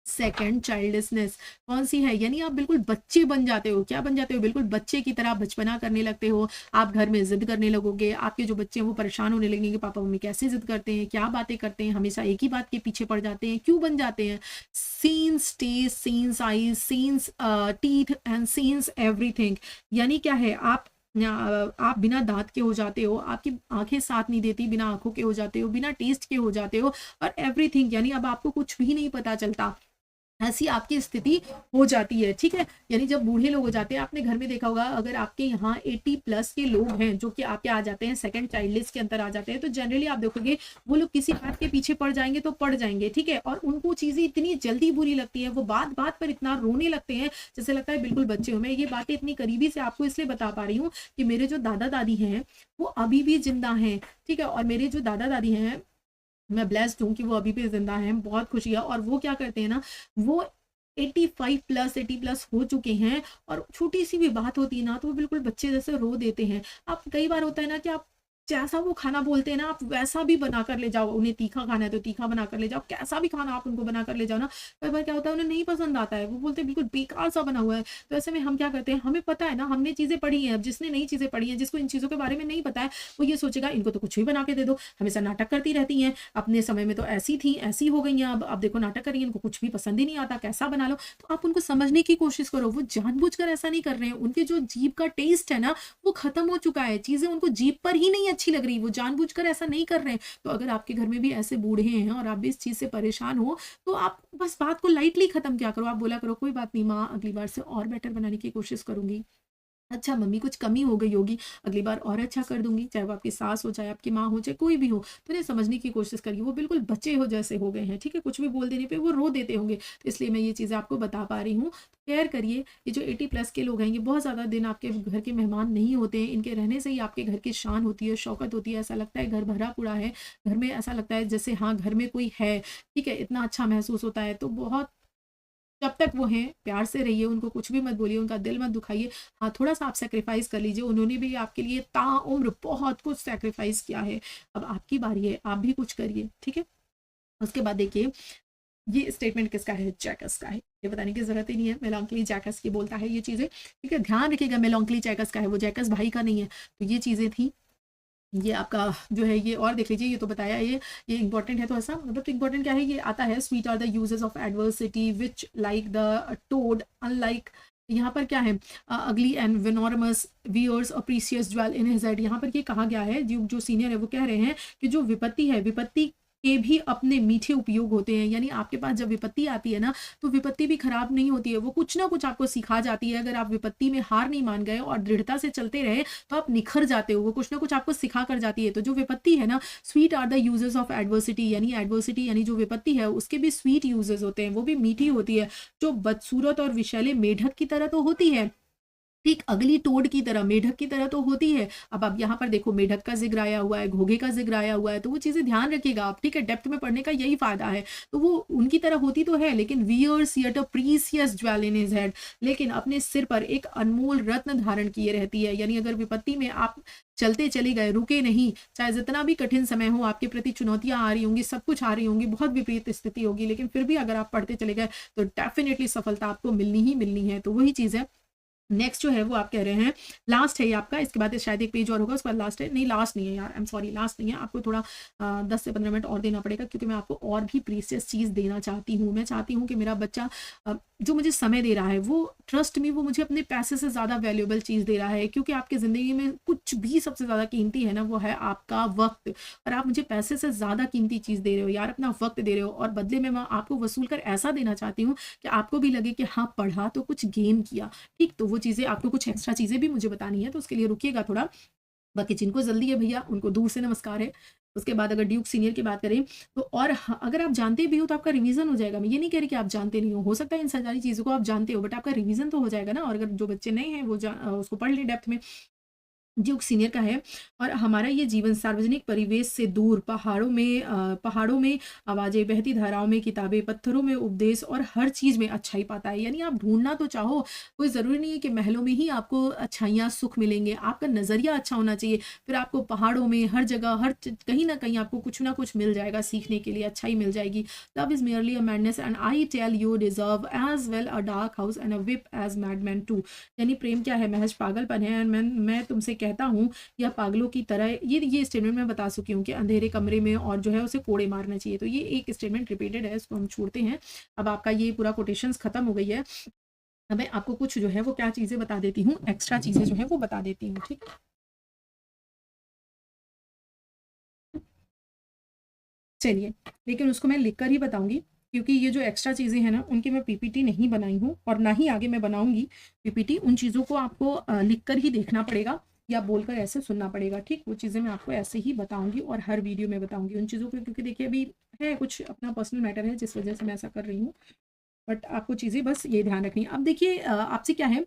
सेकेंड चाइल्डनेस। कौन सी है, यानी आप बिल्कुल बच्चे बन जाते हो। क्या बन जाते हो, बिल्कुल बच्चे की तरह बचपना करने लगते हो। आप घर में जिद करने लगोगे, आपके जो बच्चे हैं वो परेशान होने लगेंगे, पापा मम्मी कैसे जिद करते हैं, क्या बातें करते हैं, हमेशा एक ही बात के पीछे पड़ जाते हैं, क्यों बन जाते हैं। Sans taste, sans eyes, sans teeth and sans everything. यानी क्या है, आप बिना दांत के हो जाते हो, आपकी आंखें साथ नहीं देती, बिना आंखों के हो जाते हो, बिना टेस्ट के हो जाते हो, और एवरीथिंग यानी अब आपको कुछ भी नहीं पता चलता। ऐसी आपकी स्थिति हो जाती है, ठीक है? यानी जब बूढ़े लोग हो जाते हैं, आपने घर में देखा होगा अगर आपके यहाँ 80 प्लस के लोग हैं जो कि आपके आ जाते हैं, सेकंड चाइल्ड लिस्ट के अंदर आ जाते हैं, तो जनरली आप देखोगे वो लोग किसी बात के पीछे पड़ जाएँगे तो पड़ जाएँगे, ठीक है? और उनको चीज़ें इतनी जल्दी बुरी लगती हैं, वो बात-बात पर इतना रोने लगते हैं, जैसे लगता है बिल्कुल बच्चे हो। मैं ये बातें इतनी करीबी से आपको इसलिए बता पा रही हूँ कि मेरे जो दादा-दादी हैं, वो अभी भी ज़िंदा हैं, ठीक है? और मेरे जो दादा-दादी हैं, मैं ब्लेस्ड हूँ कि वो अभी भी ज़िंदा हैं, बहुत खुशी है। और वो क्या करते हैं ना, वो 85 प्लस 80 प्लस हो चुके हैं और छोटी-सी भी बात होती है ना, तो वो बिल्कुल बच्चे जैसे रो देते हैं। अब कई बार होता है ना कि आप जैसा वो खाना बोलते हैं ना, आप वैसा भी बना कर ले जाओ। उन्हें तीखा खाना है तो तीखा बना कर ले जाओ, कैसा भी खाना आप उनको बना कर ले जाओ ना, कई बार क्या होता है उन्हें नहीं पसंद आता है। वो बोलते हैं बिल्कुल बेकार सा बना हुआ है। तो ऐसे में हम क्या करते हैं, हमें पता है ना, हमने चीज़ें पढ़ी हैं। अब जिसने नई चीज़ें पढ़ी हैं, जिसको इन चीज़ों के बारे में नहीं पता है, वो ये सोचेगा इनको तो कुछ भी बना के दे दो, हमेशा नाटक करती रहती हैं, अपने समय में तो ऐसी थी, ऐसी हो गई हैं, अब देखो नाटक कर रही हैं, इनको कुछ भी पसंद ही नहीं आता, कैसा बना लो। तो आप उनको समझने की कोशिश करो, वो जानबूझकर ऐसा नहीं कर रहे हैं, उनके जो जीभ का टेस्ट है ना, वो खत्म हो चुका है, चीज़ें उनको जीभ पर ही नहीं अच्छी लग रही, वो जानबूझकर ऐसा नहीं कर रहे हैं। तो अगर आपके घर में भी ऐसे बूढ़े हैं और आप भी इस चीज़ से परेशान हो, तो आप बस बात को लाइटली खत्म किया करो, आप बोला करो कोई बात नहीं माँ, अगली बार से और बेटर बनाने की कोशिश करूँगी। अच्छा मम्मी कुछ कमी हो गई होगी, अगली बार और अच्छा कर दूँगी, चाहे वो आपकी सास हो, चाहे आपकी माँ हो, चाहे कोई भी हो, तो उन्हें समझने की कोशिश करिए। वो बिल्कुल बच्चे हो जैसे हो गए हैं, ठीक है? कुछ भी बोल देने पे वो रो देते होंगे, तो इसलिए मैं ये चीज़ें आपको बता पा रही हूँ। केयर करिए, ये जो 80 प्लस के लोग हैं, ये बहुत ज़्यादा दिन आपके घर के मेहमान नहीं होते हैं, इनके रहने से ही आपके घर की शान होती है, शौकत होती है, ऐसा लगता है घर भरा पूरा है, घर में ऐसा लगता है जैसे हाँ, घर में कोई है, ठीक है? इतना अच्छा महसूस होता है, तो बहुत जब तक वो हैं, प्यार से रहिए, उनको कुछ भी मत बोलिए, उनका दिल मत दुखाइए। हाँ, थोड़ा-सा आप सैक्रिफ़ाइस कर लीजिए, उन्होंने भी आपके लिए ताउम्र बहुत कुछ सैक्रिफ़ाइस किया है। अब आपकी बारी है, आप भी कुछ करिए, ठीक है? उसके बाद देखिए, ये स्टेटमेंट किसका है? जैकस का है। ये बताने की ज़रूरत ही नहीं है, मेलांकोली जैकस ये बोलता है ये चीज़ें, ठीक है? ध्यान रखिएगा मेलांकोली जैकस का है, वो जैकस भाई का नहीं है। तो ये चीज़ें थी, ये आपका जो है ये और देख लीजिए, ये तो बताया ये इम्पोर्टेंट है थोड़ा-सा, मतलब तो इम्पोर्टेंट क्या है, ये आता है sweet are the uses of adversity which like the toad unlike, यहाँ पर क्या है, ugly and venomous wears a precious jewel in his head. यहाँ पर ये कहा गया है, जो सीनियर है वो कह रहे हैं कि जो विपत्ति है, विपत्ति के भी अपने मीठे उपयोग होते हैं। यानी आपके पास जब विपत्ति आती है ना, तो विपत्ति भी खराब नहीं होती है, वो कुछ ना कुछ आपको सिखा जाती है। अगर आप विपत्ति में हार नहीं मान गए और दृढ़ता से चलते रहे, तो आप निखर जाते हो, वो कुछ ना कुछ आपको सिखा कर जाती है। तो जो विपत्ति है ना, sweet are the uses of adversity, यानी एडवर्सिटी यानी जो विपत्ति है उसके भी स्वीट यूजेस होते हैं, वो भी मीठी होती है। जो बदसूरत और विषैले मेढक की तरह तो होती है, ठीक अगली टोड की तरह, मेढक की तरह तो होती है। अब आप यहाँ पर देखो मेढक का ज़िक्र आया हुआ है, घोघे का ज़िक्र आया हुआ है, तो वो चीज़ें ध्यान रखिएगा आप, ठीक है? डेप्थ में पढ़ने का यही फ़ायदा है। तो वो उनकी तरह होती तो है, लेकिन wears yet a precious jewel in his head, लेकिन अपने सिर पर एक अनमोल रत्न धारण किए रहती है। यानी अगर विपत्ति में आप चलते चले गए, रुके नहीं, चाहे जितना भी कठिन समय हो, आपके प्रति चुनौतियाँ आ रही होंगी, सब कुछ आ रही होंगी, बहुत विपरीत स्थिति होगी, लेकिन फिर भी अगर आप पढ़ते चले गए, तो डेफ़िनिटली सफलता आपको मिलनी ही मिलनी है। तो वही चीज़ है। नेक्स्ट जो है वो आप कह रहे हैं लास्ट है ये आपका, इसके बाद शायद एक पेज और होगा, उसके बाद लास्ट है, नहीं लास्ट नहीं है यार, आई एम सॉरी, लास्ट नहीं है, आपको थोड़ा 10 से 15 मिनट और देना पड़ेगा, क्योंकि मैं आपको और भी प्रीशियस चीज़ देना चाहती हूँ। मैं चाहती हूँ कि मेरा बच्चा जो मुझे समय दे रहा है, वो ट्रस्ट मी, वो मुझे अपने पैसे से ज़्यादा वैल्यूएबल चीज़ दे रहा है, क्योंकि आपकी ज़िंदगी में कुछ भी सबसे ज़्यादा कीमती है ना, वो है आपका वक्त। और आप मुझे पैसे से ज़्यादा कीमती चीज़ दे रहे हो यार, अपना वक्त दे रहे हो, और बदले में मैं आपको वसूल कर ऐसा देना चाहती हूँ कि आपको भी लगे कि हाँ, पढ़ा तो कुछ गेन किया। ठीक, तो वो चीज़ें आपको कुछ एक्स्ट्रा चीज़ें भी मुझे बतानी है, तो उसके लिए रुकिएगा थोड़ा। बाकी जिनको जल्दी है भैया, उनको दूर से नमस्कार है। उसके बाद अगर ड्यूक सीनियर की बात करें, तो और अगर आप जानते भी हो तो आपका रिवीज़न हो जाएगा। मैं ये नहीं कह रही कि आप जानते नहीं हो सकता है इन सारी चीज़ों को आप जानते हो, बट आपका रिवीज़न तो हो जाएगा ना, और अगर जो बच्चे नए हैं वो उसको पढ़ लें डेप्थ में। ड्यूक सीनियर का है, और हमारा ये जीवन सार्वजनिक परिवेश से दूर, पहाड़ों में आवाज़ें, बहती धाराओं में किताबें, पत्थरों में उपदेश और हर चीज़ में अच्छाई पाता है। यानी आप ढूँढना तो चाहो, कोई ज़रूरी नहीं है कि महलों में ही आपको अच्छाइयाँ, सुख मिलेंगे। आपका नज़रिया अच्छा होना चाहिए, फिर आपको पहाड़ों में हर जगह, हर च कहीं न कहीं आपको कुछ ना कुछ मिल जाएगा सीखने के लिए, अच्छाई मिल जाएगी। Love is merely a madness and I tell you deserve as well a dark house and a whip as madman do. यानी प्रेम क्या है? महज़ पागलपन है, और मैं तुमसे कहता हूँ, यह पागलों की तरह, ये स्टेटमेंट मैं बता चुकी हूँ कि अंधेरे कमरे में और जो है उसे कोड़े मारना चाहिए। तो ये एक स्टेटमेंट रिपीटेड है, इसको हम छोड़ते हैं। अब आपका ये पूरा कोटेशंस खत्म हो गई है। अब मैं आपको कुछ जो है वो क्या चीज़ें बता देती हूँ, एक्स्ट्रा चीज़ें जो है वो बता देती हूँ, ठीक है? चलिए, लेकिन उसको मैं लिख कर ही बताऊँगी। क्योंकि ये जो एक्स्ट्रा चीज़ें हैं ना, उनकी मैं पीपीटी नहीं बनाई हूँ और ना ही आगे मैं बनाऊँगी पीपीटी। उन चीज़ों को आपको लिख कर ही देखना पड़ेगा या बोलकर ऐसे सुनना पड़ेगा, ठीक? वो चीज़ें मैं आपको ऐसे ही बताऊँगी और हर वीडियो में बताऊँगी उन चीज़ों को, क्योंकि देखिए अभी है कुछ अपना पर्सनल मैटर है जिस वजह से मैं ऐसा कर रही हूँ। बट आपको चीज़ें बस ये ध्यान रखनी है। अब देखिए आपसे क्या है,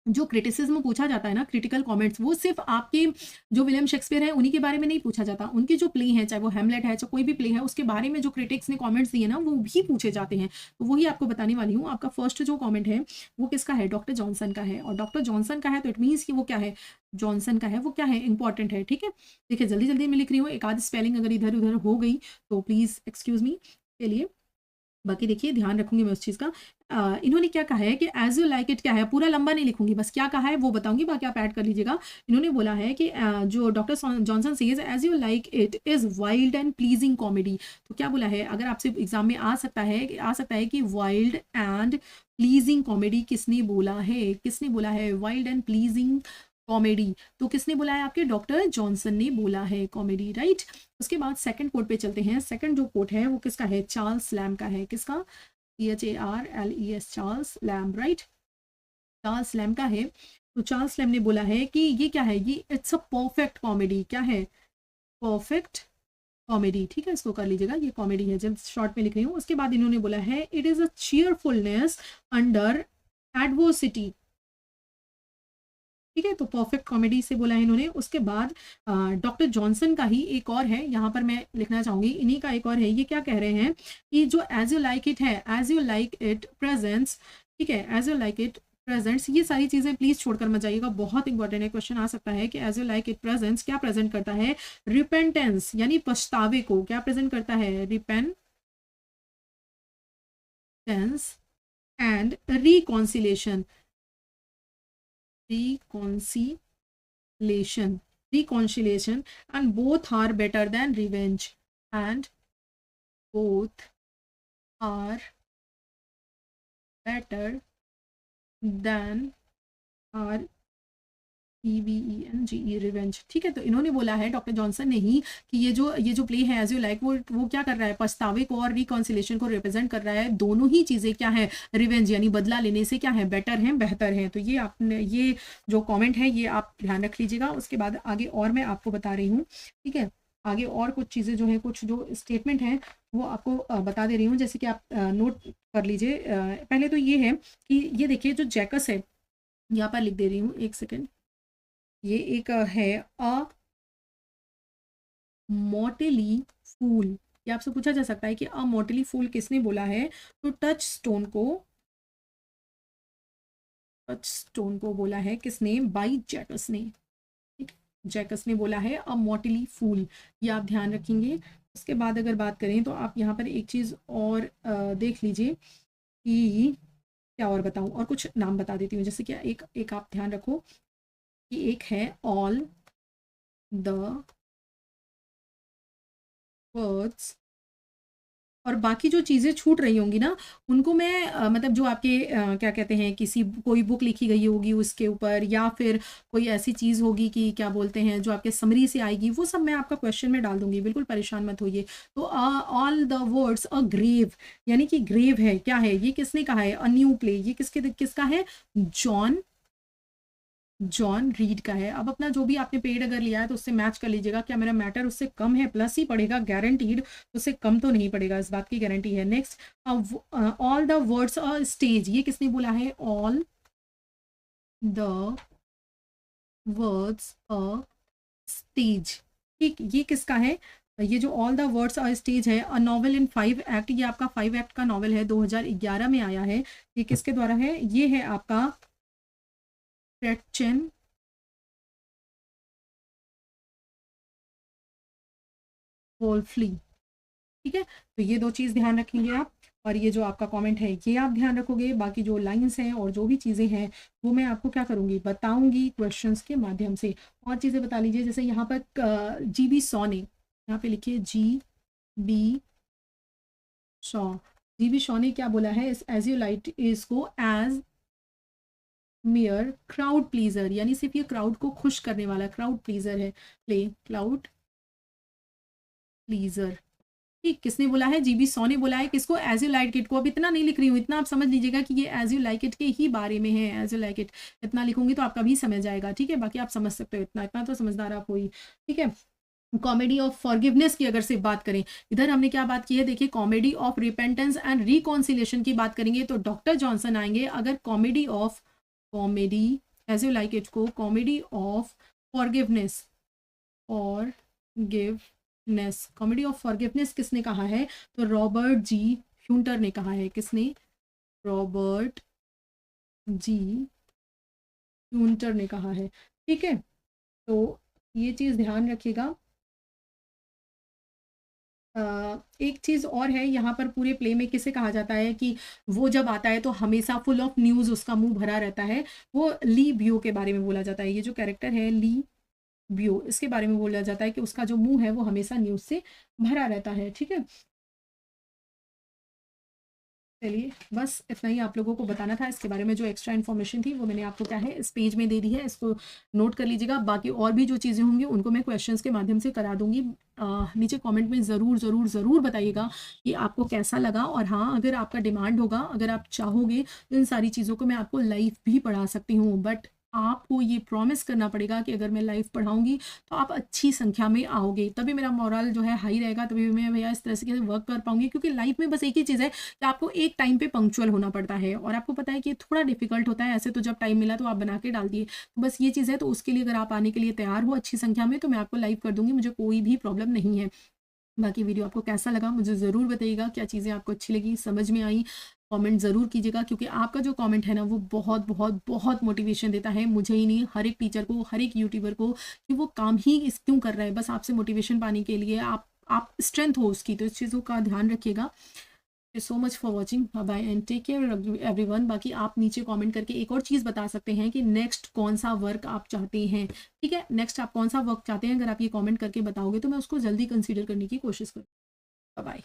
जो क्रिटिसिज्म पूछा जाता है ना, क्रिटिकल कमेंट्स, वो सिर्फ आपके जो विलियम शेक्सपियर हैं उन्हीं के बारे में नहीं पूछा जाता। उनके जो प्ले हैं, चाहे वो हैमलेट है, चाहे कोई भी प्ले है, उसके बारे में जो क्रिटिक्स ने कमेंट्स दिए ना, वो भी पूछे जाते हैं। तो वही आपको बताने वाली हूँ। आपका फर्स्ट जो कमेंट है वो किसका है? डॉक्टर जॉनसन का है। और डॉक्टर जॉनसन का है तो इट मीन्स कि वो क्या है, जॉनसन का है, वो क्या है, इंपॉर्टेंट है, ठीक है? देखिए जल्दी जल्दी मैं लिख रही हूँ, एक आध स्पेलिंग अगर इधर उधर हो गई तो प्लीज़ एक्सक्यूज़ मी। चलिए, बाकी देखिए ध्यान रखूँगी मैं उस चीज़ का। इन्होंने क्या कहा है कि एज़ यू लाइक इट क्या है, पूरा लंबा नहीं लिखूँगी, बस क्या कहा है वो बताऊँगी, बाकी आप ऐड कर लीजिएगा। इन्होंने बोला है कि जो doctor Johnson says as you like it is wild and pleasing comedy. तो क्या बोला है, अगर आपसे एग्ज़ाम में आ सकता है कि वाइल्ड एंड प्लीज़िंग कॉमेडी किसने बोला है? किसने बोला है वाइल्ड एंड प्लीज़िंग कॉमेडी? तो किसने बोला है? आपके डॉक्टर जॉनसन ने बोला है कॉमेडी, राइट? उसके बाद सेकंड कोट पे चलते हैं। सेकंड जो कोट है वो किसका है? चार्ल्स लैम्ब का है। किसका? CHARLES, Charles lamb, right? Charles lamb का है। तो चार्ल्स लैम्ब ने बोला है कि ये क्या है, ये इट्स अ परफेक्ट कॉमेडी। क्या है? परफेक्ट कॉमेडी, ठीक है? इसको कर लीजिएगा, ये कॉमेडी है, जब शॉर्ट में लिख रही हूँ। उसके बाद इन्होंने बोला है it is a cheerfulness under adversity, ठीक है? तो परफेक्ट कॉमेडी से बोला है इन्होंने। उसके बाद डॉक्टर जॉनसन का ही एक और है, यहाँ पर मैं लिखना चाहूँगी, इन्हीं का एक और है। ये क्या कह रहे हैं कि जो एज़ यू लाइक इट है, as you like it presents, ठीक है? As you like it presents, ये सारी चीज़ें प्लीज़ छोड़कर मत जाइएगा, बहुत इंपॉर्टेंट है। क्वेश्चन आ सकता है कि as you like it presents क्या प्रेजेंट करता है? रिपेंटेंस, यानी पछतावे को क्या प्रेजेंट करता है? Repentance and reconciliation, reconciliation reconciliation, and both are better than revenge, and both are better than REVENGE, revenge, ठीक है? तो इन्होंने बोला है डॉक्टर जॉनसन ने ही कि ये जो प्ले है एज यू लाइक, वो क्या कर रहा है? पछतावे को और रिकॉन्सिलेशन को रिप्रेजेंट कर रहा है। दोनों ही चीज़ें क्या है? रिवेंज यानी बदला लेने से क्या है? बेटर हैं, बेहतर हैं। तो ये आपने, ये जो कमेंट है ये आप ध्यान रख लीजिएगा। उसके बाद आगे और मैं आपको बता रही हूँ, ठीक है? आगे और कुछ चीज़ें जो है, कुछ जो स्टेटमेंट हैं वो आपको बता दे रही हूँ, जैसे कि आप नोट कर लीजिए। पहले तो ये है कि ये देखिए जो जैकस है, यहाँ पर लिख दे रही हूँ, एक सेकेंड। ये एक है अ मोटेली फूल। ये आपसे पूछा जा सकता है कि अ मोटेली फूल किसने बोला है? तो टच स्टोन को बोला है किसने? बाई जैकस ने, ठीक? जैकस ने बोला है अ मोटेली फूल, ये आप ध्यान रखेंगे। उसके बाद अगर बात करें तो आप यहाँ पर एक चीज़ और देख लीजिए कि क्या और बताऊँ, और कुछ नाम बता देती हूँ, जैसे कि एक एक आप ध्यान रखो कि एक है ऑल द वर्ड्स, और बाकी जो चीज़ें छूट रही होंगी ना, उनको मैं मतलब जो आपके क्या कहते हैं, किसी कोई बुक लिखी गई होगी उसके ऊपर, या फिर कोई ऐसी चीज़ होगी कि क्या बोलते हैं, जो आपके समरी से आएगी, वो सब मैं आपका क्वेश्चन में डाल दूँगी, बिल्कुल परेशान मत होइए। तो all the world's a grave, यानी कि ग्रेव है, क्या है? ये किसने कहा है? अ न्यू प्ले, ये किसका है? जॉन रीड का है। अब अपना जो भी आपने पेड अगर लिया है तो उससे मैच कर लीजिएगा, क्या मेरा मैटर उससे कम है? प्लस ही पड़ेगा गारंटीड, उससे कम तो नहीं पड़ेगा, इस बात की गारंटी है। Next, all the world's a stage, ये किसने बोला है? All the world's a stage, ठीक, ये किसका है? ये जो all the world's a stage है, अ नॉवल इन 5 एक्ट, ये आपका 5 एक्ट का नॉवल है, 2011 में आया है। ये किसके द्वारा है? ये है आपका क्रेटचेन वोल्फली, ठीक है? तो ये 2 चीज़ ध्यान रखेंगे आप, और ये जो आपका कमेंट है ये आप ध्यान रखोगे। बाकी जो लाइन्स हैं और जो भी चीज़ें हैं वो मैं आपको क्या करूँगी? बताऊँगी क्वेश्चंस के माध्यम से। और चीज़ें बता लीजिए, जैसे यहाँ पर जीबी शॉ ने, यहाँ पे लिखिए जीबी शॉ, जीबी शॉ ने क्या बोला है? इस एज यू लाइट इसको एज मियर क्राउड प्लीजर, यानी सिर्फ ये क्राउड को खुश करने वाला क्राउड प्लीजर है, प्ले क्राउड प्लीजर, ठीक, किसने बोला है? जीबी सॉ ने बोला है। किसको? एज़ यू लाइक इट को। अब इतना नहीं लिख रही हूँ, इतना आप समझ लीजिएगा कि ये एज़ यू लाइक इट के ही बारे में है। एज़ यू लाइक इट इतना लिखूँगी तो आपका भी समझ आएगा, ठीक है? बाकी आप समझ सकते हो इतना, इतना तो समझदार आप हो ही, ठीक है? कॉमेडी ऑफ फॉरगिवनेस की अगर सिर्फ बात करें, इधर हमने क्या बात की है? देखिए, comedy of repentance and reconciliation की बात करेंगे तो डॉक्टर जॉनसन आएँगे। अगर comedy as you like it को comedy of forgiveness comedy of forgiveness किसने कहा है? तो रॉबर्ट जी ह्यूंटर ने कहा है। किसने? रॉबर्ट जी ह्यूंटर ने कहा है, ठीक है? तो ये चीज़ ध्यान रखिएगा। एक चीज़ और है यहाँ पर पूरे प्ले में, किसे कहा जाता है कि वो जब आता है तो हमेशा फुल ऑफ न्यूज़ उसका मुँह भरा रहता है, वो ली ब्यो के बारे में बोला जाता है। ये जो कैरेक्टर है ली ब्यो, इसके बारे में बोला जाता है कि उसका जो मुँह है वो हमेशा न्यूज़ से भरा रहता है, ठीक है? चलिए, बस इतना ही आप लोगों को बताना था। इसके बारे में जो एक्स्ट्रा इन्फॉर्मेशन थी वो मैंने आपको क्या है इस पेज में दे दी है, इसको नोट कर लीजिएगा। बाकी और भी जो चीज़ें होंगी उनको मैं क्वेश्चंस के माध्यम से करा दूँगी। नीचे कमेंट में ज़रूर, ज़रूर, ज़रूर बताइएगा कि आपको कैसा लगा। और हाँ, अगर आपका डिमांड होगा, अगर आप चाहोगे तो इन सारी चीज़ों को मैं आपको लाइव भी पढ़ा सकती हूँ, बट आपको ये प्रॉमिस करना पड़ेगा कि अगर मैं लाइव पढ़ाऊँगी तो आप अच्छी संख्या में आओगे, तभी मेरा मोरल जो है हाई रहेगा, तभी मैं भैया इस तरह से वर्क कर पाऊँगी। क्योंकि लाइफ में बस एक ही चीज़ है कि आपको एक टाइम पे पंक्चुअल होना पड़ता है, और आपको पता है कि ये थोड़ा डिफ़िकल्ट होता है। ऐसे तो जब टाइम मिला तो आप बना के डाल दिए। तो बस ये चीज़ है, तो उसके लिए अगर आप आने के लिए तैयार हो अच्छी संख्या में तो मैं आपको लाइव कर दूँगी, मुझे कोई भी प्रॉब्लम नहीं है। बाकी वीडियो आपको कैसा लगा मुझे ज़रूर बताइएगा, क्या चीज़ें आपको अच्छी लगी, समझ में आई? कमेंट ज़रूर कीजिएगा, क्योंकि आपका जो कमेंट है ना वो बहुत, बहुत, बहुत मोटिवेशन देता है मुझे ही नहीं, हर एक टीचर को, हर एक यूट्यूबर को, कि वो काम ही इस क्यों कर रहा है, बस आपसे मोटिवेशन पाने के लिए, आप स्ट्रेंथ हो उसकी। तो इस चीज़ों का ध्यान रखिएगा। So much for watching, bye and take care everyone. बाकी आप नीचे कमेंट करके एक और चीज़ बता सकते हैं कि नेक्स्ट कौन सा वर्क आप चाहते हैं, ठीक है? नेक्स्ट आप कौन सा वर्क चाहते हैं, अगर आप ये कमेंट करके बताओगे तो मैं उसको जल्दी कंसीडर करने की कोशिश करूँ। बाय।